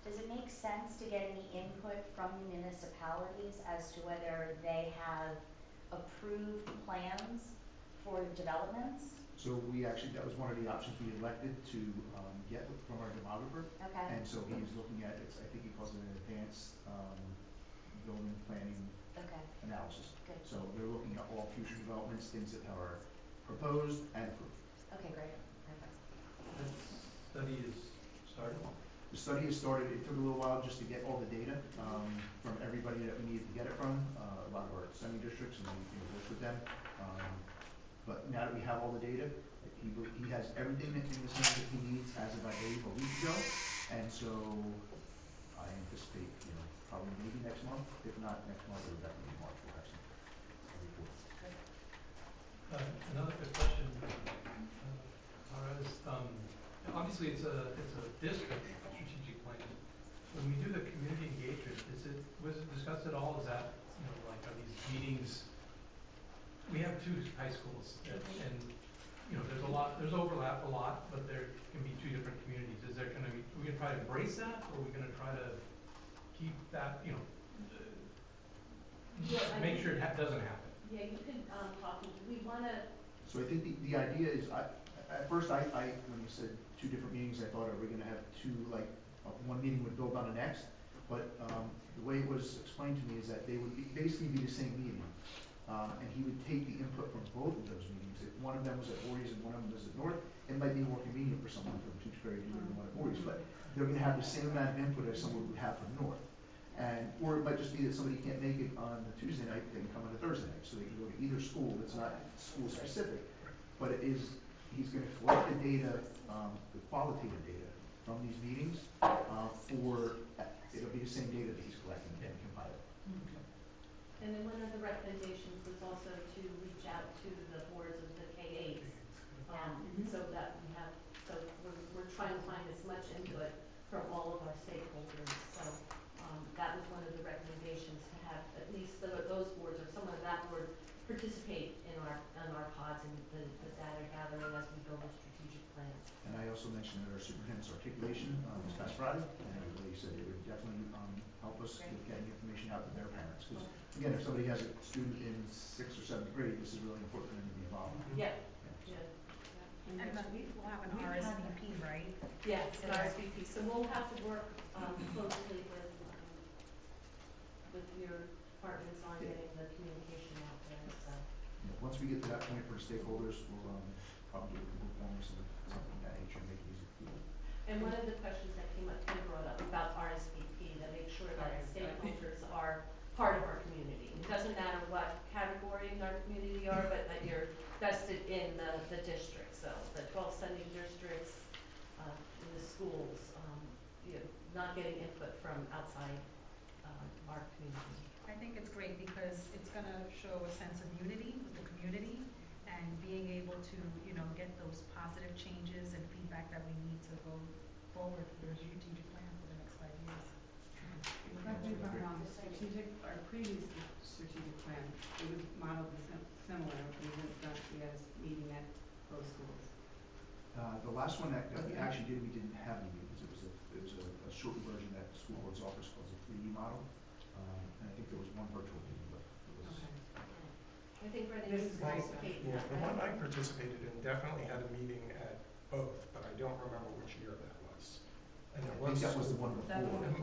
does it make sense to get any input from municipalities as to whether they have approved plans for developments? So that was one of the options we elected to get from our demographer. Okay. And so he is looking at, I think he calls it an advanced building planning analysis. Good. So they're looking at all future developments, things that are proposed and approved. Okay, great. Perfect. This study is started? The study has started. It took a little while just to get all the data from everybody that we needed to get it from, a lot of our semi-districts, and we worked with them. But now that we have all the data, he has everything in his hands that he needs as of, I believe, a week ago. And so I anticipate, probably maybe next month. If not next month, it'll definitely be March. We'll have some report. Another quick question, obviously it's a district strategic plan. When we do the community engagement, was it discussed at all? Is that, are these meetings? We have 2 high schools, and there's overlap a lot, but there can be 2 different communities. Is there going to be? Are we going to try to embrace that, or are we going to try to keep that? Make sure it doesn't happen. Yeah, you can talk. We want to. So I think the idea is, at first when you said 2 different meetings, I thought, are we going to have 2, one meeting would build on the next? But the way it was explained to me is that they would basically be the same meeting. And he would take the input from both of those meetings. If one of them was at Voorhees and one of them was at North, it might be more convenient for someone from Tewksbury to do it than one at Voorhees. But they're going to have the same amount of input as someone would have from North. Or it might just be that somebody can't make it on the Tuesday night, they can come on a Thursday night. So they can go to either school. It's not school specific, but he's going to collect the data, the qualitative data from these meetings it'll be the same data that he's collecting and compiling. Okay. And then one of the recommendations was also to reach out to the boards of the K-8s, so that we have, so we're trying to find as much input from all of our stakeholders. So that was one of the recommendations, to have at least those boards or someone of that board participate in our pods and the data gathering as we build the strategic plans. And I also mentioned at our superintendent's articulation this past Friday, and they said they would definitely help us with getting information out to their parents. Because again, if somebody has a student in 6th or 7th grade, this is really important for them to be involved. Yeah. Yeah. And we'll have an RSVP, right? Yes, an RSVP. So we'll have to work closely with your departments on getting the communication out there. So Once we get to that point for stakeholders, we'll probably do a Google form or something of that nature and make it easy for you. And one of the questions that came up, Ken brought up about RSVP, to make sure that stakeholders are part of our community. It doesn't matter what category in our community are, but that you're vested in the district. So the 12 sending districts, in the schools, not getting input from outside our community. I think it's great because it's going to show a sense of unity with the community and being able to, get those positive changes and feedback that we need to go forward with the strategic plan for the next 5 years. Correct me if I'm wrong, our previous strategic plan, it was modeled similar. We had a meeting at both schools. The last one that we actually did, we didn't have any meetings. It was a shortened version that the school boards offers called the 3D model. And I think there was one virtual meeting, but it was. Okay. I think Brendan This needs is to great. participate in Yeah, that, the one I right? participated in definitely had a meeting at both, but I don't remember which year that was. And there I think was. that was the one before.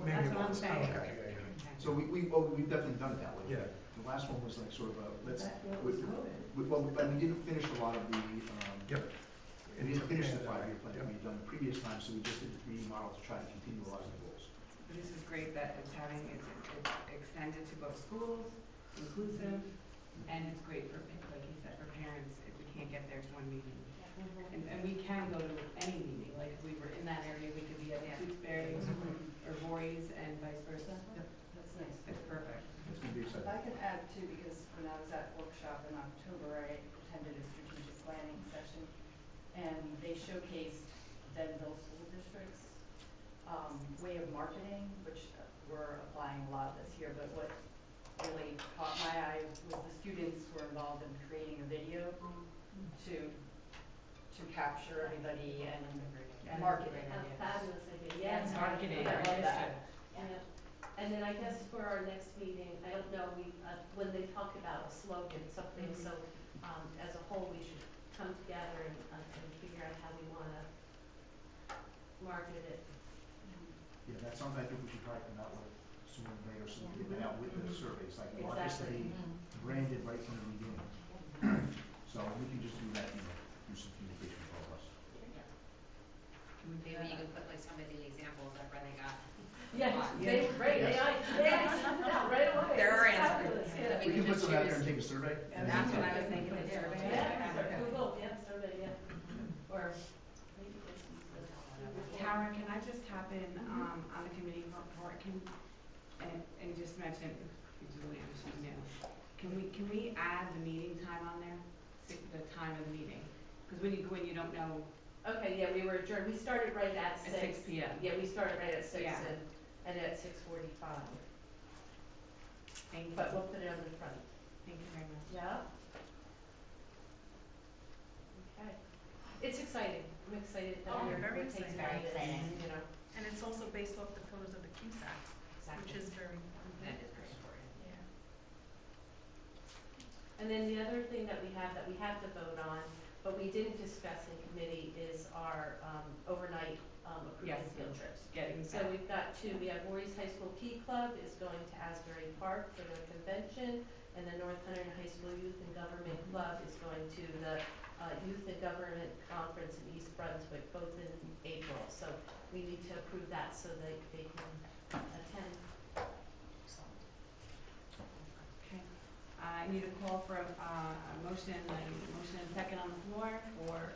Maybe That's it what I'm was. saying. Okay, yeah. So we've definitely done it that way. Yeah. The last one was like sort of a, let's. was COVID. Well, and we didn't finish a lot of the, Yep. we didn't finish the 5-year plan that we had done the previous time, so we just did the 3D model to try to continue a lot of the goals. But this is great that it's extended to both schools, inclusive, and it's great for, like you said, for parents if we can't get there to one meeting. And we can go to any meeting, like if we were in that area, we could be at Tewksbury or Voorhees and vice versa. That's nice. It's perfect. It's going to be If exciting. I can add too, because when I was at workshop in October, I attended a strategic planning session, and they showcased Denville School District's way of marketing, which we're applying a lot of this here, but what really caught my eye was the students were involved in creating a video to capture everybody and marketing. A fabulous idea. Yes, marketing. I love that. Yeah. And then I guess for our next meeting, I don't know, when they talk about a slogan, something, so as a whole, we should come together and figure out how we want to market it. Yeah, that's something I think we should probably come out with sooner than later, so we can get that out with the surveys. Like, we want this to be branded right from the beginning. So we can just do that, do some communication with all of us. Maybe you can put like some of the examples that Brendan got. Yeah, they were great. They sent it out right away. There are Fabulous. answers. Yeah. We can put some out there and take a survey. And that's what I was thinking, the survey. Yeah, Google, survey, yeah. Or maybe just use the. Karen, can I just tap in on the committee report, and just mention, if Julie understood now, can we add the meeting time on there, the time of the meeting? Because when you go in, you don't know. Okay, yeah, we were adjourned. We started right at 6. At 6 p.m. Yeah, we started right at 6 Yeah. and at 6:45. Thank you. But we'll put it on the front. Thank you very much. Yeah. Okay. It's exciting. I'm excited that Oh, we're very taking exciting. guidance, And it's also based off the pillars of the CUSAC, which is very important. That is very important. Yeah. And then the other thing that we have to vote on, but we didn't discuss in committee, is our overnight approved field trips. So we've got 2. We have Voorhees High School Key Club is going to Asbury Park for their convention, and the North Hunterdon High School Youth and Government Club is going to the Youth and Government Conference in East Brunswick, both in April. So we need to approve that so that they can attend. Okay. I need a call for a motion, and second on the floor for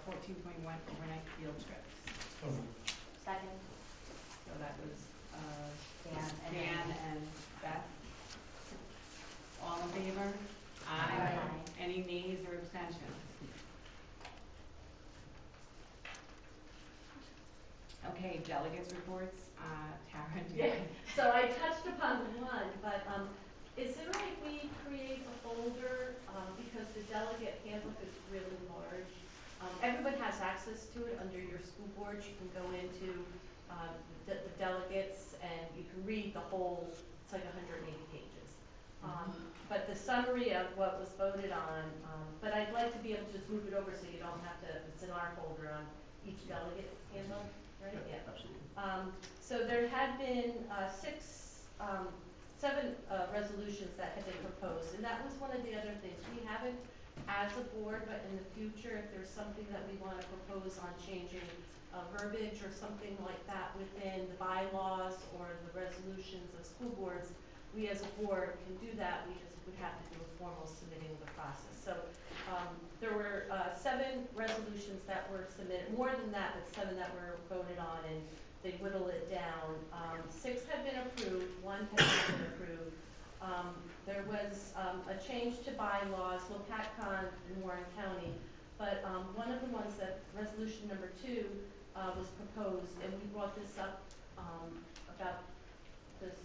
14.1 overnight field trips. Second. So that was Dan and Dan and Beth. Okay, delegates reports, Tara, do you? Yeah, so I touched upon one, but is it right if we create a folder, because the delegate handbook is really large? Everyone has access to it under your school board. You can go into the delegates and you can read the whole, it's like 180 pages. But the summary of what was voted on, but I'd like to be able to just move it over so you don't have to, it's in our folder on each delegate handbook, right? Yeah. Absolutely. So there had been seven resolutions that had been proposed, and that was one of the other things. We haven't, as a board, but in the future, if there's something that we want to propose on changing verbiage or something like that within the bylaws or the resolutions of school boards, we as a board can do that. We just would have to do a formal submitting of the process. So there were 7 resolutions that were submitted, more than that, but 7 that were voted on, and they whittle it down. 6 have been approved, 1 has not been approved. There was a change to bylaws, Lopatcon in Warren County, but one of the ones that, resolution number 2, was proposed, and we brought this up about this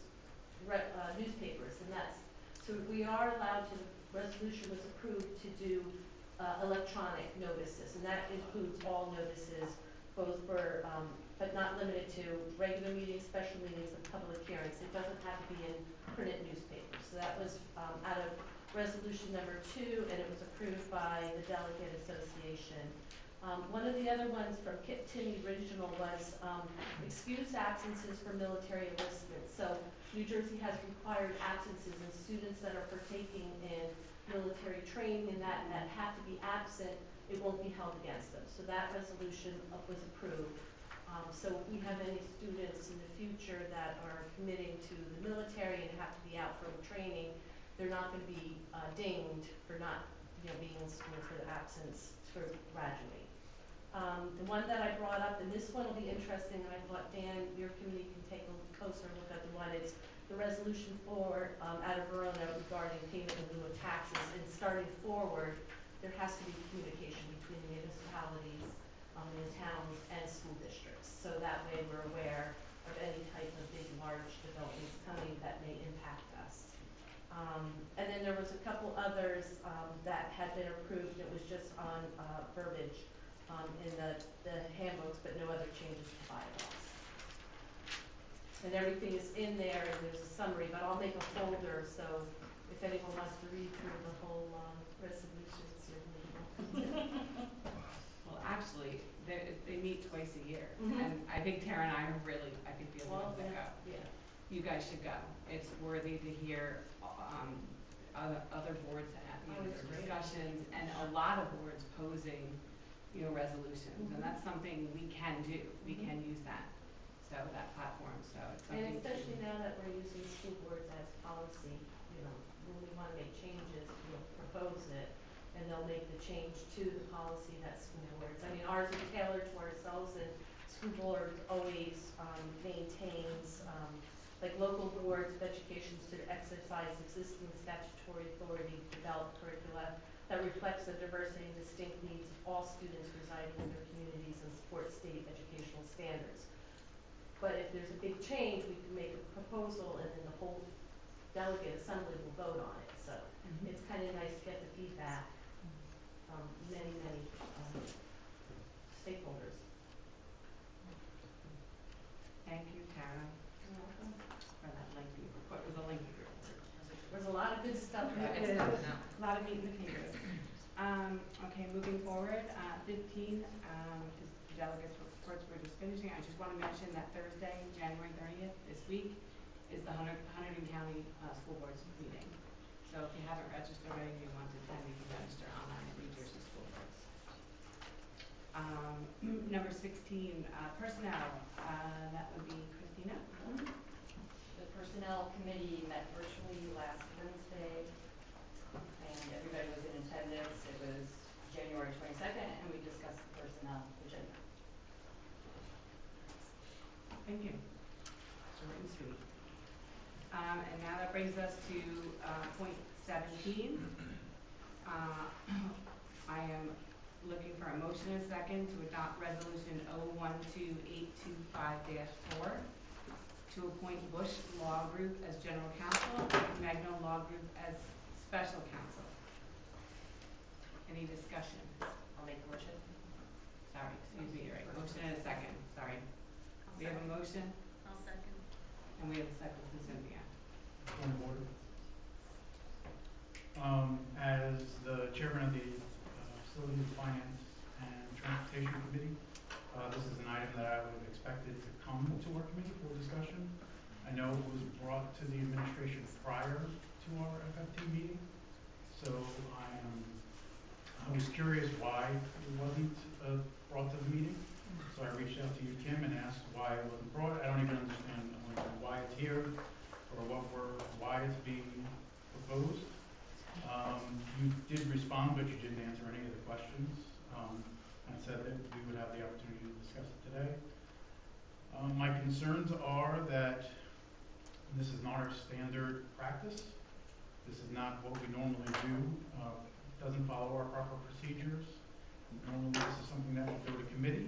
newspapers, and that's, so we are allowed to, the resolution was approved to do electronic notices, and that includes all notices, both for, but not limited to regular meetings, special meetings, and public hearings. It doesn't have to be in printed newspapers. So that was out of resolution number 2, and it was approved by the Delegate Association. One of the other ones from Kip Tinney Regional was excused absences for military enlistment. So New Jersey has required absences, and students that are partaking in military training and that have to be absent, it won't be held against them. So that resolution was approved. So if we have any students in the future that are committing to the military and have to be out for training, they're not going to be dinged for not, being in school for the absence to graduate. The one that I brought up, and this one will be interesting, and I thought, Dan, your committee can take a closer look at the one. It's the resolution for out of Verona regarding payment in lieu of taxes. And starting forward, there has to be communication between municipalities, the towns, and school districts. So that way we're aware of any type of big, large developments coming that may impact us. And then there was a couple others that had been approved. It was just on verbiage in the handbooks, but no other changes to bylaws. And everything is in there, and there's a summary, but I'll make a folder, so if anyone wants to read through the whole resolution, certainly. Well, actually, they meet twice a year, Mhm. and I think Tara and I are really, I could feel Well, we go. yeah. You guys should go. It's worthy to hear other boards, their discussions, and a lot of boards posing, resolutions, and that's something we can do. We can use that, so that platform. So it's something. And especially now that we're using school boards as policy, when we want to make changes, we'll propose it, and they'll make the change to the policy that school boards. I mean, ours is tailored to ourselves, and school board always maintains, like local boards of education should exercise existing statutory authority to develop curricula that reflects the diversity and distinct needs of all students residing in their communities and support state educational standards. But if there's a big change, we can make a proposal, and then the whole delegate assembly will vote on it. So it's kind of nice to get the feedback from many, many stakeholders. Thank you, Tara, for that lengthy report. It was a lengthy report. There's a lot of good stuff there. Good stuff. A lot of meat in the fingers. Okay, moving forward, 15 is the delegates reports. We're just finishing. I just want to mention that Thursday, January 30th, this week, is the Hunterdon County School Boards meeting. So if you haven't registered already and you want to attend, you can register online at New Jersey School Boards. Number 16, personnel. That would be Christina. The Personnel Committee met virtually last Wednesday, and everybody was in attendance. It was January 22nd, and we discussed the personnel agenda. Thank you. Short and sweet. And now that brings us to point 17. I am looking for a motion and a second to adopt resolution 012825-4 to appoint Bush Law Group as general counsel and Magno Law Group as special counsel. Any discussion? I'll make the motion. Sorry, excuse me, you're right. Motion and a second, sorry. We have a motion I'll second. and we have a second from Cynthia. Point of order. As the chairman of the Facilities, Finance, and Transportation Committee, this is an item that I would have expected to come to our committee for discussion. I know it was brought to the administration prior to our FFT meeting, so I was curious why it wasn't brought to the meeting. So I reached out to you, Kim, and asked why it wasn't brought. I don't even understand why it's here or why it's being proposed. You did respond, but you didn't answer any of the questions. And said that we would have the opportunity to discuss it today. My concerns are that this is not our standard practice. This is not what we normally do. It doesn't follow our proper procedures. Normally, this is something that would go to committee.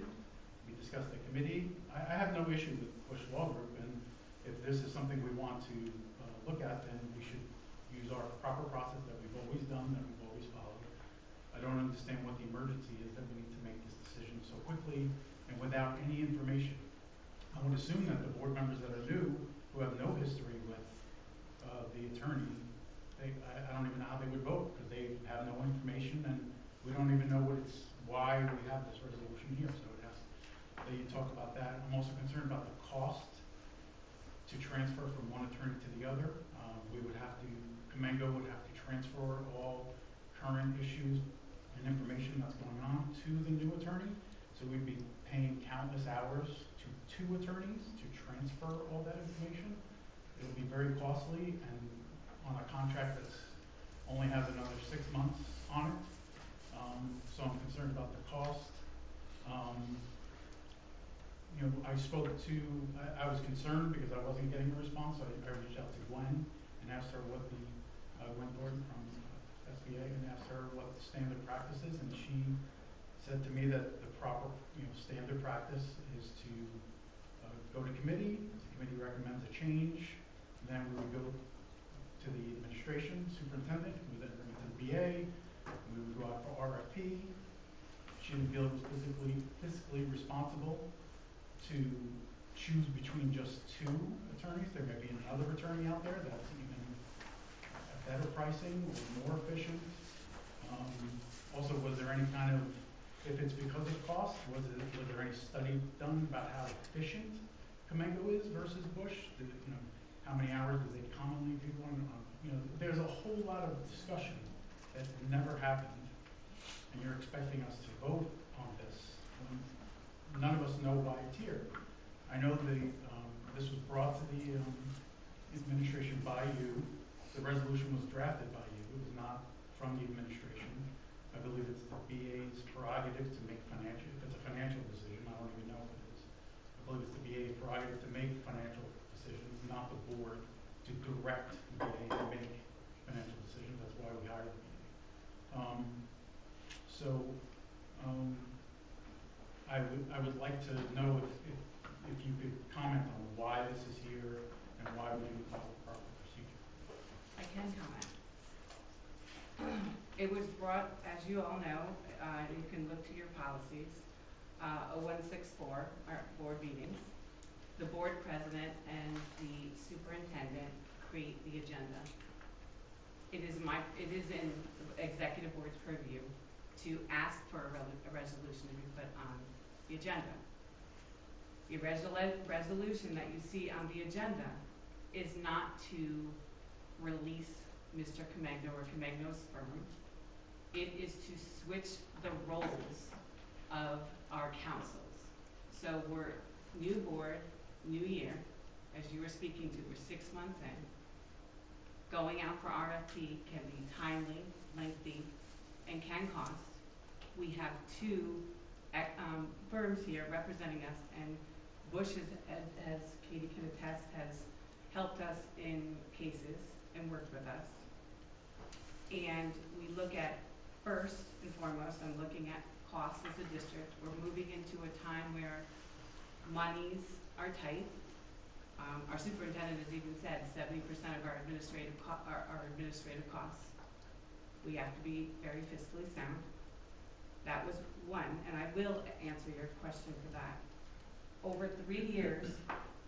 We discuss the committee. I have no issue with Bush Law Group, and if this is something we want to look at, then we should use our proper process that we've always done, that we've always followed. I don't understand what the emergency is that we need to make this decision so quickly and without any information. I would assume that the board members that are new, who have no history with the attorney, I don't even know how they would vote because they have no information and we don't even know why we have this resolution here. So it has that you talk about that. I'm also concerned about the cost to transfer from one attorney to the other. Comengo would have to transfer all current issues and information that's going on to the new attorney. So we'd be paying countless hours to 2 attorneys to transfer all that information. It would be very costly and on a contract that's only has another 6 months on it. So I'm concerned about the cost. I was concerned because I wasn't getting a response, so I reached out to Gwen and asked her what Gwen Thornton from SBA, and asked her what the standard practice is, and she said to me that the proper standard practice is to go to committee. The committee recommends a change, then we would go to the administration, superintendent, who would then bring it to the BA, and we would go out for RFP. She didn't feel it was fiscally responsible to choose between just 2 attorneys. There may be another attorney out there that's even better pricing or more efficient. Also, was there any kind of, if it's because of cost, was there any study done about how efficient Comengo is versus Bush? How many hours do they commonly do on there's a whole lot of discussion that never happened, and you're expecting us to vote on this when none of us know why it's here. I know this was brought to the administration by you. The resolution was drafted by you. It was not from the administration. I believe it's the BA's prerogative to make financial, if it's a financial decision, I don't even know if it is. I believe it's the BA's prerogative to make financial decisions, not the board to direct the BA to make financial decisions. That's why we hired the BA. I would like to know if you could comment on why this is here and why we didn't follow the proper procedure. I can comment. It was brought, as you all know, you can look to your policies, 0164, our board meetings. The board president and the superintendent create the agenda. It is in the executive board's purview to ask for a resolution to be put on the agenda. The resolution that you see on the agenda is not to release Mr. Comengo or Comengo's firm. It is to switch the roles of our councils. So we're new board, new year, as you were speaking to, we're 6 months in. Going out for RFP can be timely, lengthy, and can cost. We have 2 firms here representing us, and Bush, as Katie can attest, has helped us in cases and worked with us. And we look at, first and foremost, I'm looking at costs as a district. We're moving into a time where monies are tight. Our superintendent has even said 70% of our administrative costs. We have to be very fiscally sound. That was one, and I will answer your question for that. Over 3 years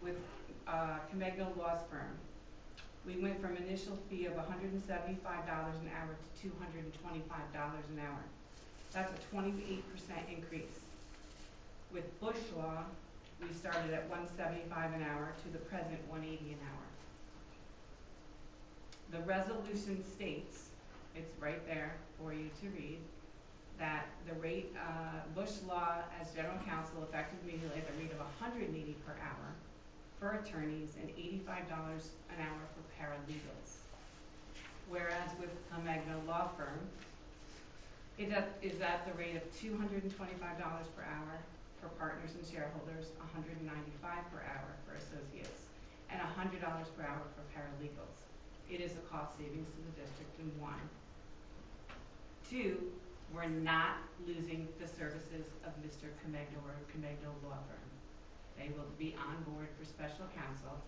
with Comegno Law's firm, we went from initial fee of $175 an hour to $225 an hour. That's a 28% increase. With Bush Law, we started at $175 an hour to the present $180 an hour. The resolution states, it's right there for you to read, that the rate, Bush Law as general counsel effective immediately at the rate of $180 per hour for attorneys and $85 an hour for paralegals. Whereas with Comegno Law Firm, it is at the rate of $225 per hour for partners and shareholders, $195 per hour for associates, and $100 per hour for paralegals. It is a cost savings to the district in one. Two, we're not losing the services of Mr. Comegno or Comegno Law Firm. They will be on board for special counsel.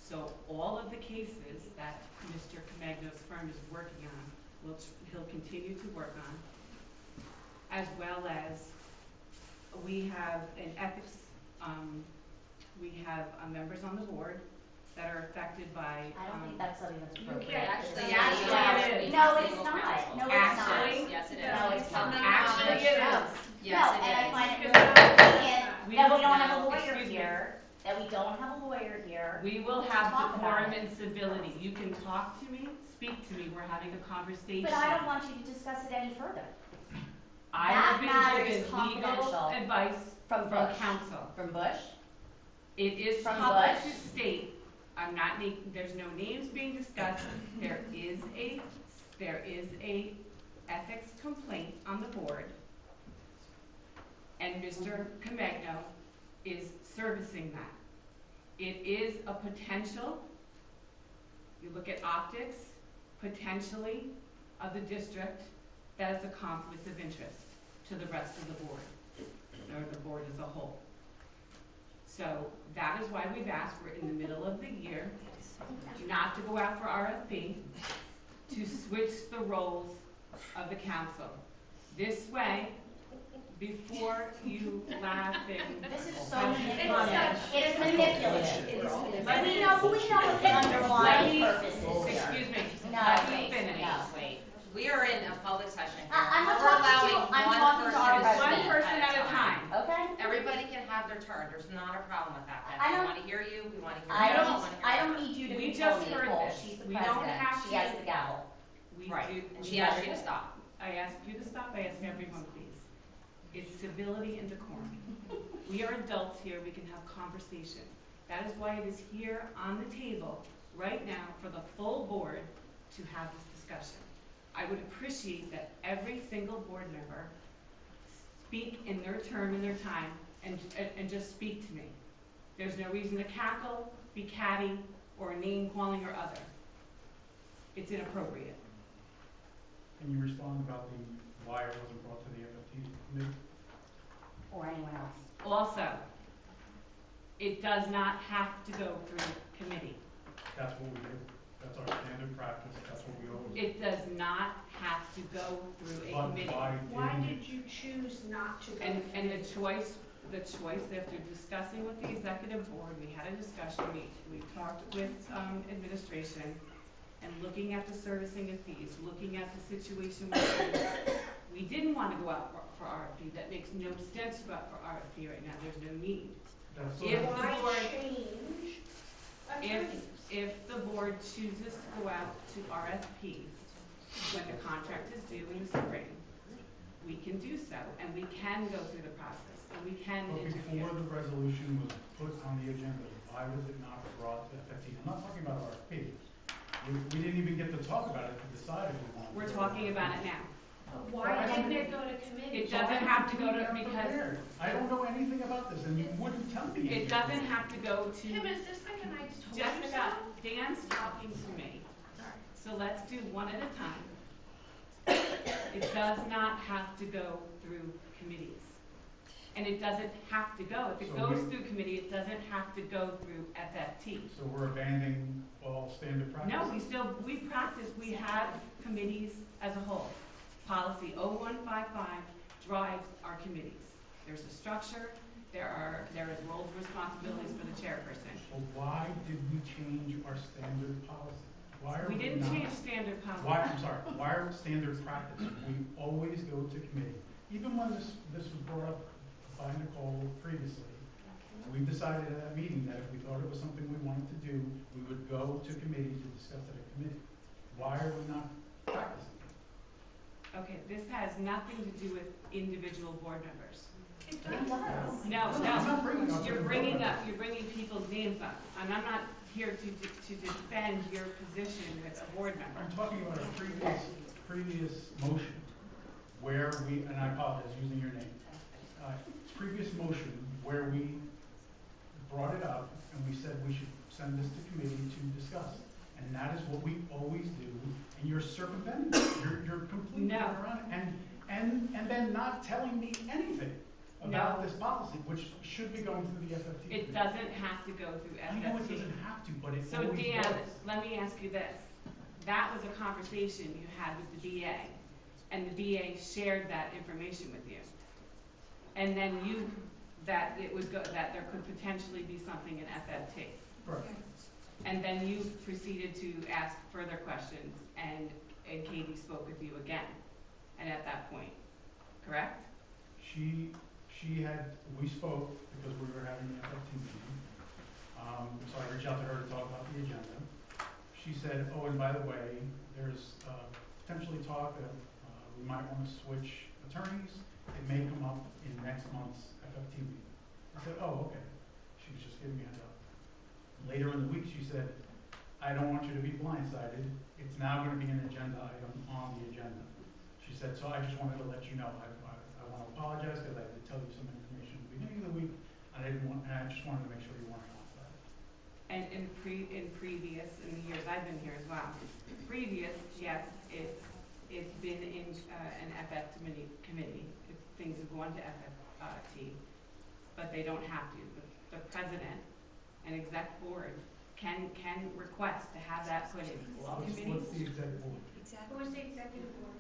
So all of the cases that Mr. Comegno's firm is working on, he'll continue to work on, as well as we have an ethics, we have members on the board that are affected by. I don't think that's something that's You appropriate. can't Actually, actually, no, it's not. No, it's Actually, not. yes, it is. No, it's not. Actually, it is. No, and I find it really convenient that we don't have a lawyer Excuse me. here, that we don't have a lawyer here. We will to have talk about decorum it. and civility. You can talk to me, speak to me, we're having a conversation. But I don't want you to discuss it any further. I That have matter been is given legal confidential. advice From from Bush. counsel. From Bush? It is From public Bush? to state, I'm not making, there's no names being discussed. There is a ethics complaint on the board, and Mr. Comegno is servicing that. It is a potential, you look at optics, potentially of the district, that is a conflict of interest to the rest of the board, or the board as a whole. So that is why we've asked, we're in the middle of the year, not to go out for RFP, to switch the roles of the council. This way, before you laugh and. This is so manipulative. It is manipulative. Let We me- know what the underlying purpose is here. Excuse me, No, let me wait, finish. no. Wait, we are in a public session here. I'm not We're talking to allowing you, I'm one talking to our person resident. One person at a time. Okay? Everybody can have their turn, there's not a problem with that. I We don't- wanna hear you, we wanna hear I you, we don't, wanna hear I don't everybody. need you to We control just me, heard Nicole. this. She's the We don't president. have She to- has the gavel. We Right, do- and we she asked have- you to stop. I asked you to stop, I asked everyone, please. It's civility and decorum. We are adults here, we can have conversation. That is why it is here on the table, right now, for the full board to have this discussion. I would appreciate that every single board member speak in their term and their time, and just speak to me. There's no reason to cackle, be catty, or name calling or other. It's inappropriate. Can you respond about why it wasn't brought to the FFT committee? Or anyone else. Also, it does not have to go through committee. That's what we do. That's our standard practice. That's what we always do. It does not have to go through a But committee. Why did you choose not to go? And the choice, after discussing with the executive board, we had a discussion, we talked with administration, and looking at the servicing of fees, looking at the situation we didn't want to go out for RFP. That makes no sense to go out for RFP right now. There's no need. That's If the Why board, change attorneys? if the board chooses to go out to RFP when the contract is due in the spring, we can do so, and we can go through the process, and we can But interview. before the resolution was put on the agenda, why was it not brought to FFT? I'm not talking about RFP. We didn't even get to talk about it to decide if we wanted to. We're talking about it now. Why didn't it go to committee? It doesn't have to go to, because I don't know anything about this, and you wouldn't tell me. it doesn't have to go to. Kim, is this like a nice told you Jessica, so? Dan's talking to me, so let's do one at a time. It does not have to go through committees. And it doesn't have to go. If it So goes we- through committee, it doesn't have to go through FFT. So we're abandoning all standard practice? No, we practice, we have committees as a whole. Policy 0155 drives our committees. There's a structure, there is roles and responsibilities for the chairperson. Well, why did we change our standard policy? Why are We didn't not- change standard policy. Why are standard practice? We always go to committee. Even when this was brought up by Nicole previously, we decided at that meeting that if we thought it was something we wanted to do, we would go to committee to discuss it at committee. Why are we not practicing? Okay, this has nothing to do with individual board members. It does. No, I'm not bringing up you're individual board you're bringing people's names up, and I'm not here to defend your position with a board member. I'm talking about a previous motion where we, and I apologize using your name, previous motion where we brought it up and we said we should send this to committee to discuss. And that is what we always do, and you're circumventing it. You're completely around it. And then not telling me anything about this policy, which should be going through the FFT. It doesn't have to go through FFT. I know it doesn't have to, but it So always Dan, does. let me ask you this. That was a conversation you had with the BA, and the BA shared that information with you. And then that there could potentially be something in FFT. Right. And then you proceeded to ask further questions, and Katie spoke with you again, and at that point, correct? We spoke because we were having the FFT meeting. So I reached out to her to talk about the agenda. She said, oh, and by the way, there's potentially talk that we might want to switch attorneys. It may come up in next month's FFT meeting. I said, oh, okay. She was just giving me a heads up. Later in the week, she said, I don't want you to be blindsided. It's now going to be an agenda item on the agenda. She said, so I just wanted to let you know. I want to apologize because I did tell you some information at the beginning of the week, and I just wanted to make sure you weren't blindsided. And in previous, in the years I've been here as well, previous, yes, it's been in an FF committee. Things have gone to FFT, but they don't have to. The president and exec board can request to have that put in all committees. What's the exec board? Who is the executive board?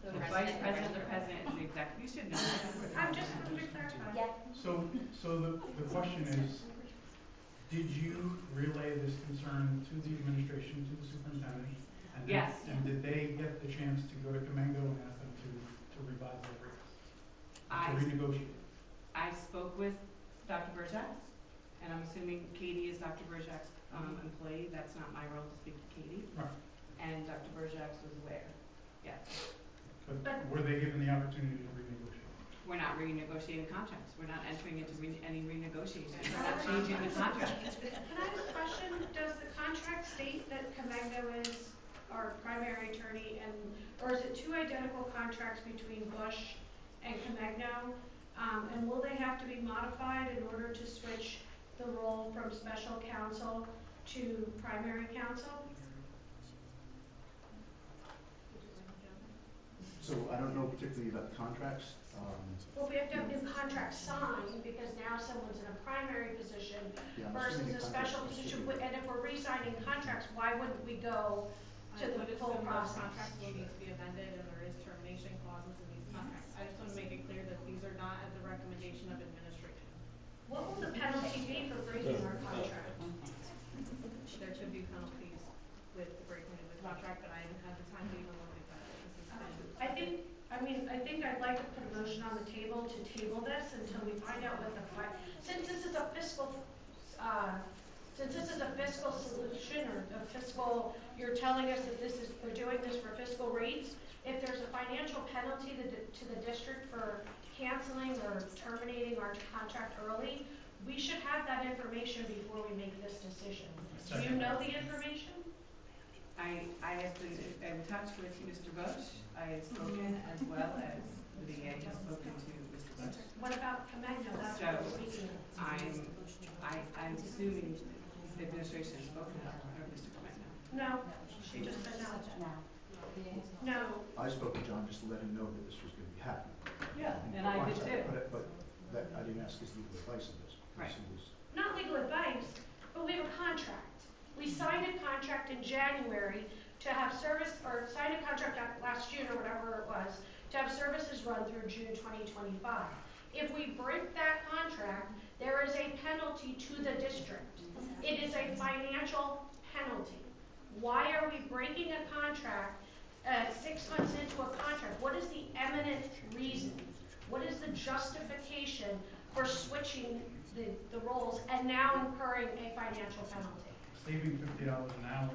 The vice president, the president is the exec. You should know that. I'm just going to clarify. So the question is, did you relay this concern to the administration, to the superintendent? And Yes. And did they get the chance to go to Comengo and ask them to revise their rates? To renegotiate? I spoke with Dr. Berjak, and I'm assuming Katie is Dr. Berjak's employee. That's not my role to speak to Katie. Right. And Dr. Berjak was aware. Yes. But were they given the opportunity to renegotiate? We're not renegotiating contracts. We're not entering into any renegotiation. We're not changing the contract. Can I have a question? Does the contract state that Comegno is our primary attorney, or is it two identical contracts between Bush and Comegno? And will they have to be modified in order to switch the role from special counsel to primary counsel? So I don't know particularly about the contracts. Well, we have to have new contracts signed because now someone's in a primary position Yeah, I'm versus assuming a the special contracts are position. different. And if we're re-signing contracts, why wouldn't we go to the full process? Contracts will need to be amended, and there is termination clauses in these contracts. I just want to make it clear that these are not at the recommendation of administration. What will the penalty be for breaking our contract? There could be penalties with the breaking of the contract, but I haven't had the time to even look at that. I think I'd like to put a motion on the table to table this until we find out what since this is a fiscal solution or a fiscal, you're telling us that we're doing this for fiscal rates. If there's a financial penalty to the district for canceling or terminating our contract early, we should have that information before we make this decision. Do you know the information? I have been in touch with Mr. Bush. I have spoken as well as the VA has spoken to Mr. Bush. What about Comegno? That's So what we're speaking of. I'm assuming the administration has spoken to Mr. Comegno. No, she just said no. No. I spoke to John just to let him know that this was going to be happening. Yeah, and I did too. But that, I didn't ask his legal advice on this. Right. He was, Not legal advice, but we have a contract. We signed a contract in January to have service, or signed a contract last June or whatever it was, to have services run through June 2025. If we break that contract, there is a penalty to the district. It is a financial penalty. Why are we breaking a contract 6 months into a contract? What is the eminent reason? What is the justification for switching the roles and now incurring a financial penalty? Saving $50 an hour.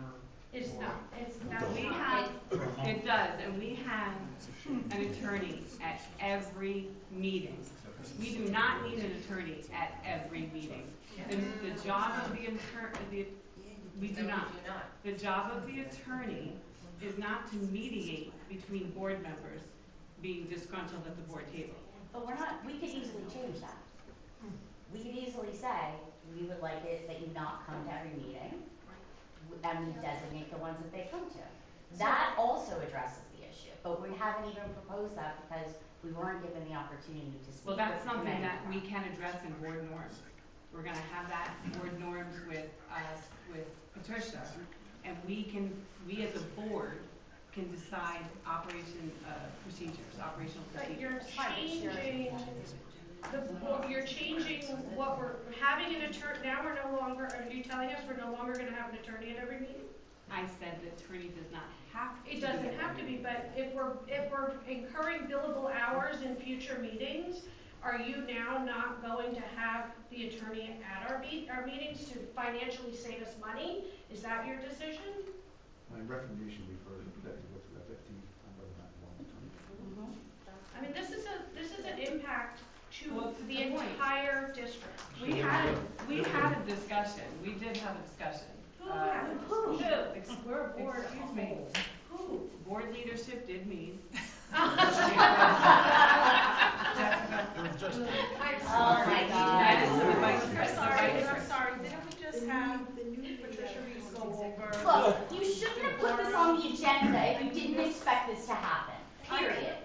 It's or- not. It's We not. have, it does, and we have an attorney at every meeting. We do not need an attorney at every meeting. The job of the attorney, we do not. The job of the attorney is not to mediate between board members being disgruntled at the board table. But we could easily change that. We could easily say, we would like it that you not come to every meeting, and we designate the ones that they come to. That also addresses the issue, but we haven't even proposed that because we weren't given the opportunity to speak. Well, that's with the something committee. that we can address in board norms. We're gonna have that board norms with Patricia, and we as a board can decide operational procedures. But you're changing what we're having an attorney. Now we're no longer. Are you telling us we're no longer going to have an attorney at every meeting? I said the attorney does not have to. It doesn't have to be, but if we're incurring billable hours in future meetings, are you now not going to have the attorney at our meetings to financially save us money? Is that your decision? my recommendation would be for that to go through FFT on whether or not you want an attorney. I mean, this is an impact to the point. entire district. We had a discussion. We did have a discussion. Who? We're a board. Excuse me. Who? Board leadership did meet. I'm sorry. I'm sorry. Didn't we just have Patricia Reese go over? Look, you shouldn't have put this on the agenda if you didn't expect this to happen. Period.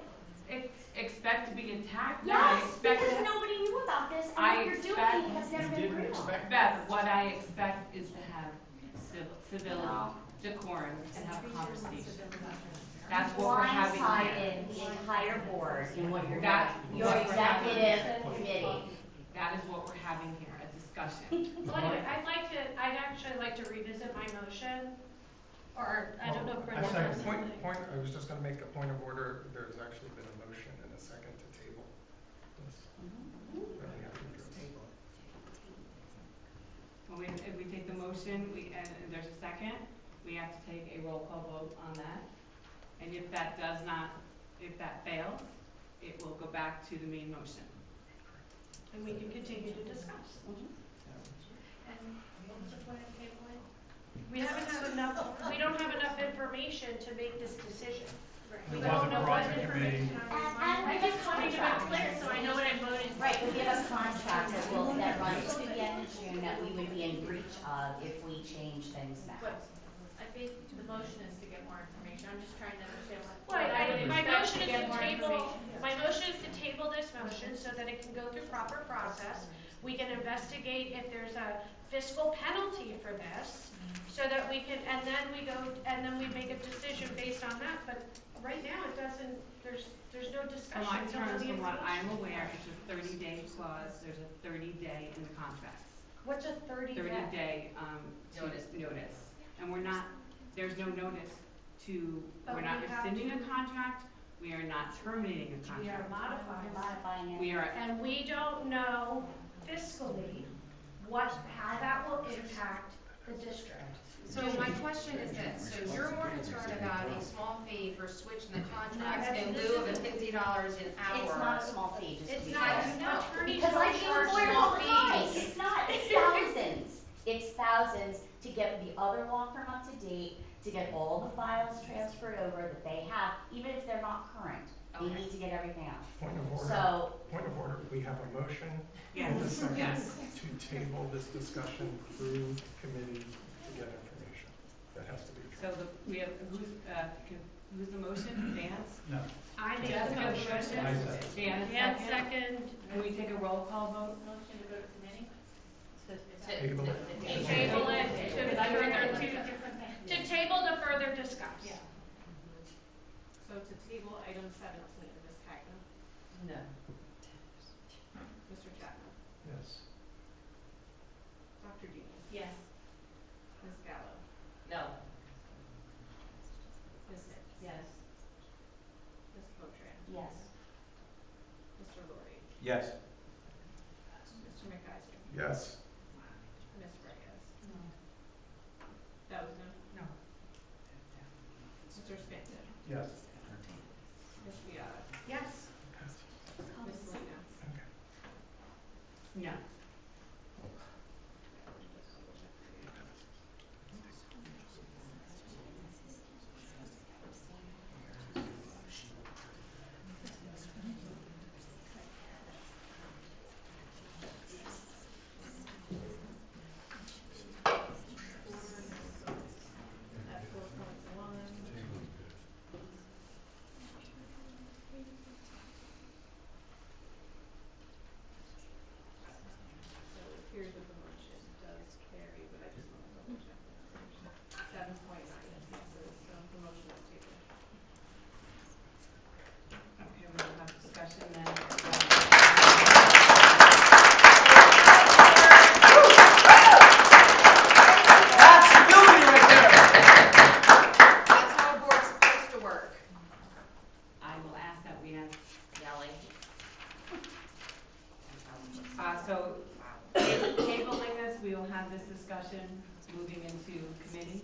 Expect to be attacked? No, I Yes, expect because nobody knew about this, and what you're doing has never been agreed on. Beth, what I expect is to have civility, decorum, and have a conversation. That's what we're having here. In the entire board in what you're That- doing. Your executive committee. That is what we're having here, a discussion. Well, anyway, I'd actually like to revisit my motion, or I don't know if Brenda has something. I was just gonna make a point of order. There's actually been a motion and a second to table this. That we have to address. When if we take the motion, and there's a second, we have to take a roll call vote on that. And if that fails, it will go back to the main motion. And we can continue to discuss. And what was the point of tabling? We don't have enough information to make this decision. We It don't wasn't know brought what to committee. information. And I just want to make it clear so I know what I'm voting for. Right, but we have a contract that runs to the end of June that we would be in breach of if we change things now. But I think the motion is to get more information. I'm just trying to understand what. My motion is to table this motion so that it can go through proper process. We can investigate if there's a fiscal penalty for this, so that we can, and then we make a decision based on that. But right now, it doesn't. There's no discussion. From my terms, from what I'm aware, it's a 30-day clause. There's a 30-day in the contracts. What's a 30-day? 30-day notice. And there's no notice we're not rescinding a contract, we are not terminating a contract. We are modifying it. We are. And we don't know fiscally how that will impact the district. So my question is this, so you're more concerned about a small fee for switching the contracts in lieu of a $50 an hour? It's not a small fee, just It's to be not. clear. Attorneys Because I don't deal charge with lawyers small all the time. fees. It's not, it's thousands. It's thousands to get the other law firm up to date, to get all the files transferred over that they have, even if they're not current. They need to get everything else. Point of order. So, Point of order. We have a motion Yes. and a second Yes. to table this discussion through committee to get information. That has to be addressed. So we have, who's the motion? Dan? No. I made the Jessica, the motion. motion? I said. Dan, a Dan, second? second. Can we take a roll call vote? Motion to go to committee? Table it. To table it to table to further discuss. Yeah. So to table item 17, Ms. Cagnon? No. Mr. Chapman? Yes. Dr. Dean? Yes. Ms. Gallo? No. Ms. Hicks? Yes. Ms. Potran? Yes. Mr. Lurie? Yes. Mr. McIser? Yes. Ms. Reyes? No. That was no? No. Mr. Spanton? Yes. Ms. Biada? Yes. Ms. Selena? No. Just double check for you. At 4.1. So it appears that the motion does carry, but I just want to double check the numbers. 7.9 yes, so the motion is tabled. Okay, we'll have discussion then. That's how a board's supposed to work. I will ask that we have Yelling. So, tabling this, we will have this discussion moving into committee.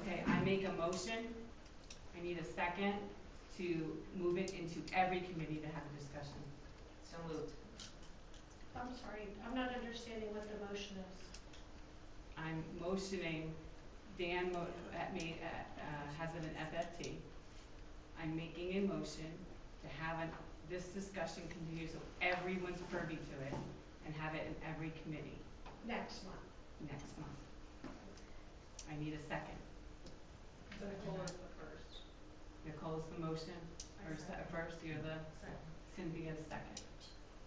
Okay, I make a motion. I need a second to move it into every committee to have a discussion. So moved. I'm sorry, I'm not understanding what the motion is. I'm motioning, Dan has it in FFT. I'm making a motion to have this discussion continue so everyone's privy to it and have it in every committee Next month. next month. I need a second. So Nicole is the first. Nicole's the motion, or first, you're the, Second. Cynthia's second.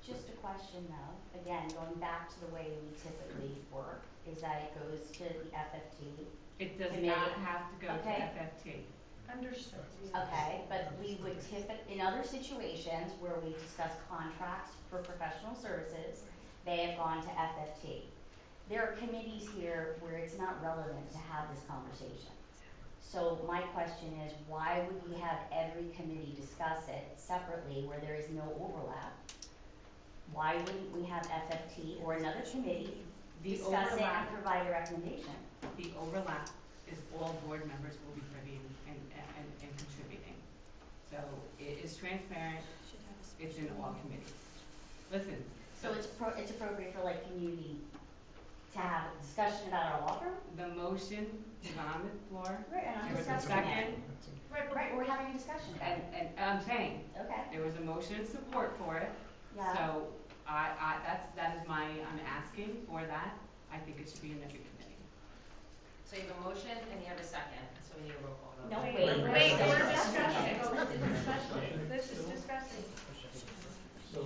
Just a question though, again, going back to the way we typically work, is that it goes to the FFT. It does Committee. not have to go to Okay. FFT. Understood. Okay, but we would in other situations where we discuss contracts for professional services, they have gone to FFT. There are committees here where it's not relevant to have this conversation. So my question is, why would we have every committee discuss it separately where there is no overlap? Why wouldn't we have FFT or another committee The discuss it overlap- and provide a recommendation? The overlap is all board members will be privy and contributing. So it is transparent, it's in all committees. Listen, So it's appropriate for like community to have a discussion about our law firm? the motion is on the floor. Right, and I'm There was a discussing it. second, Right, we're having a discussion. and I'm saying, Okay, there was a motion in support for it. yeah. So that is I'm asking for that. I think it should be in every committee. So you have a motion and you have a second, so we need a roll call vote. No, Wait, wait, we're discussing. discussing. This is discussing. So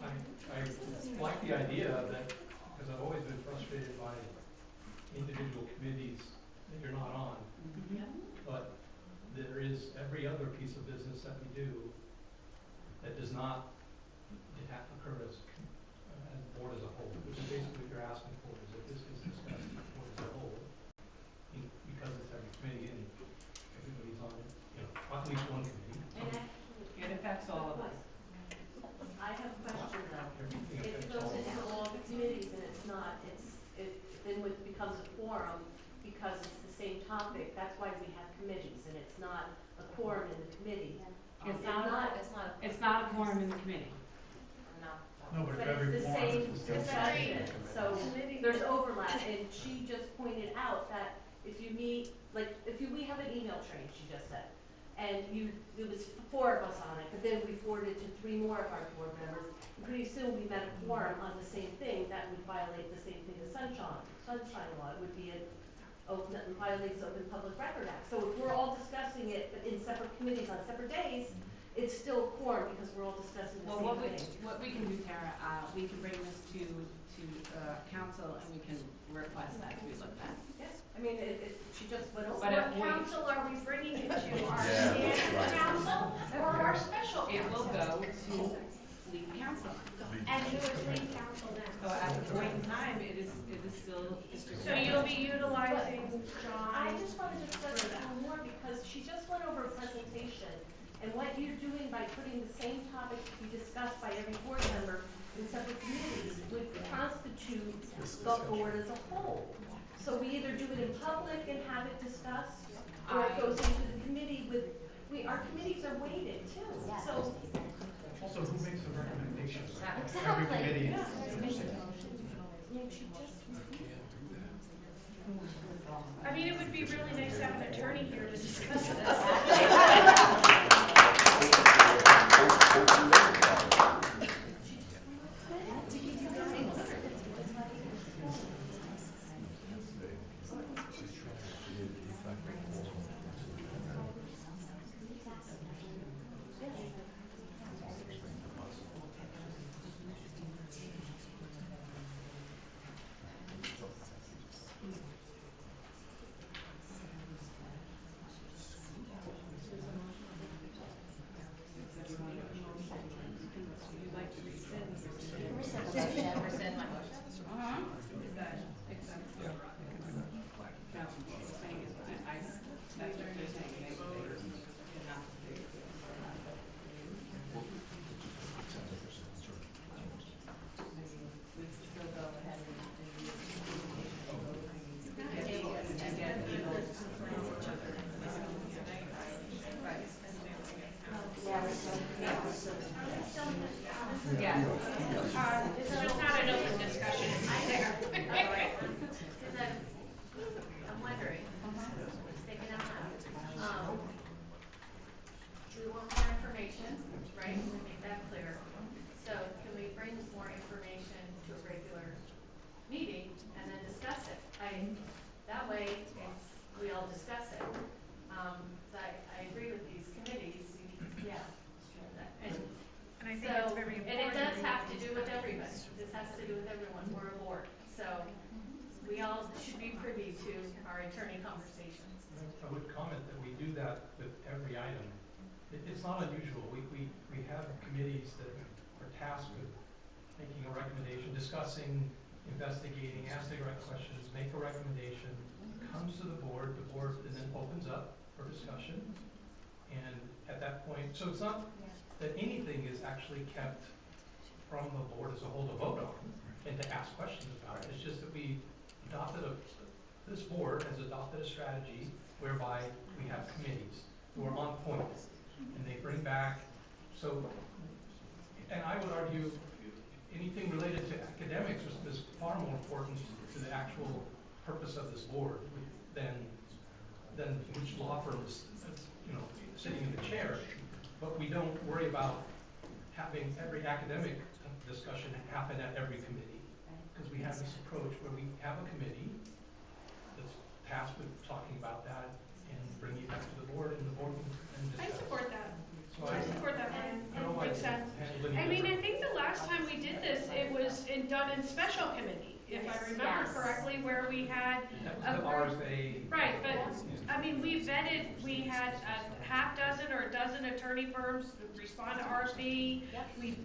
I like the idea that, because I've always been frustrated by individual committees that you're not on, but there is every other piece of business that we do that does not occur as the board as a whole, which is basically what you're asking for, is that this is discussed as the board as a whole, because it's every committee and everybody's on it, at least one committee. It affects all of us. I have a question though. Everything If it affects goes all of into us. all the committees and it's not, then it becomes a quorum because it's the same topic. That's why we have committees and it's not a quorum in the committee. It's not a quorum in the committee. No, but if But every it's the forum same is discussed. discussion, so there's overlap, and she just pointed out that if you meet, like, we have an email train, she just said, and there was 4 of us on it, but then we forwarded to 3 more of our board members, and pretty soon we met a quorum on the same thing, that would violate the same thing, the sunshine law, it would be a violates Open Public Record Act. So if we're all discussing it, but in separate committees on separate days, it's still quorum because we're all discussing the Well, same thing. what we can do, Tara, we can bring this to council and we can request that to be looked at. Yes, I mean, she just went over. But What council are we bringing it to? Our Yeah, standing right. council or our special It will council? go to lead council. And who is lead council then? So at the point in time, it is still district. So you'll be utilizing John. I just wanted to discuss it a little more because she just went over a presentation, and what you're doing by putting the same topic to be discussed by every board member in separate committees would constitute the board as a whole. So we either do it in public and have it discussed, or it goes into the committee with, our committees are weighted too, so. Also, who makes the recommendations? Exactly. Every committee. Yeah. I mean, it would be really nice to have an attorney here to discuss this. Rescind my motion. It's just not an open discussion. I'm wondering, thinking out loud, we want more information, right, to make that clear. So can we bring more information to a regular meeting and then discuss it? That way, we all discuss it. I agree with these committees, yeah. And I think it's very important. And it does have to do with everybody. This has to do with everyone. We're a board. So we all should be privy to our attorney conversations. I would comment that we do that with every item. It's not unusual. We have committees that are tasked with making a recommendation, discussing, investigating, asking the right questions, make a recommendation, comes to the board and then opens up for discussion. And at that point, so it's not that anything is actually kept from the board as a whole to vote on and to ask questions about. It's just that this board has adopted a strategy whereby we have committees who are on point and they bring back, and I would argue anything related to academics is far more important to the actual purpose of this board than which law firm is sitting in the chair. But we don't worry about having every academic discussion happen at every committee, because we have this approach where we have a committee that's tasked with talking about that and bringing it back to the board, and the board can discuss. I support that. So I support that, Brian. I don't know why Makes it's sense. handled any I mean, I different. think the last time we did this, it was done in special committee, if I remember correctly, where we had That was the RFA. Right, but, I mean, we had a half dozen or a dozen attorney firms respond to RFP. We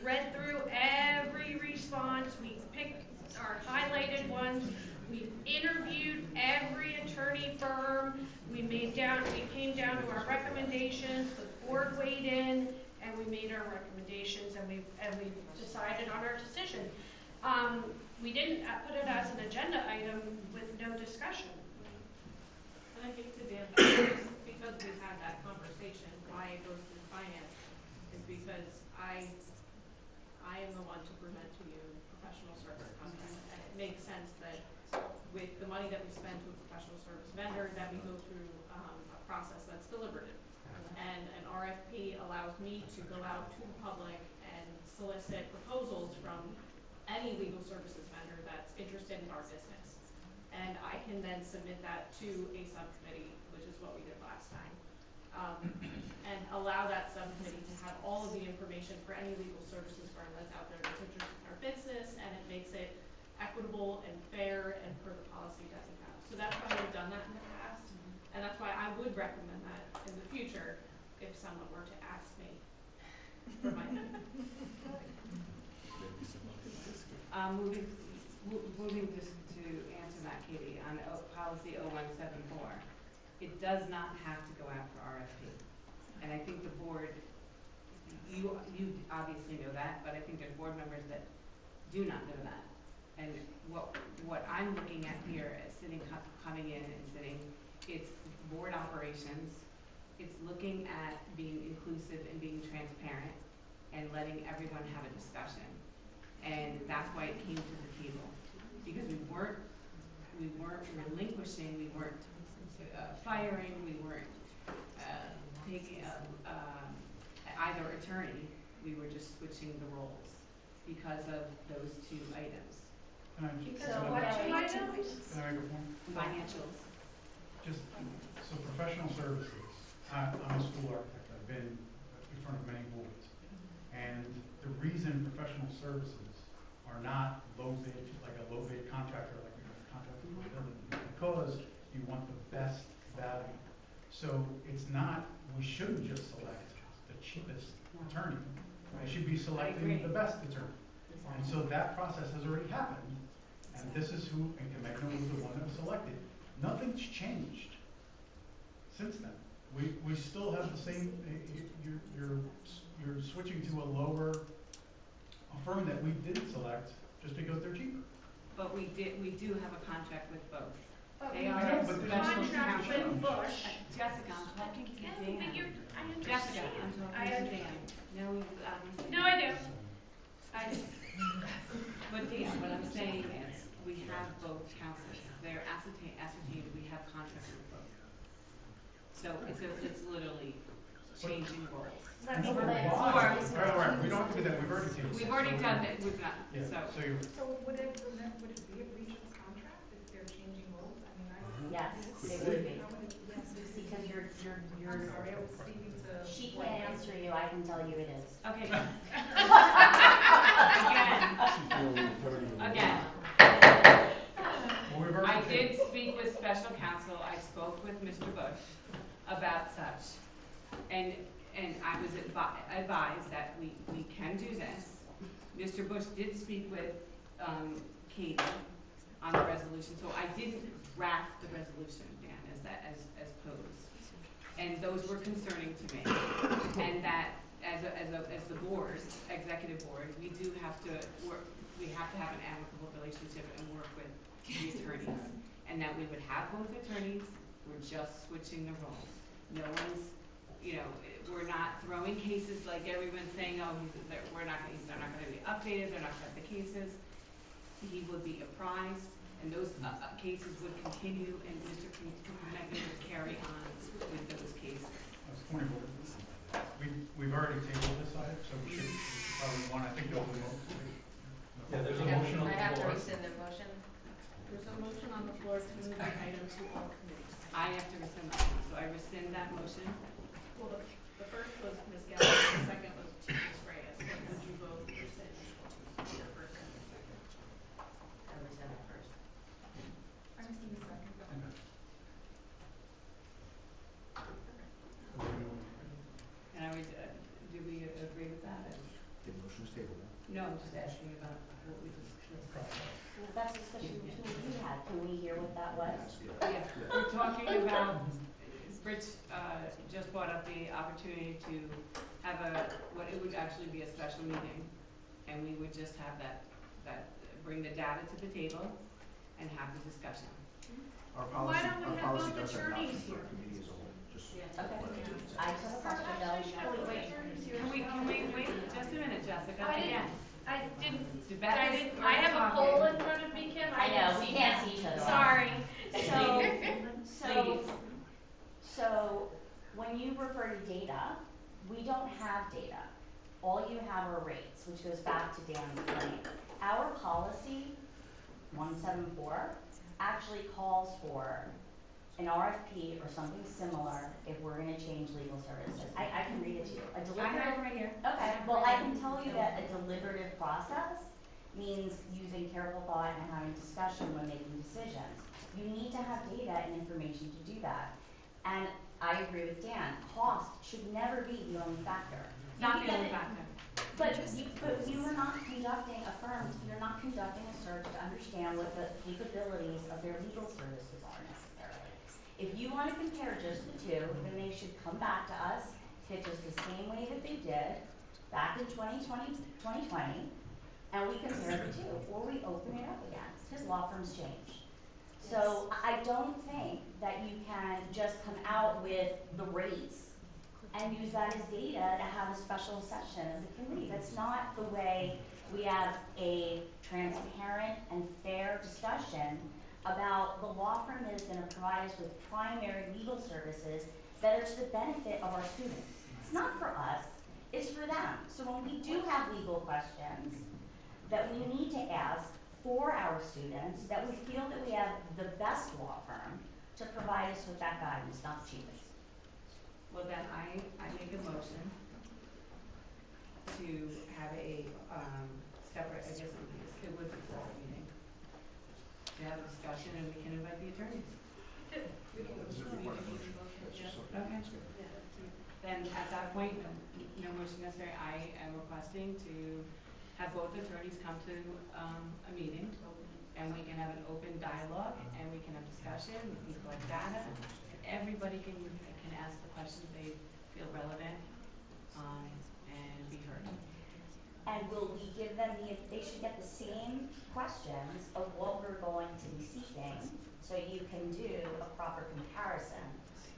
read through every response, we picked our highlighted ones, we interviewed every attorney firm, we came down to our recommendations, the board weighed in, and we made our recommendations, and we decided on our decision. We didn't put it as an agenda item with no discussion. And I think to Dan, because we've had that conversation, why it goes through finance is because I am the one to present to you professional service contracts, and it makes sense that with the money that we spend to a professional service vendor, that we go through a process that's deliberative. And an RFP allows me to go out to the public and solicit proposals from any legal services vendor that's interested in our business. and I can then submit that to a subcommittee, which is what we did last time. And allow that subcommittee to have all of the information for any legal services firm that's out there that's interested in our business, and it makes it equitable and fair and per the policy that we have. So that's why we've done that in the past, and that's why I would recommend that in the future if someone were to ask me for my opinion. Moving just to answer that, Katie, on policy 0174, it does not have to go out for RFP. And I think the board, you obviously know that, but I think there's board members that do not know that. And what I'm looking at here as coming in and sitting, it's board operations, it's looking at being inclusive and being transparent and letting everyone have a discussion. And that's why it came to the table, because we weren't relinquishing, we weren't firing, we weren't taking either attorney, we were just switching the roles because of those two items. Can I Because of what two items? Can I make a point? Financials. Just, so professional services, I'm a school architect, I've been in front of many boards. And the reason professional services are not low bid, like a low bid contractor, like a contractor for a building, because you want the best value. So it's not, we shouldn't just select the cheapest attorney. We should be selecting the best attorney. And so that process has already happened. And this is who, and Comegno was the one that was selected. Nothing's changed since then. We still have the same, you're switching to a firm that we didn't select just because they're cheaper. But we do have a contract with both. But They we are have a a special contract with Bush. Jessica, I'm talking to Dan. I understand. Jessica, I'm talking to Dan. No, obviously. No, I do. I do. But Dan, what I'm saying is, we have both counsels. They're ascertained, we have contracts with both. So it's literally changing roles. Let me All right, we don't have to do that, we've already taken. We've already done it, we've not, Yeah, so. So would it be a breach of contract if they're changing roles? I mean, Yes, it would be. Yes, Because you're, I'm sorry, I was speaking to. she can't answer you, I can tell you it is. Okay. Again. I did speak with special counsel, I spoke with Mr. Bush about such, and I was advised that we can do this. Mr. Bush did speak with Katie on the resolution, so I didn't draft the resolution, Dan, as posed. And those were concerning to me, and that as the board, executive board, we do have to work, we have to have an amicable relationship and work with the attorneys, and that we would have both attorneys, we're just switching the roles. No one's, we're not throwing cases like everyone's saying, oh, they're not going to be updated, they're not going to have the cases. He would be apprised, and those cases would continue, and Mr. Comegno would carry on with those cases. That's point of order. We've already tabled this item, so we should probably want, I think, the open vote. Yeah, there's a motion on the floor. I have to rescind the motion. There's a motion on the floor to move the item to all committees. I have to rescind that one, so I rescind that motion. Well, the first was Ms. Gallagher, the second was Ms. Reyes. But would you both rescind your first and your second? I rescind it first. I rescind the second. And do we agree with that? The motion is tabled. No, I'm just asking about what we just discussed. Well, that's a discussion between you had. Can we hear what that was? Yeah, we're talking about, Rich just brought up the opportunity to have what it would actually be a special meeting. And we would just have that bring the data to the table and have the discussion. Our Why don't we have policy both does have an attorneys option for here? a committee as a whole, just. Okay. I just have a question though. Can we wait just a minute, Jessica? I didn't, Beth I have a poll in front of me, Kim. I know, we can't see each other. Sorry. So when you refer to data, we don't have data. All you have are rates, which goes back to Dan's point. Our policy, 174, actually calls for an RFP or something similar if we're gonna change legal services. I can read it to you. A deliberative. I have it right here. Okay, I have it well, right I can here. tell you that a deliberative process means using careful thought and having discussion when making decisions. You need to have data and information to do that. And I agree with Dan, cost should never be the only factor. Not You the can only get it- factor. But you are not conducting you're not conducting a search to understand what the capabilities of their legal services are necessarily. If you want to compare just the two, then they should come back to us, pitch us the same way that they did back in 2020, and we compare the two, or we open it up again, because law firms change. So I don't think that you can just come out with the rates and use that as data to have a special session of the committee. That's not the way we have a transparent and fair discussion about the law firm that is going to provide us with primary legal services that are to the benefit of our students. It's not for us, it's for them. So when we do have legal questions that we need to ask for our students, that we feel that we have the best law firm to provide us with that guidance, not the cheapest. Well, then I make a motion to have a, separate, I guess it would be a separate meeting, to have a discussion and we can invite the attorneys. We can Okay. Yeah. Then at that point, no motion necessary, I am requesting to have both attorneys come to, a meeting, and we can have an open dialogue, and we can have discussion, we can collect data, and everybody can ask the questions they feel relevant, and be heard. And will we give them they should get the same questions of what we're going to be seeking, so you can do a proper comparison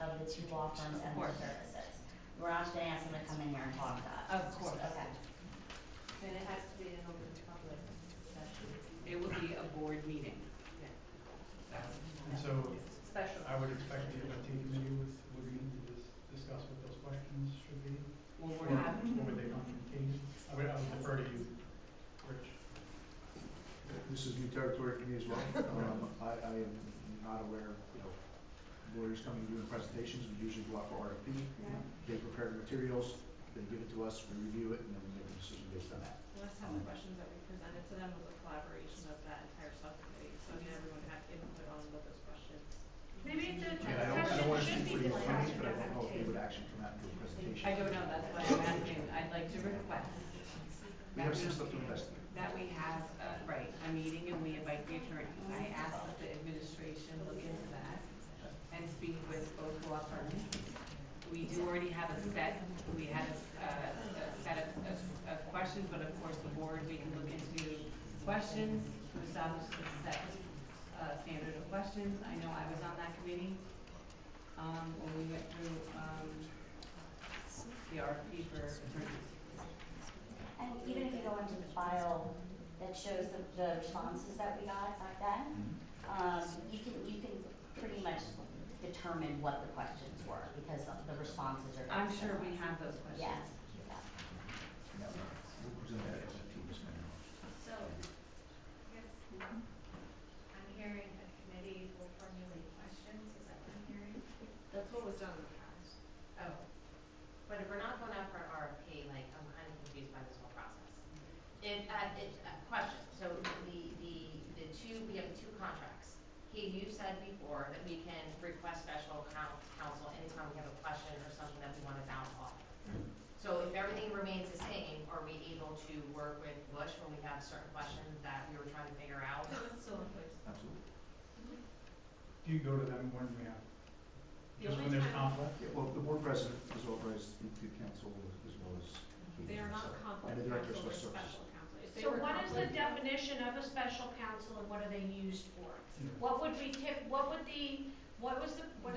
of the two law firms and their services. We're not just gonna ask them to come in here and talk to us. Of course. Okay. And it has to be an open public session. It would be a board meeting. And so Special. I would expect the FIT committee would meet to discuss what those questions should be. Well, Or we're not. would they come from Katie? I would defer to you, Rich. This is new territory for me as well. I am not aware, lawyers coming and doing presentations, we usually go out for RFP. They prepare the materials, they give it to us, we review it, and then we make a decision based on that. Last time the questions that we presented to them was a collaboration of that entire subcommittee, so everyone had input on what those questions. Maybe the And I don't want to should speak be for the attorneys, discussed. but I don't know if they would actually come out and do a presentation. I don't know, that's why I'm asking, I'd like to request. We have some stuff to investigate. That we have, right, a meeting and we invite the attorneys. I asked that the administration look into that and speak with both law firms. We do already have a set, we had a set of questions, but of course the board, we can look into questions to establish the set standard of questions. I know I was on that committee when we went through the RFP for attorneys. And even if you go into the file that shows the responses that we got back then, you can pretty much determine what the questions were, because the responses are very I'm sure we similar. have those questions. Yes. Yeah. We'll present that as a team discussion. So, I guess I'm hearing a committee will formulate questions, is that what I'm hearing? That's what was done in the past. Oh, but if we're not going out for an RFP, like, I'm kind of confused by this whole process. Question, so we have two contracts. You said before that we can request special counsel anytime we have a question or something that we want to bounce off. So if everything remains the same, are we able to work with Bush when we have certain questions that we were trying to figure out? So it's still in place. Absolutely. Do you go to them when you have, The just only when there's time- conflict? Yeah, well, the board president is authorized to speak to council as well as Katie. They are not myself, conflict and the director of counsel or special services. special counsel. If they So were what is the conflict- definition of a special counsel and what are they used for? What would we what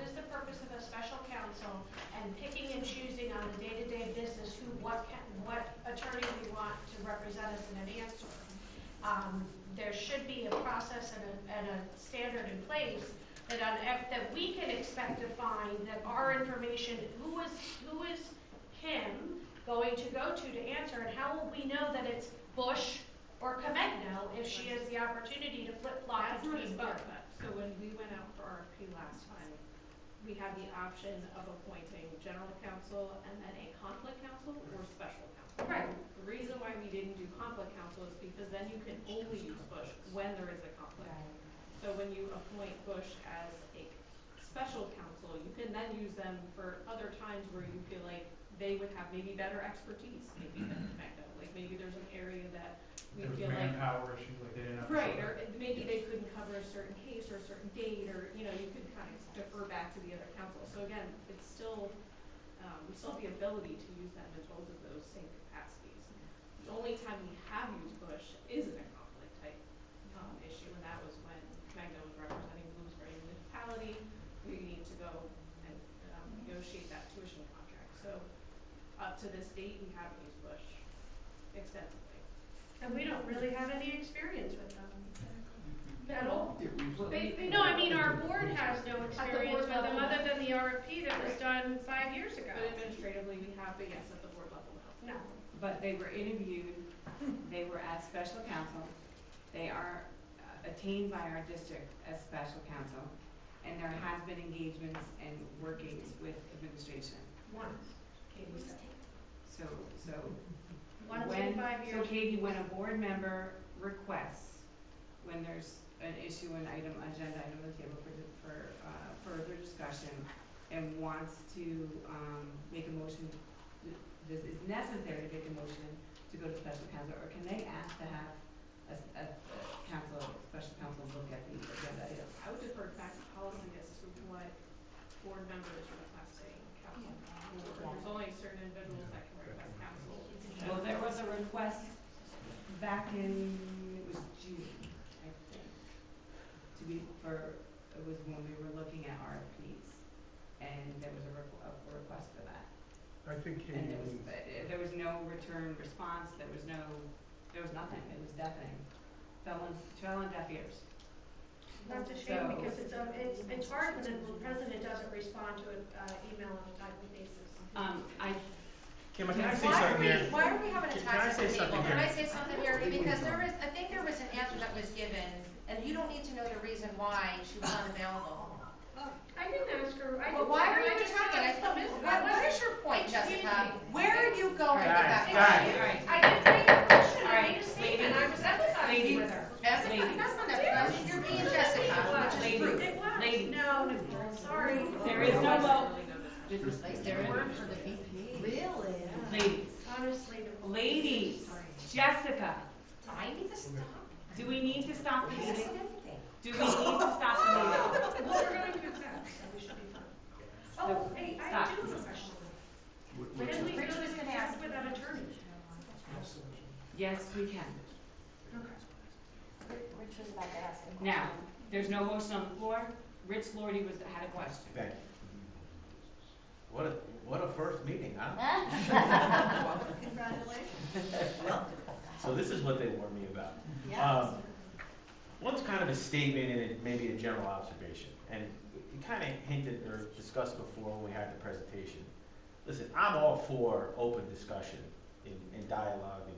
is the purpose of a special counsel and picking and choosing on the day-to-day business what attorney we want to represent us in an answer? There should be a process and a standard in place that we can expect to find that our information, who is him going to go to answer, and how will we know that it's Bush or Comegno if she has the opportunity to flip-flop That's not a between scare both? test. So when we went out for RFP last time, we had the option of appointing general counsel and then a conflict counsel or special counsel. Right. The reason why we didn't do conflict counsel is because then you can only use Bush when there is a conflict. So when you appoint Bush as a special counsel, you can then use them for other times where you feel like they would have maybe better expertise, maybe than Magno. Like maybe there's an area that we There was feel like manpower issue, like they didn't have. right, or maybe they couldn't cover a certain case or a certain date, or you know, you could kind of defer back to the other counsel. So again, it's still we still have the ability to use them in both of those same capacities. The only time we have used Bush is in a conflict type issue, and that was when Magno was representing Bloomsbury Municipality. We need to go and negotiate that tuition contract. So up to this date, we haven't used Bush extensively. And we don't really have any experience with them at all. No, I mean, our board has no experience with them other than the RFP that was done 5 years ago. But administratively, we have, but yes, at the board level, no. No. But they were interviewed, they were at special counsel, they are attained by our district as special counsel, and there has been engagements and workings with administration. Once, Katie said. So Once when, in 5 years. so Katie, when a board member requests, when there's an issue, an item, agenda item on the table for further discussion, and wants to make a motion, this is necessary to make a motion to go to special counsel, or can they ask to have a special counsel look at the agenda item? I would defer back to policy as to what board member is requesting counsel for. There's only certain individuals that can request counsel. Well, there was a request back in, it was June, I think, it was when we were looking at RFPs, and there was a request for that. I think Katie And there was no return response, there was nothing, it was deafening. Fell on deaf ears. That's a shame because it's hard when the president doesn't respond to an email on a timely basis. Kim, can I say something here? Why are we having a Can I tie say at the table? something Can here? I say something here? Because I think there was an answer that was given, and you don't need to know the reason why she was unavailable. I didn't ask her. But why are you talking? What is your point, Jessica? Where are you going with that? I didn't take a question. I made a statement. I was empathizing with her. That's not empathizing. You're being Jessica, which is rude. It was. No, Nicole, sorry. There is no vote. For the VP. Really? Ladies. Honestly, Nicole. Ladies. Jessica. I need to stop. Do we need to stop the I haven't meeting? said anything. Do we need to stop the meeting? Well, we're going too fast, so we should be fine. Oh, hey, I Stop. do have a question. Can we do Rich was this gonna ask. with an attorney? Yes, we can. Okay. Rich was about to ask him. Now, there's no motion on the floor. Rich Lordy had a question. Thank you. What a first meeting, huh? Congratulations. So this is what they warned me about. One's kind of a statement and maybe a general observation. And we kind of hinted or discussed before when we had the presentation. Listen, I'm all for open discussion and dialogue and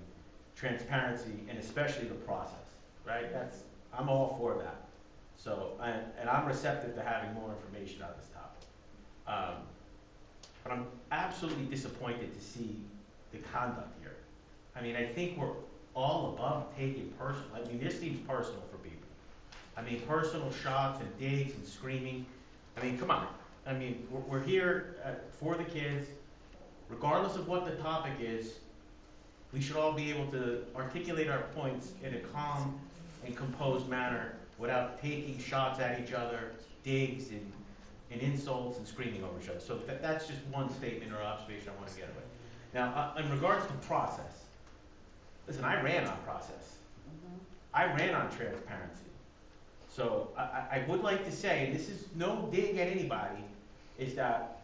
transparency, and especially the process, right? I'm all for that. So, and I'm receptive to having more information on this topic. But I'm absolutely disappointed to see the conduct here. I mean, I think we're all above taking personal. I mean, this seems personal for people. I mean, personal shots and digs and screaming. I mean, come on. I mean, we're here for the kids. Regardless of what the topic is, we should all be able to articulate our points in a calm and composed manner without taking shots at each other, digs and insults and screaming over each other. So that's just one statement or observation I want to get away. Now, in regards to process, listen, I ran on process. I ran on transparency. So I would like to say, and this is no dig at anybody, is that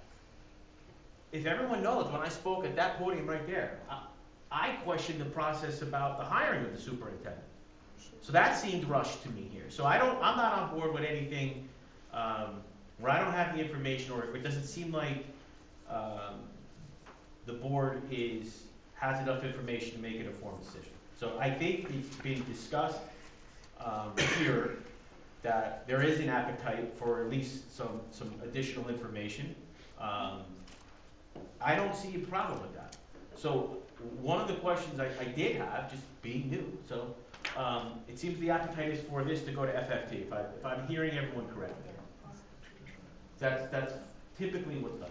if everyone knows, when I spoke at that podium right there, I questioned the process about the hiring of the superintendent. So that seemed rushed to me here. So I'm not on board with anything where I don't have the information, or if it doesn't seem like the board has enough information to make an informed decision. So I think it's been discussed here, that there is an appetite for at least some additional information. I don't see a problem with that. So one of the questions I did have, just being new, so it seems the appetite is for this to go to FFT, if I'm hearing everyone correctly. That's typically what's done.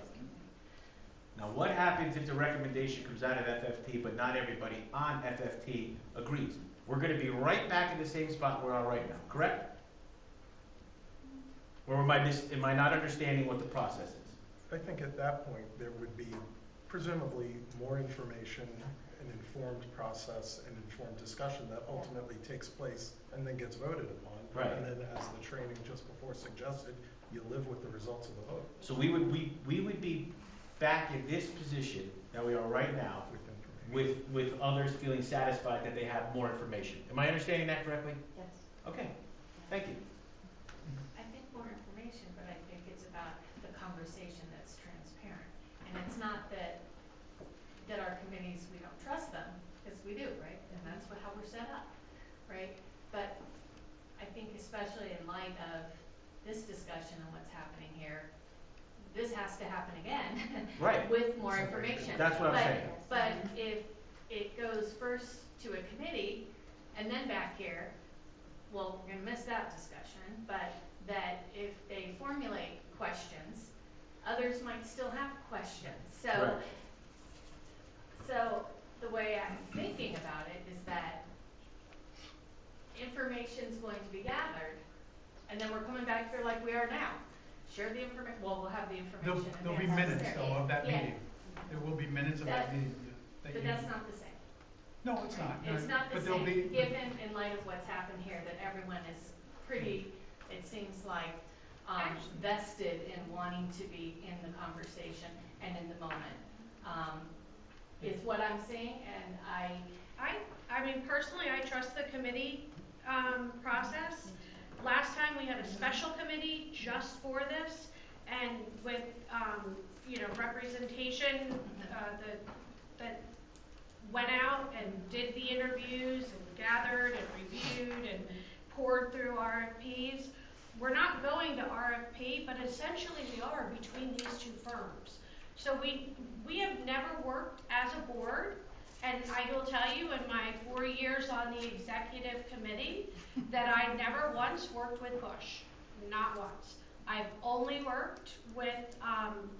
Now what happens if the recommendation comes out of FFT but not everybody on FFT agrees? We're going to be right back in the same spot we are right now, correct? Or am I not understanding what the process is? I think at that point, there would be presumably more information, an informed process, and informed discussion that ultimately takes place and then gets voted upon. Right. And then, as the training just before suggested, you live with the results of the vote. So we would be back in this position that we are right now with others feeling satisfied that they have more information. Am I understanding that correctly? Yes. Okay, thank you. I think more information, but I think it's about the conversation that's transparent. And it's not that our committees, we don't trust them, because we do, right? And that's how we're set up, right? But I think especially in light of this discussion and what's happening here, this has to happen again. Right. With more information. That's what I'm saying. But if it goes first to a committee and then back here, well, we're gonna miss that discussion, but that if they formulate questions, others might still have questions. So, Right. so the way I'm thinking about it is that information's going to be gathered, and then we're coming back here like we are now. Share the information, well, we'll have the information. There'll be and then minutes that's though of that yeah. meeting. There will be minutes of that meeting. But that's not the same. No, it's not. It's not the But there'll same, be. given in light of what's happened here, that everyone is pretty, it seems like, vested in wanting to be in the conversation and in the moment, is what I'm seeing, and I mean, personally, I trust the committee process. Last time we had a special committee just for this, and with representation that went out and did the interviews and gathered and reviewed and poured through RFPs. We're not going to RFP, but essentially we are between these two firms. So we have never worked as a board, and I will tell you in my 4 years on the executive committee that I never once worked with Bush, not once. I've only worked with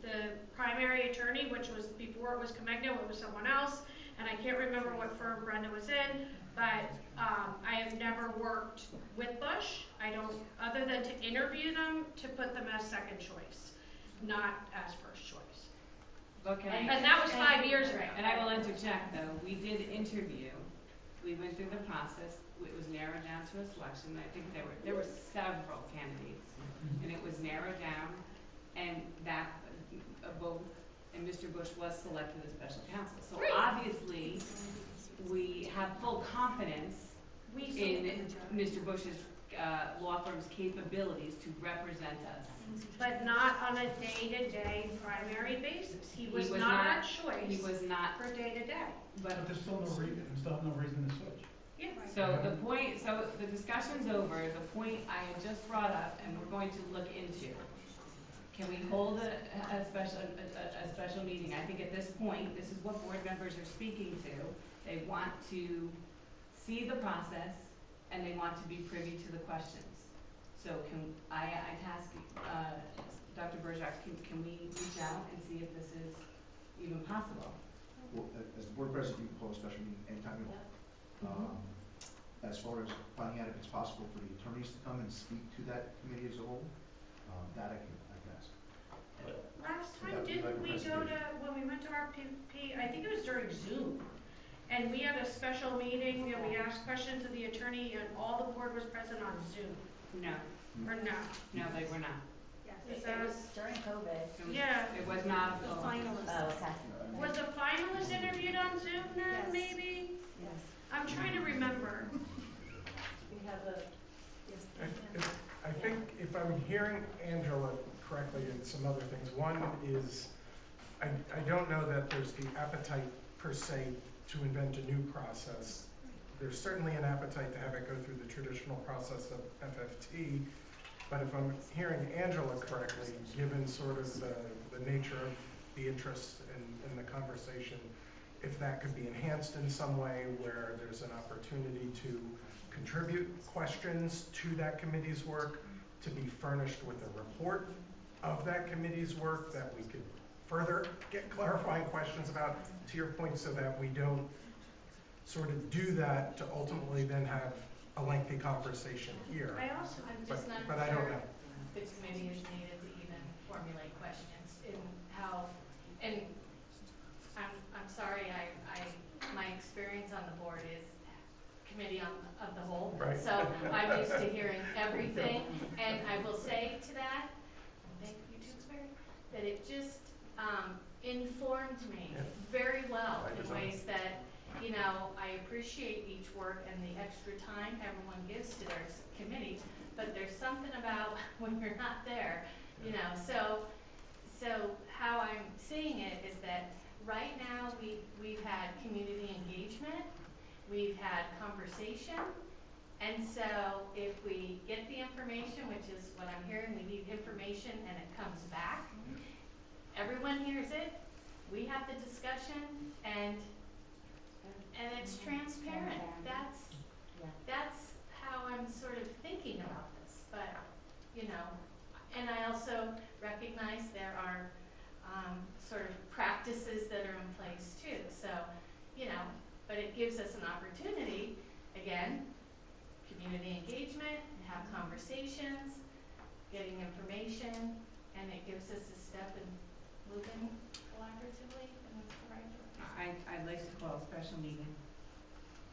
the primary attorney, which was before it was Comegno, it was someone else, and I can't remember what firm Brenda was in, but I have never worked with Bush. I don't, other than to interview them, to put them as second choice, not as first choice. Okay. And that was 5 years ago. And I will interject though, we did interview, we went through the process, it was narrowed down to a selection. I think there were several candidates, and it was narrowed down, and that a vote, and Mr. Bush was selected as special counsel. So obviously, we have full confidence in Mr. Bush's law firm's capabilities to represent us. But not on a day-to-day primary basis. He was not our choice. He was not for day-to-day. But there's still no reason to switch. Yeah. So the point, so the discussion's over. The point I had just brought up, and we're going to look into. Can we hold a special meeting? I think at this point, this is what board members are speaking to. They want to see the process, and they want to be privy to the questions. So can I task Dr. Bergerac, can we reach out and see if this is even possible? Well, as the board president, you can call a special meeting anytime you want. As far as finding out if it's possible for the attorneys to come and speak to that committee as a whole, that I can ask. Last time, didn't we go to, when we went to RPP, I think it was during Zoom, and we had a special meeting, and we asked questions of the attorney, and all the board was present on Zoom. No. Or no? No, they were not. It was during COVID. Yeah. It was not. The finalists. Oh, okay. Was the finalist interviewed on Zoom then, maybe? Yes. I'm trying to remember. We have a, yes. I think if I'm hearing Angela correctly and some other things, one is I don't know that there's the appetite per se to invent a new process there's certainly an appetite to have it go through the traditional process of FFT, but if I'm hearing Angela correctly, given sort of the nature of the interest in the conversation, if that could be enhanced in some way where there's an opportunity to contribute questions to that committee's work, to be furnished with a report of that committee's work that we could further get clarifying questions about, to your point, so that we don't sort of do that to ultimately then have a lengthy conversation here. I'm just not but I don't sure know. the committee is needed to even formulate questions in how, and I'm sorry, my experience on the board is committee of the whole. Right. So I'm used to hearing everything, and I will say to that, thank you, Tewksbury, that it just informed me very well in ways that, you know, I appreciate each work and the extra time everyone gives to their committees, but there's something about when you're not there, you know. So how I'm seeing it is that right now we've had community engagement, we've had conversation, and so if we get the information, which is what I'm hearing, we need information and it comes back, everyone hears it, we have the discussion, and it's transparent. That's how I'm sort of thinking about this. But, you know, and I also recognize there are sort of practices that are in place too. So, you know, but it gives us an opportunity, again, community engagement, have conversations, getting information, and it gives us a step in moving collaboratively in the right direction. I'd like to call a special meeting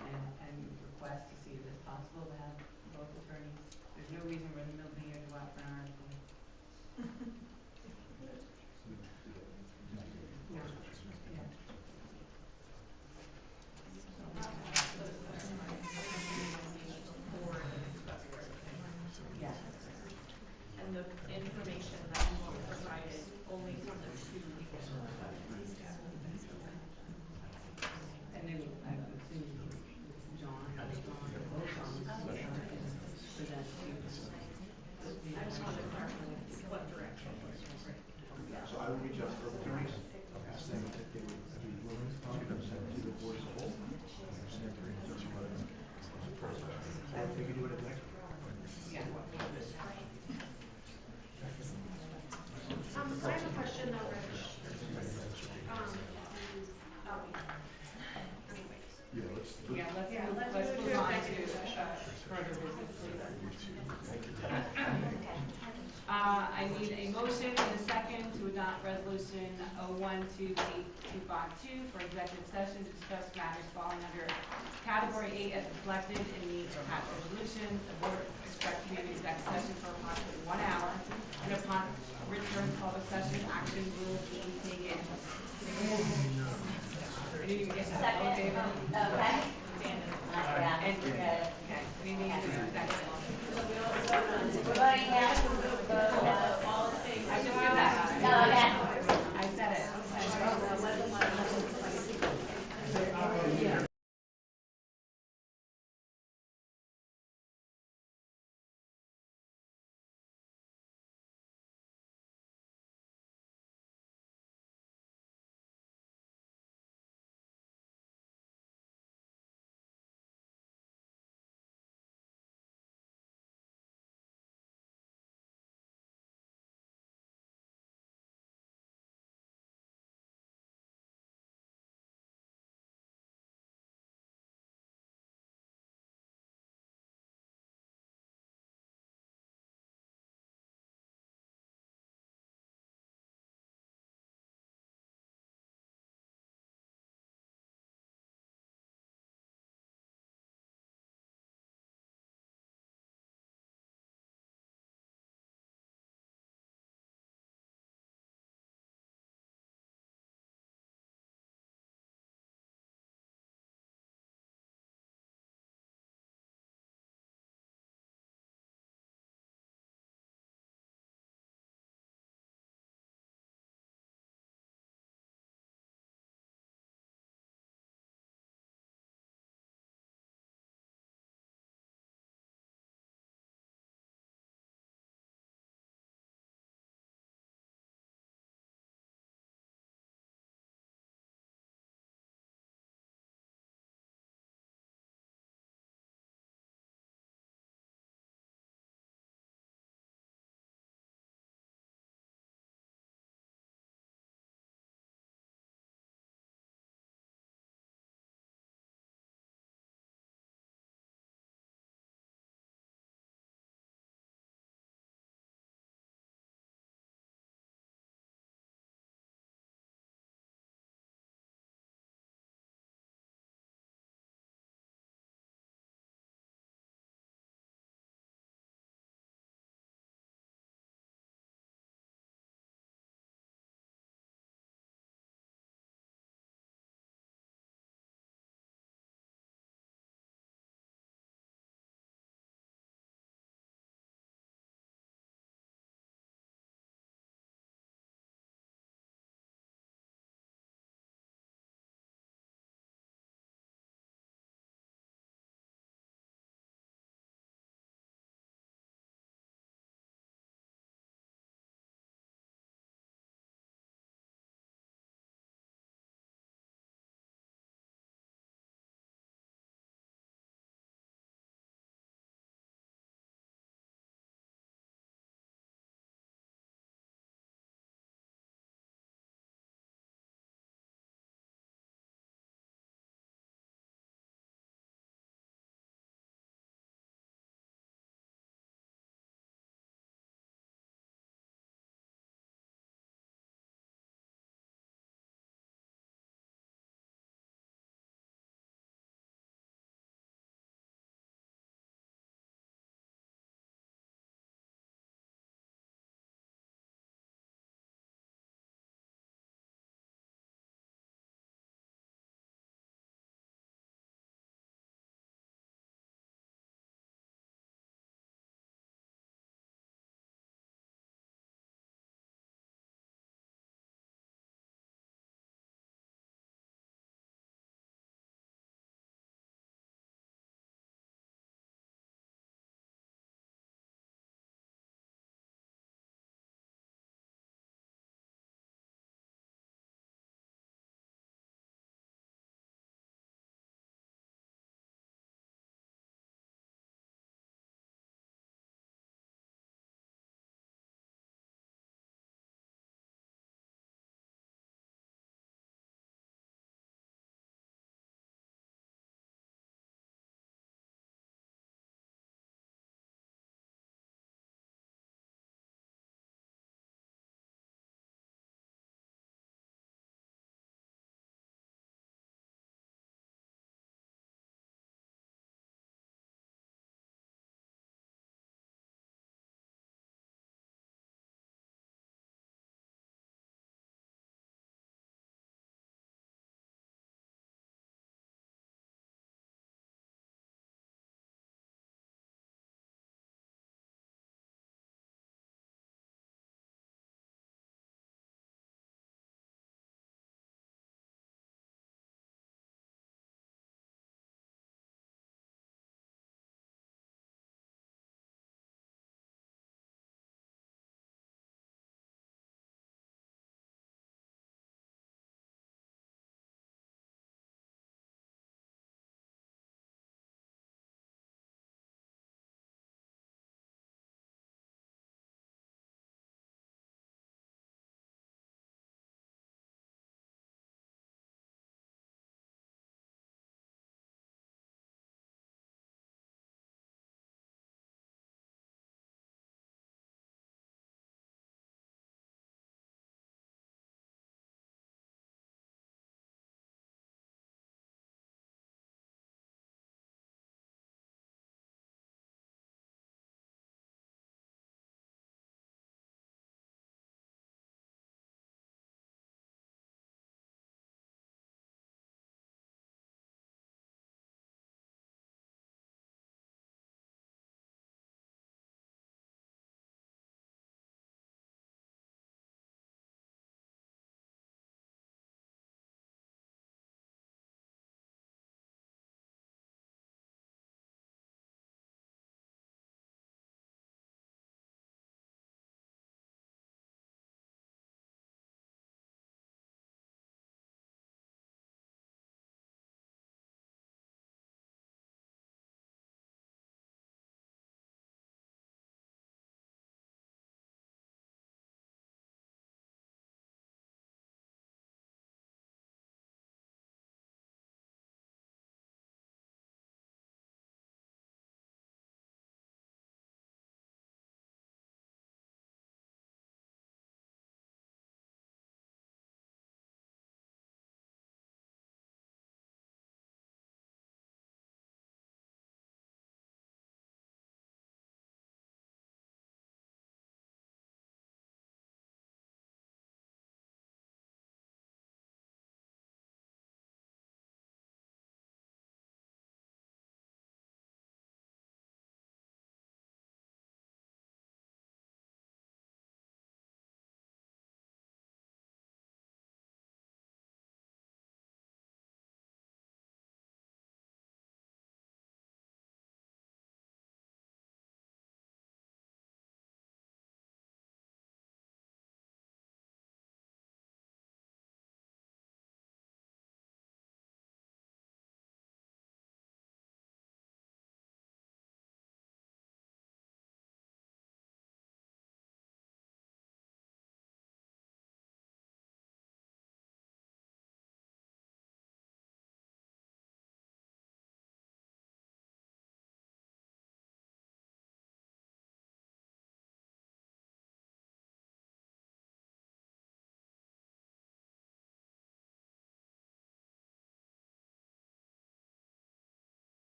and request to see if it's possible to have both attorneys. There's no reason we're in the middle of the year to go out for an article. Yes. And the information that will be provided only from the two people. And then I would assume John or both Johns present to you. I just wanted to clarify what direction. So I will reach out to both attorneys, ask them if they would be willing to talk about that to the board as a whole. Understand their concerns about it. Or if they could do it at the next one. Yeah. I have a question though, Rich. Let's move on to further business, please. I need a motion and a second to adopt resolution 012852 for executive session to discuss matters falling under category 8 as reflected in the attached resolution. The board expects to be in executive session for approximately 1 hour, and upon return to public session, action will be taken. I didn't even get that. Second. Okay. Okay. Yeah. And, Good. okay, we need to executive. We're voting yes. All in favor? I just did that. Oh, okay. I said it.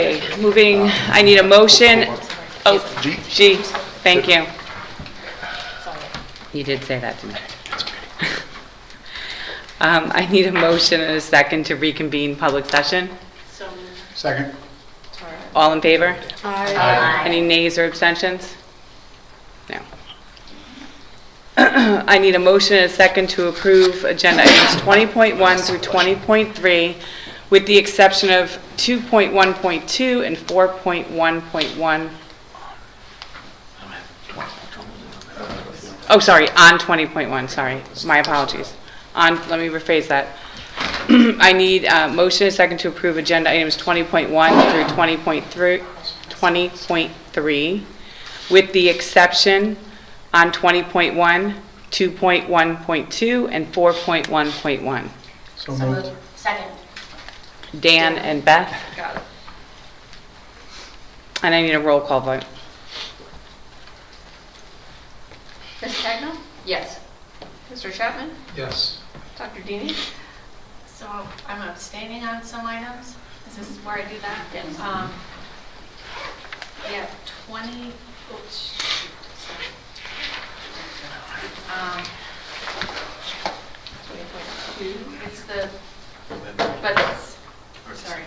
Okay, moving, I need a motion. Oh, G, thank you. You did say that to me. I need a motion and a second to reconvene public session. Second. All in favor? Aye. Any nays or abstentions? No. I need a motion and a second to approve agenda items 20.1 through 20.3 with the exception of 2.1.2 and 4.1.1. Oh, sorry, on 20.1, sorry. My apologies. Let me rephrase that. I need a motion and a second to approve agenda items 20.1 through 20.3 with the exception on 20.1, 2.1.2, and 4.1.1. So moved. Second. Dan and Beth. Got it. And I need a roll call vote. Ms. Cagno? Yes. Mr. Chapman? Yes. Dr. Dini? So I'm abstaining on some items. Is this where I do that? Yes. Yeah, 20, oops, sorry. 20.2, it's the, but it's, sorry.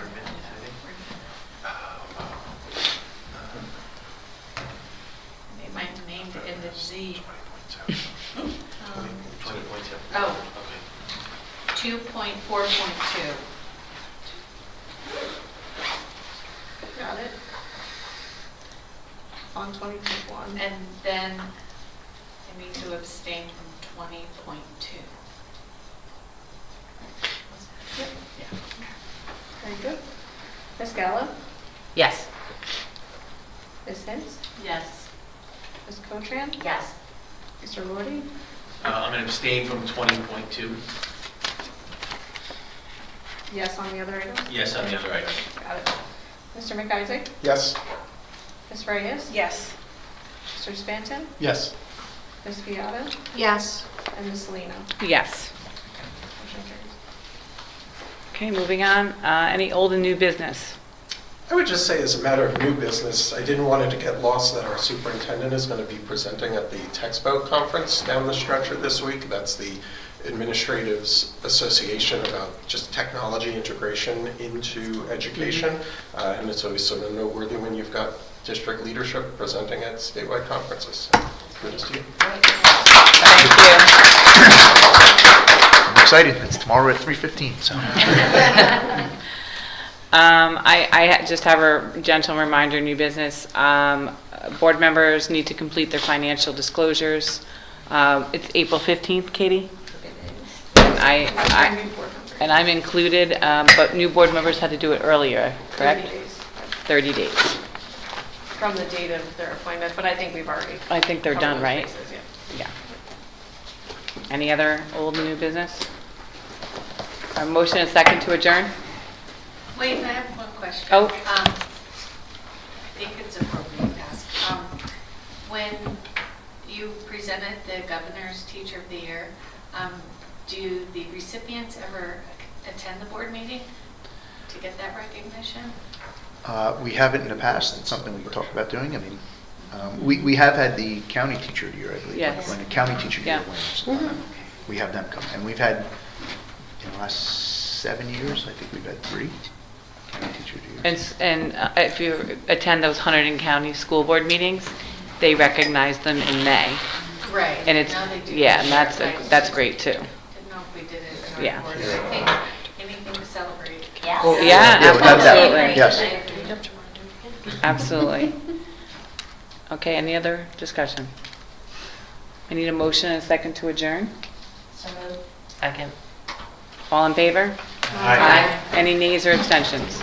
My name to end in Z. Oh. 2.4.2. Got it. On 20.1. And then I need to abstain from 20.2. Yep. Very good. Ms. Gallo? Yes. Ms. Hens? Yes. Ms. Cotran? Yes. Mr. Lordy? I'm going to abstain from 20.2. Yes on the other items? Yes on the other item. Got it. Mr. McIsaac? Yes. Ms. Reyes? Yes. Mr. Spanton? Yes. Ms. Viada? Yes. And Ms. Salino? Yes. Motion carries. Okay, moving on. Any old and new business? I would just say, as a matter of new business, I didn't want it to get lost that our superintendent is going to be presenting at the Texpo conference down the stretch of this week. That's the Administratives Association about just technology integration into education. And it's always sort of noteworthy when you've got district leadership presenting at statewide conferences. So, kudos to you. Thank I'm excited. It's tomorrow at 3:15. So. I just have a gentle reminder, new business. Board members need to complete their financial disclosures. It's April 15th, Katie? And I'm included, but new board members had to do it earlier, correct? 30 days. 30 days. From the date of their appointment, but I think we've already. I think they're covered done, those right? bases, yeah. Yeah. Any other old and new business? A motion and second to adjourn? Wait, I have one question. Oh. I think it's appropriate to ask. When you presented the Governor's Teacher of the Year, do the recipients ever attend the board meeting to get that recognition? We haven't in the past. It's something we can talk about doing. I mean, we have had the county teacher of the year, I believe. Yes. When the county teacher of the year Yeah. wins, we have them come. And we've had, in the last 7 years, I think we've had 3 county teacher of the year. And if you attend those Hunterdon County School Board meetings, they recognize them in May. Right. And it's, Now they do yeah, this and year. that's great too. Didn't know if we did it in Yeah. our board. I think anything to celebrate. Yes. Well, Yeah, without doubt. absolutely. Yes. Absolutely. Okay, any other discussion? I need a motion and a second to adjourn. So moved. Second. All in favor? Aye. Any nays or abstentions?